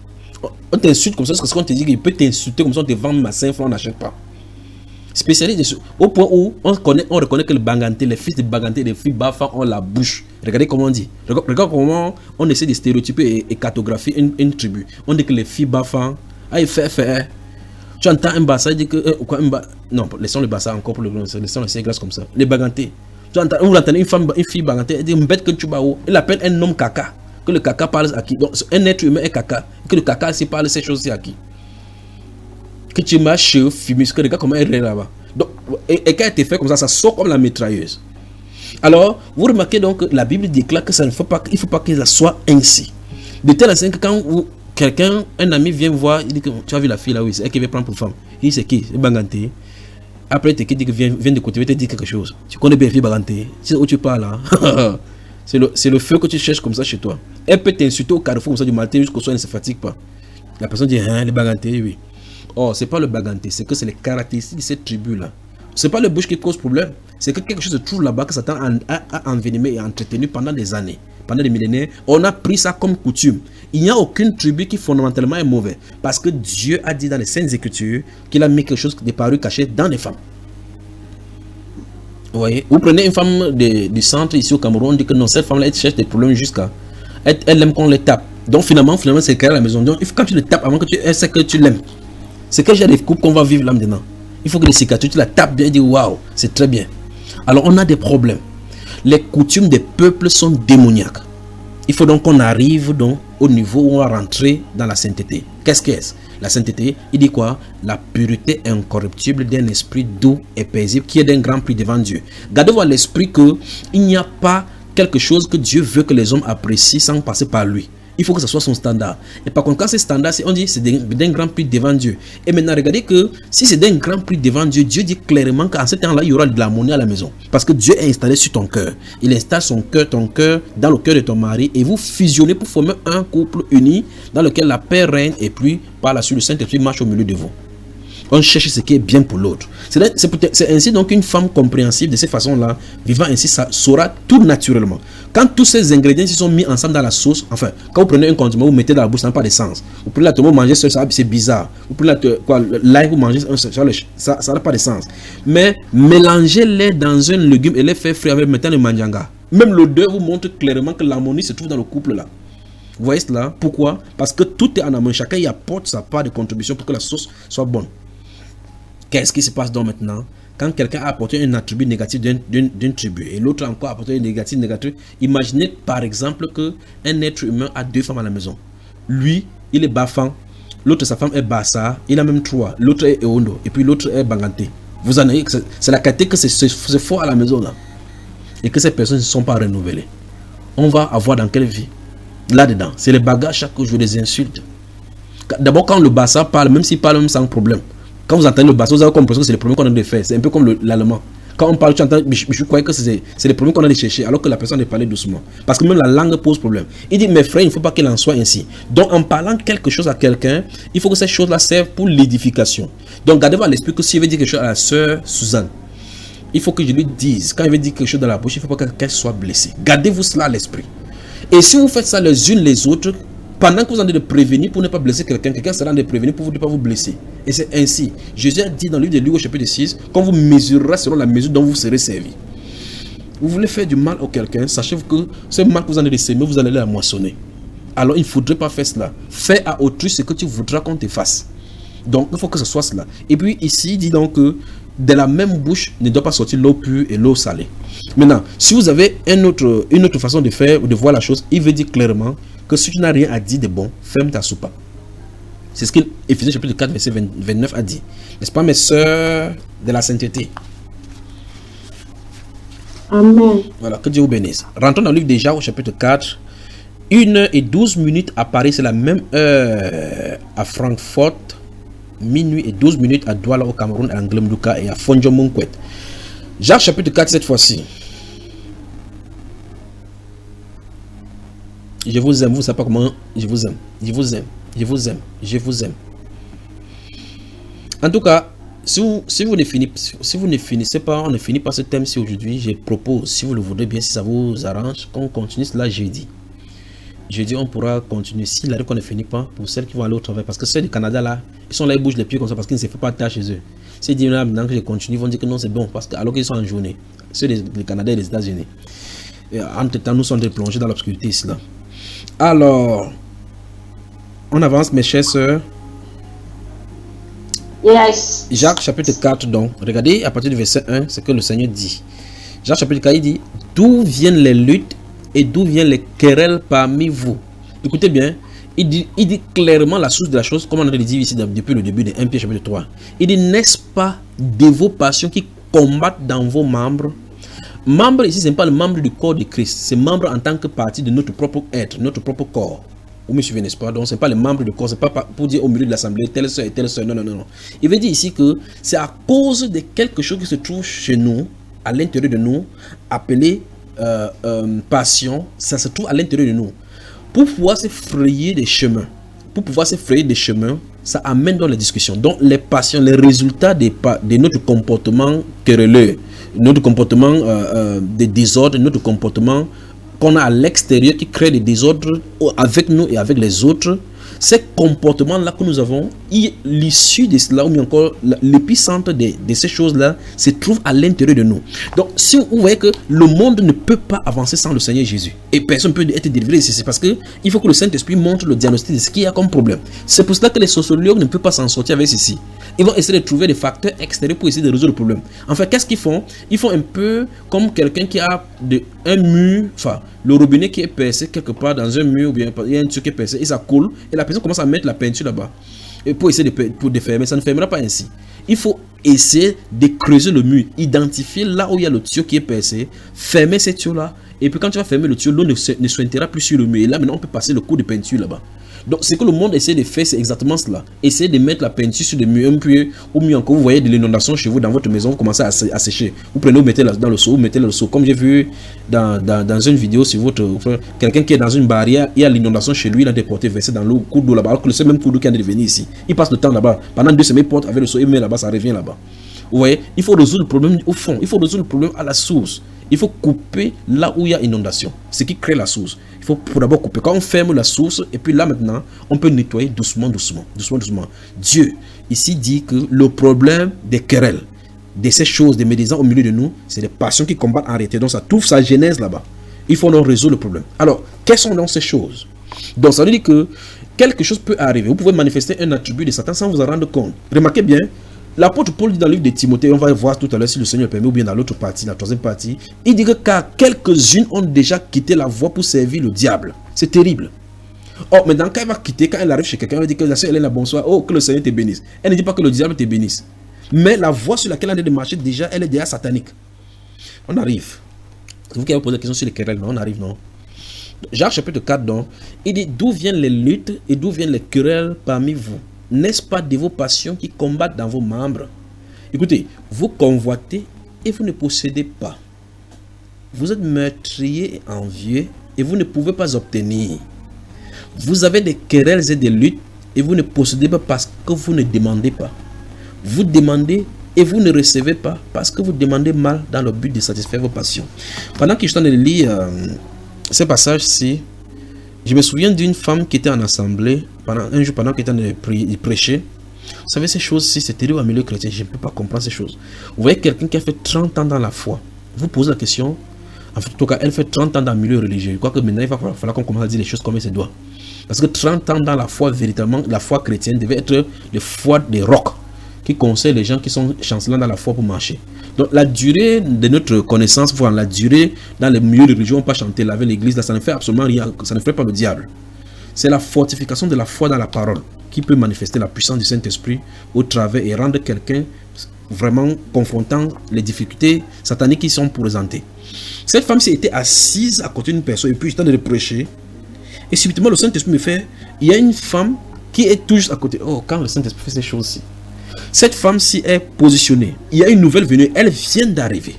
On t'insulte comme ça, parce qu'on te dit qu'il peut t'insulter comme ça, on te vend à 5 francs, on n'achète pas. Spécialiste au point où on reconnaît que le Baganté, les fils de Baganté, les filles Bafa ont la bouche. Regardez comment on dit. Regarde comment on essaie de stéréotyper et cartographier une tribu. On dit que les filles Bafa, il fait. Tu entends un Bassa, il dit que. Non, laissons le Bassa encore pour le blanc, laissons les grâce comme ça. Les Baganté. Vous entendez une fille Baganté, elle dit une bête que tu vas où. Elle appelle un homme caca. Que le caca parle à qui? Donc, un être humain est caca. Que le caca aussi parle ces choses-ci à qui? Que tu m'as cheveux fumé, que regarde comment elle est là-bas. Donc, et quand elle te fait comme ça sort comme la mitrailleuse. Alors, vous remarquez donc que la Bible déclare que ça ne faut pas, il ne faut pas que ça soit ainsi. De telle sorte que quand quelqu'un, un ami vient voir, il dit que tu as vu la fille là, oui, c'est elle qui veut prendre pour femme. Il dit c'est qui? C'est Baganté. Après, il dit que viens de côté, il te dire quelque chose. Tu connais bien la fille Baganté. C'est où tu parles là. C'est le feu que tu cherches comme ça chez toi. Elle peut t'insulter au carrefour comme ça du matin jusqu'au soir, elle ne se fatigue pas. La personne dit, hein, les Baganté, oui. Oh, c'est pas le Baganté, c'est que c'est les caractéristiques de cette tribu-là. C'est pas le bouche qui cause problème. C'est que quelque chose se trouve là-bas que Satan a envenimé et entretenu pendant des années, pendant des millénaires. On a pris ça comme coutume. Il n'y a aucune tribu qui fondamentalement est mauvaise. Parce que Dieu a dit dans les Saintes Écritures qu'il a mis quelque chose de paru caché dans les femmes. Vous voyez, vous prenez une femme du centre ici au Cameroun, on dit que non, cette femme-là, elle cherche des problèmes jusqu'à. Elle aime qu'on les tape. Donc finalement c'est créé à la maison. Donc quand tu le tapes avant que elle sait que tu l'aimes. C'est que j'ai des couples qu'on va vivre là maintenant. Il faut que les cicatrices, tu la tapes bien et dis waouh, c'est très bien. Alors on a des problèmes. Les coutumes des peuples sont démoniaques. Il faut donc qu'on arrive donc au niveau où on va rentrer dans la sainteté. Qu'est-ce qu'est-ce? La sainteté, il dit quoi? La pureté incorruptible d'un esprit doux et paisible qui est d'un grand prix devant Dieu. Gardez-vous à l'esprit qu'il n'y a pas quelque chose que Dieu veut que les hommes apprécient sans passer par lui. Il faut que ce soit son standard. Et par contre, quand c'est standard, on dit c'est d'un grand prix devant Dieu. Et maintenant, regardez que si c'est d'un grand prix devant Dieu, Dieu dit clairement qu'en ce temps-là, il y aura de la monnaie à la maison. Parce que Dieu est installé sur ton cœur. Il installe ton cœur dans le cœur de ton mari et vous fusionnez pour former un couple uni dans lequel la paix règne et puis par la suite le Saint-Esprit marche au milieu de vous. On cherche ce qui est bien pour l'autre. C'est ainsi donc une femme compréhensive de cette façon-là, vivant ainsi, ça saura tout naturellement. Quand tous ces ingrédients se sont mis ensemble dans la sauce, enfin, quand vous prenez un condiment, vous mettez dans la bouche, ça n'a pas de sens. Vous prenez la tomate, vous mangez seul, c'est bizarre. Vous prenez l'ail, vous mangez, ça n'a pas de sens. Mais mélangez-les dans un légume et les faire frire avec maintenant le manjanga. Même l'odeur vous montre clairement que l'harmonie se trouve dans le couple là. Vous voyez cela? Pourquoi? Parce que tout est en harmonie. Chacun y apporte sa part de contribution pour que la sauce soit bonne. Qu'est-ce qui se passe donc maintenant? Quand quelqu'un a apporté un attribut négatif d'une tribu et l'autre encore a apporté un négatif. Imaginez par exemple qu'un être humain a 2 femmes à la maison. Lui, il est Bafan. L'autre, sa femme est Bassa. Il a même 3. L'autre est Eondo. Et puis l'autre est Banganté. Vous en avez, c'est la qualité que c'est fort à la maison là. Et que ces personnes ne sont pas renouvelées. On va avoir dans quelle vie? Là-dedans. C'est les bagages chaque jour, des insultes. D'abord, quand le Bassa parle, même s'il parle même sans problème. Quand vous entendez le bassin, vous avez compris que c'est le problème qu'on a de faire. C'est un peu comme l'allemand. Quand on parle, tu entends, je crois que c'est le problème qu'on a de chercher, alors que la personne est parlée doucement. Parce que même la langue pose problème. Il dit, mes frères, il ne faut pas qu'il en soit ainsi. Donc, en parlant quelque chose à quelqu'un, il faut que cette chose-là serve pour l'édification. Donc, gardez-vous à l'esprit que si je veux dire quelque chose à la sœur Suzanne, il faut que je lui dise, quand il veut dire quelque chose dans la bouche, il ne faut pas qu'elle soit blessée. Gardez-vous cela à l'esprit. Et si vous faites ça les unes les autres, pendant que vous en êtes de prévenir pour ne pas blesser quelqu'un, quelqu'un sera de prévenir pour ne pas vous blesser. Et c'est ainsi. Jésus a dit dans le livre de Luc au chapitre 6, quand vous mesurerez selon la mesure dont vous serez servi. Vous voulez faire du mal à quelqu'un, sachez que ce mal que vous en êtes de s'aimer, vous allez la moissonner. Alors il ne faudrait pas faire cela. Fais à autrui ce que tu voudras qu'on te fasse. Donc il faut que ce soit cela. Et puis ici, il dit donc que de la même bouche ne doit pas sortir l'eau pure et l'eau salée. Maintenant, si vous avez une autre façon de faire ou de voir la chose, il veut dire clairement que si tu n'as rien à dire de bon, ferme ta soupape. C'est ce qu'Éphésiens chapitre 4, verset 29 a dit. N'est-ce pas, mes sœurs de la sainteté? Amen. Voilà, que Dieu vous bénisse. Rentrons dans le livre de Jacques au chapitre 4. 1h12 à Paris, c'est la même heure à Francfort. Minuit et 12 minutes à Douala au Cameroun, à Nglemdouka et à Fondjomunkwet. Jacques chapitre 4 cette fois-ci. Je vous aime, vous ne savez pas comment je vous aime. Je vous aime, je vous aime, je vous aime. En tout cas, si vous ne finissez pas, on ne finit pas ce thème-ci aujourd'hui, je propose, si vous le voulez bien, si ça vous arrange, qu'on continue cela jeudi. Jeudi, on pourra continuer. S'il arrive qu'on ne finit pas, pour celles qui vont aller au travail, parce que ceux du Canada là, ils sont là, ils bougent les pieds comme ça parce qu'ils ne se font pas de tâche chez eux. S'ils disent là maintenant que je continue, ils vont dire que non, c'est bon, parce que alors qu'ils sont en journée, ceux du Canada et des États-Unis. Entre temps, nous sommes plongés dans l'obscurité ici là. Alors, on avance, mes chères sœurs. Yes. Jacques chapitre 4, donc, regardez à partir du verset 1, ce que le Seigneur dit. Jacques chapitre 4, il dit, d'où viennent les luttes et d'où viennent les querelles parmi vous? Écoutez bien, il dit clairement la source de la chose, comme on a dit ici depuis le début de 1 Pierre chapitre 3. Il dit, n'est-ce pas de vos passions qui combattent dans vos membres? Membre ici, ce n'est pas le membre du corps de Christ, c'est membre en tant que partie de notre propre être, notre propre corps. Vous me suivez, n'est-ce pas? Donc, ce n'est pas le membre du corps, ce n'est pas pour dire au milieu de l'assemblée, telle soeur et telle soeur. Non, non, non, non. Il veut dire ici que c'est à cause de quelque chose qui se trouve chez nous, à l'intérieur de nous, appelé passion, ça se trouve à l'intérieur de nous. Pour pouvoir se frayer des chemins, ça amène dans les discussions. Donc, les passions, les résultats de notre comportement querelleux, notre comportement de désordre, notre comportement qu'on a à l'extérieur qui crée des désordres avec nous et avec les autres, ces comportements-là que nous avons, l'issue de cela, ou bien encore l'épicentre de ces choses-là, se trouve à l'intérieur de nous. Donc, si vous voyez que le monde ne peut pas avancer sans le Seigneur Jésus, et personne ne peut être délivré ici, c'est parce qu'il faut que le Saint-Esprit montre le diagnostic de ce qu'il y a comme problème. C'est pour cela que les sociologues ne peuvent pas s'en sortir avec ceci. Ils vont essayer de trouver des facteurs extérieurs pour essayer de résoudre le problème. En fait, qu'est-ce qu'ils font? Ils font un peu comme quelqu'un qui a un mur, enfin, le robinet qui est percé quelque part dans un mur, ou bien il y a un truc qui est percé, et ça coule, et la personne commence à mettre la peinture là-bas. Et pour essayer de défermer, ça ne fermera pas ainsi. Il faut essayer de creuser le mur, identifier là où il y a le tuyau qui est percé, fermer ce tuyau-là, et puis quand tu vas fermer le tuyau, l'eau ne s'intéresse plus sur le mur. Et là, maintenant, on peut passer le coup de peinture là-bas. Donc, ce que le monde essaie de faire, c'est exactement cela. Essayez de mettre la peinture sur le mur, ou mieux encore, vous voyez de l'inondation chez vous, dans votre maison, vous commencez à sécher. Vous prenez, vous mettez dans le seau, vous mettez le seau. Comme j'ai vu dans une vidéo sur votre quelqu'un qui est dans une barrière, il y a l'inondation chez lui, il a déporté, versé dans l'eau, coup d'eau là-bas, alors que le seul même coup d'eau qui est de venir ici. Il passe le temps là-bas. Pendant 2 semaines, il porte avec le seau, il met là-bas, ça revient là-bas. Vous voyez, il faut résoudre le problème au fond, il faut résoudre le problème à la source. Il faut couper là où il y a inondation, ce qui crée la source. Il faut d'abord couper. Quand on ferme la source, et puis là maintenant, on peut nettoyer doucement. Dieu, ici, dit que le problème des querelles, de ces choses, des médisants au milieu de nous, c'est des passions qui combattent en réalité. Donc ça trouve sa genèse là-bas. Il faut donc résoudre le problème. Alors, quelles sont donc ces choses? Donc ça veut dire que quelque chose peut arriver. Vous pouvez manifester un attribut de Satan sans vous en rendre compte. Remarquez bien, l'apôtre Paul dit dans le livre de Timothée, on va voir tout à l'heure si le Seigneur le permet, ou bien dans l'autre partie, la troisième partie, il dit que car quelques-unes ont déjà quitté la voie pour servir le diable. C'est terrible. Oh, maintenant, quand elle va quitter, quand elle arrive chez quelqu'un, elle dit que la sœur Hélène a bonsoir, oh, que le Seigneur te bénisse. Elle ne dit pas que le diable te bénisse. Mais la voie sur laquelle elle est de marcher, déjà, elle est déjà satanique. On arrive. C'est vous qui avez posé la question sur les querelles, non? On arrive, non? Jacques chapitre 4, donc, il dit d'où viennent les luttes et d'où viennent les querelles parmi vous? N'est-ce pas de vos passions qui combattent dans vos membres? Écoutez, vous convoitez et vous ne possédez pas. Vous êtes meurtrier et envieux et vous ne pouvez pas obtenir. Vous avez des querelles et des luttes et vous ne possédez pas parce que vous ne demandez pas. Vous demandez et vous ne recevez pas parce que vous demandez mal dans le but de satisfaire vos passions. Pendant que je suis en train de lire ce passage-ci, je me souviens d'une femme qui était en assemblée un jour pendant qu'elle était en train de prêcher. Vous savez, ces choses-ci, c'est terrible au milieu chrétien. Je ne peux pas comprendre ces choses. Vous voyez quelqu'un qui a fait 30 ans dans la foi. Vous posez la question. En tout cas, elle fait 30 ans dans le milieu religieux. Je crois que maintenant, il va falloir qu'on commence à dire les choses comme elles se doivent. Parce que 30 ans dans la foi, véritablement, la foi chrétienne devait être la foi des rocs qui conseillent les gens qui sont chancelants dans la foi pour marcher. Donc la durée de notre connaissance, voilà, la durée dans les milieux de religion, on peut chanter, laver l'église, là, ça ne fait absolument rien, ça ne fait pas le diable. C'est la fortification de la foi dans la parole qui peut manifester la puissance du Saint-Esprit au travers et rendre quelqu'un vraiment confrontant les difficultés sataniques qui sont présentées. Cette femme-ci était assise à côté d'une personne et puis j'étais en train de prêcher et subitement le Saint-Esprit me fait, il y a une femme qui est tout juste à côté. Oh, quand le Saint-Esprit fait ces choses-ci, cette femme-ci est positionnée. Il y a une nouvelle venue. Elle vient d'arriver.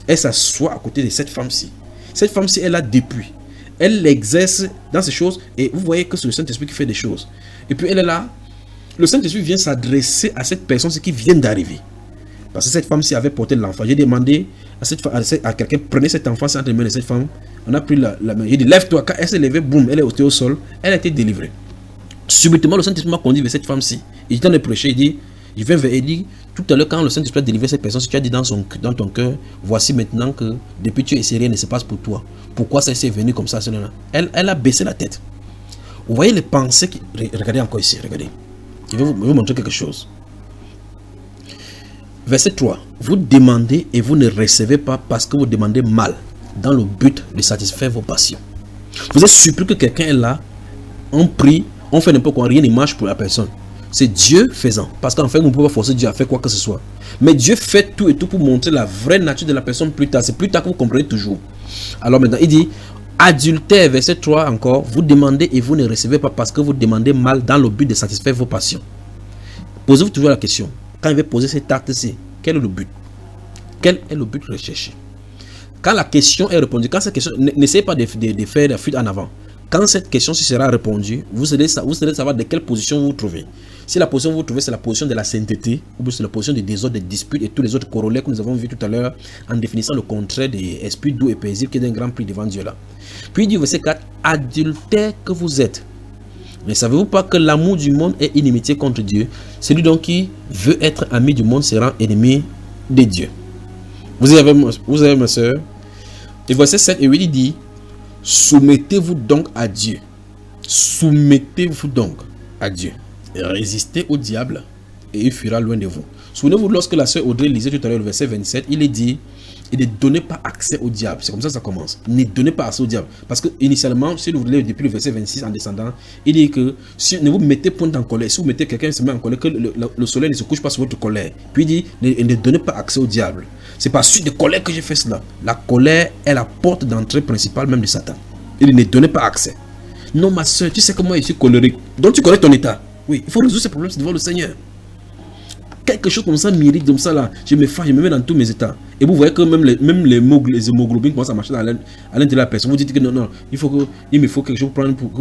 Elle s'assoit à côté de cette femme-ci. Cette femme-ci est là depuis. Elle exerce dans ces choses. Et vous voyez que c'est le Saint-Esprit qui fait des choses. Et puis elle est là. Le Saint-Esprit vient s'adresser à cette personne qui vient d'arriver. Parce que cette femme-ci avait porté l'enfant. J'ai demandé à quelqu'un, prenez cet enfant entre les mains de cette femme. On a pris la main. J'ai dit, lève-toi. Quand elle s'est levée, boum, elle est ôtée au sol. Elle a été délivrée. Subitement, le Saint-Esprit m'a conduit vers cette femme-ci. Il était en train de prêcher. Il dit, je viens vers elle, dit, tout à l'heure quand le Saint-Esprit a délivré cette personne, si tu as dit dans ton cœur, voici maintenant que depuis tu essaies, rien ne se passe pour toi. Pourquoi ça s'est venu comme ça? Elle a baissé la tête. Vous voyez les pensées qui... Regardez encore ici, regardez. Je vais vous montrer quelque chose. Verset 3. Vous demandez et vous ne recevez pas parce que vous demandez mal, dans le but de satisfaire vos passions. Vous êtes surpris que quelqu'un est là, on prie, on fait n'importe quoi, rien ne marche pour la personne. C'est Dieu faisant. Parce qu'en fait, on ne peut pas forcer Dieu à faire quoi que ce soit. Mais Dieu fait tout et tout pour montrer la vraie nature de la personne plus tard. C'est plus tard que vous comprenez toujours. Alors maintenant, il dit, adultère, verset 3 encore, vous demandez et vous ne recevez pas parce que vous demandez mal dans le but de satisfaire vos passions. Posez-vous toujours la question. Quand il va poser cet acte-ci, quel est le but? Quel est le but recherché? Quand la question est répondue, quand cette question, n'essayez pas de faire la fuite en avant. Quand cette question sera répondue, vous allez savoir de quelle position vous vous trouvez. Si la position que vous trouvez, c'est la position de la sainteté, ou c'est la position des désordres, des disputes et tous les autres corollaires que nous avons vus tout à l'heure en définissant le contraire des esprits doux et paisibles qui est d'un grand prix devant Dieu là. Puis il dit verset 4, adultère que vous êtes. Ne savez-vous pas que l'amour du monde est inimitié contre Dieu? Celui donc qui veut être ami du monde sera ennemi de Dieu. Vous avez ma soeur. Et verset 7 et 8 il dit, soumettez-vous donc à Dieu. Soumettez-vous donc à Dieu. Résistez au diable et il fuira loin de vous. Souvenez-vous, lorsque la sœur Audrey lisait tout à l'heure le verset 27, il est dit, et ne donnez pas accès au diable. C'est comme ça que ça commence. Ne donnez pas accès au diable. Parce que initialement, si vous voulez, depuis le verset 26 en descendant, il dit que si ne vous mettez point en colère, si vous mettez quelqu'un se met en colère, que le soleil ne se couche pas sur votre colère. Puis il dit, ne donnez pas accès au diable. C'est par suite de colère que j'ai fait cela. La colère est la porte d'entrée principale même de Satan. Il dit, ne donnez pas accès. Non, ma soeur, tu sais comment je suis colérique. Donc tu connais ton état. Oui, il faut résoudre ces problèmes devant le Seigneur. Quelque chose comme ça m'irrite, comme ça là, je me fâche, je me mets dans tous mes états. Et vous voyez que même les hémoglobines commencent à marcher à l'intérieur de la personne. Vous dites que non, il me faut quelque chose pour prendre pour que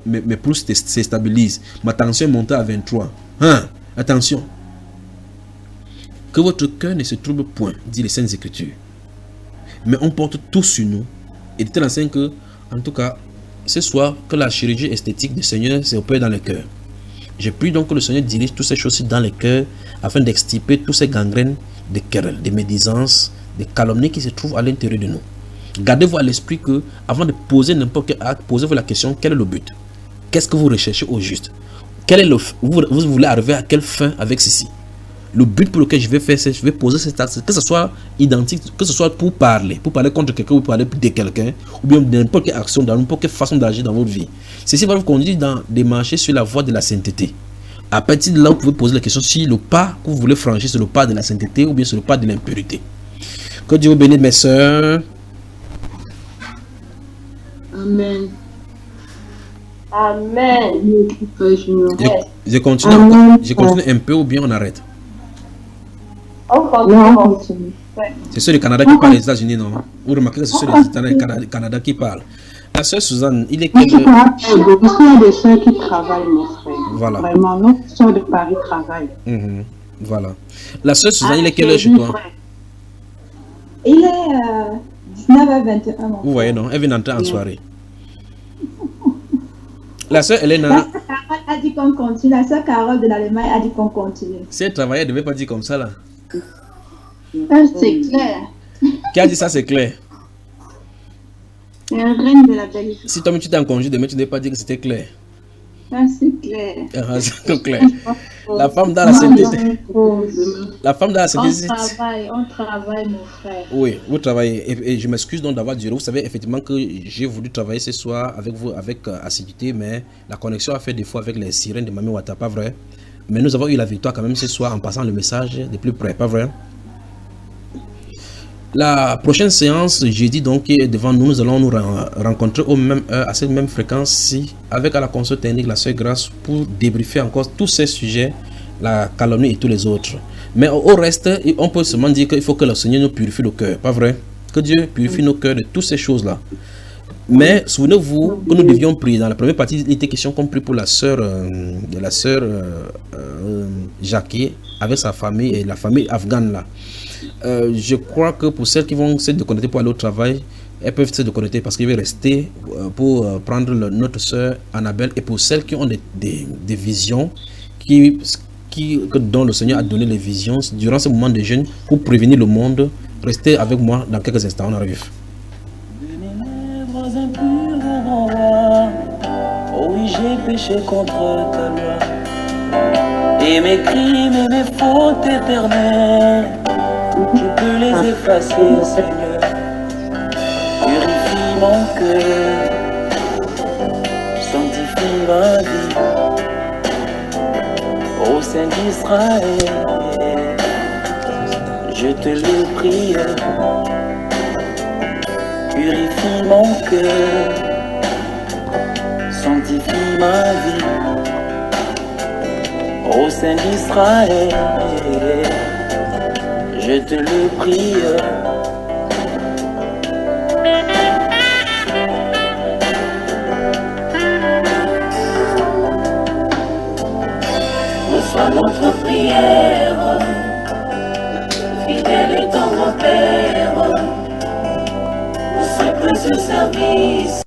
mes pouces se stabilisent. Ma tension est montée à 23. Hein? Attention. Que votre cœur ne se trouble point, dit les Saintes Écritures. Mais on porte tout sur nous. Et de telle enseigne que, en tout cas, ce soir, que la chirurgie esthétique du Seigneur s'opère dans le cœur. Je prie donc que le Seigneur dirige toutes ces choses dans les cœurs afin d'extirper tous ces gangrènes de querelles, de médisances, de calomnies qui se trouvent à l'intérieur de nous. Gardez-vous à l'esprit que, avant de poser n'importe quel acte, posez-vous la question, quel est le but? Qu'est-ce que vous recherchez au juste? Vous voulez arriver à quelle fin avec ceci? Le but pour lequel je vais faire, c'est je vais poser cet acte, que ce soit identique, que ce soit pour parler contre quelqu'un ou pour parler de quelqu'un, ou bien n'importe quelle action, dans n'importe quelle façon d'agir dans votre vie. Ceci va vous conduire dans des marchés sur la voie de la sainteté. À partir de là, vous pouvez poser la question si le pas que vous voulez franchir, c'est le pas de la sainteté ou bien c'est le pas de l'impurité. Que Dieu vous bénisse, mes sœurs. Amen. Amen. Je continue un peu ou bien on arrête? On continue. C'est ceux du Canada qui parlent des États-Unis, non? Vous remarquez que c'est ceux du Canada qui parlent. La sœur Suzanne, il est quelle... Il y a des sœurs qui travaillent, mon frère. Voilà. Vraiment, notre sœur de Paris travaille. Voilà. La sœur Suzanne, il est quelle heure chez toi? Il est 19h21. Vous voyez, non? Elle vient d'entrer en soirée. La sœur Elena... La sœur Carole a dit qu'on continue. La sœur Carole de l'Allemagne a dit qu'on continue. Si elle travaillait, elle ne devait pas dire comme ça, là. C'est clair. Qui a dit ça, c'est clair? C'est un règne de la Belgique. Si toi, tu t'es en congé demain, tu ne devais pas dire que c'était clair. C'est clair. C'est clair. La femme dans la sainteté. La femme dans la sainteté. On travaille, mon frère. Oui, vous travaillez. Et je m'excuse donc d'avoir duré. Vous savez effectivement que j'ai voulu travailler ce soir avec vous, avec assiduité, mais la connexion a fait des fois avec les sirènes de Mami Wata, pas vrai? Mais nous avons eu la victoire quand même ce soir en passant le message de plus près, pas vrai? La prochaine séance, jeudi donc, qui est devant nous, nous allons nous rencontrer au même heure, à cette même fréquence-ci, avec à la console technique, la sœur Grâce, pour débriefer encore tous ces sujets, la calomnie et tous les autres. Mais au reste, on peut seulement dire qu'il faut que le Seigneur nous purifie le cœur, pas vrai? Que Dieu purifie nos cœurs de toutes ces choses-là. Mais souvenez-vous que nous devions prier. Dans la première partie, il était question qu'on prie pour la sœur Jackie avec sa famille et la famille afghane là. Je crois que pour celles qui vont se déconnecter pour aller au travail, elles peuvent se déconnecter parce qu'il va rester pour prendre notre sœur Annabelle. Et pour celles qui ont des visions, dont le Seigneur a donné les visions durant ce moment de jeûne pour prévenir le monde, restez avec moi dans quelques instants. On arrive. Oh oui, j'ai péché contre ta loi. Et mes crimes et mes fautes éternelles, tu peux les effacer, Seigneur. Purifie mon cœur, sanctifie ma vie. Ô Saint d'Israël, je te le prie. Purifie mon cœur, sanctifie ma vie. Ô Saint d'Israël, je te le prie. Reçois notre prière, fidèle est ton grand Père. Ce service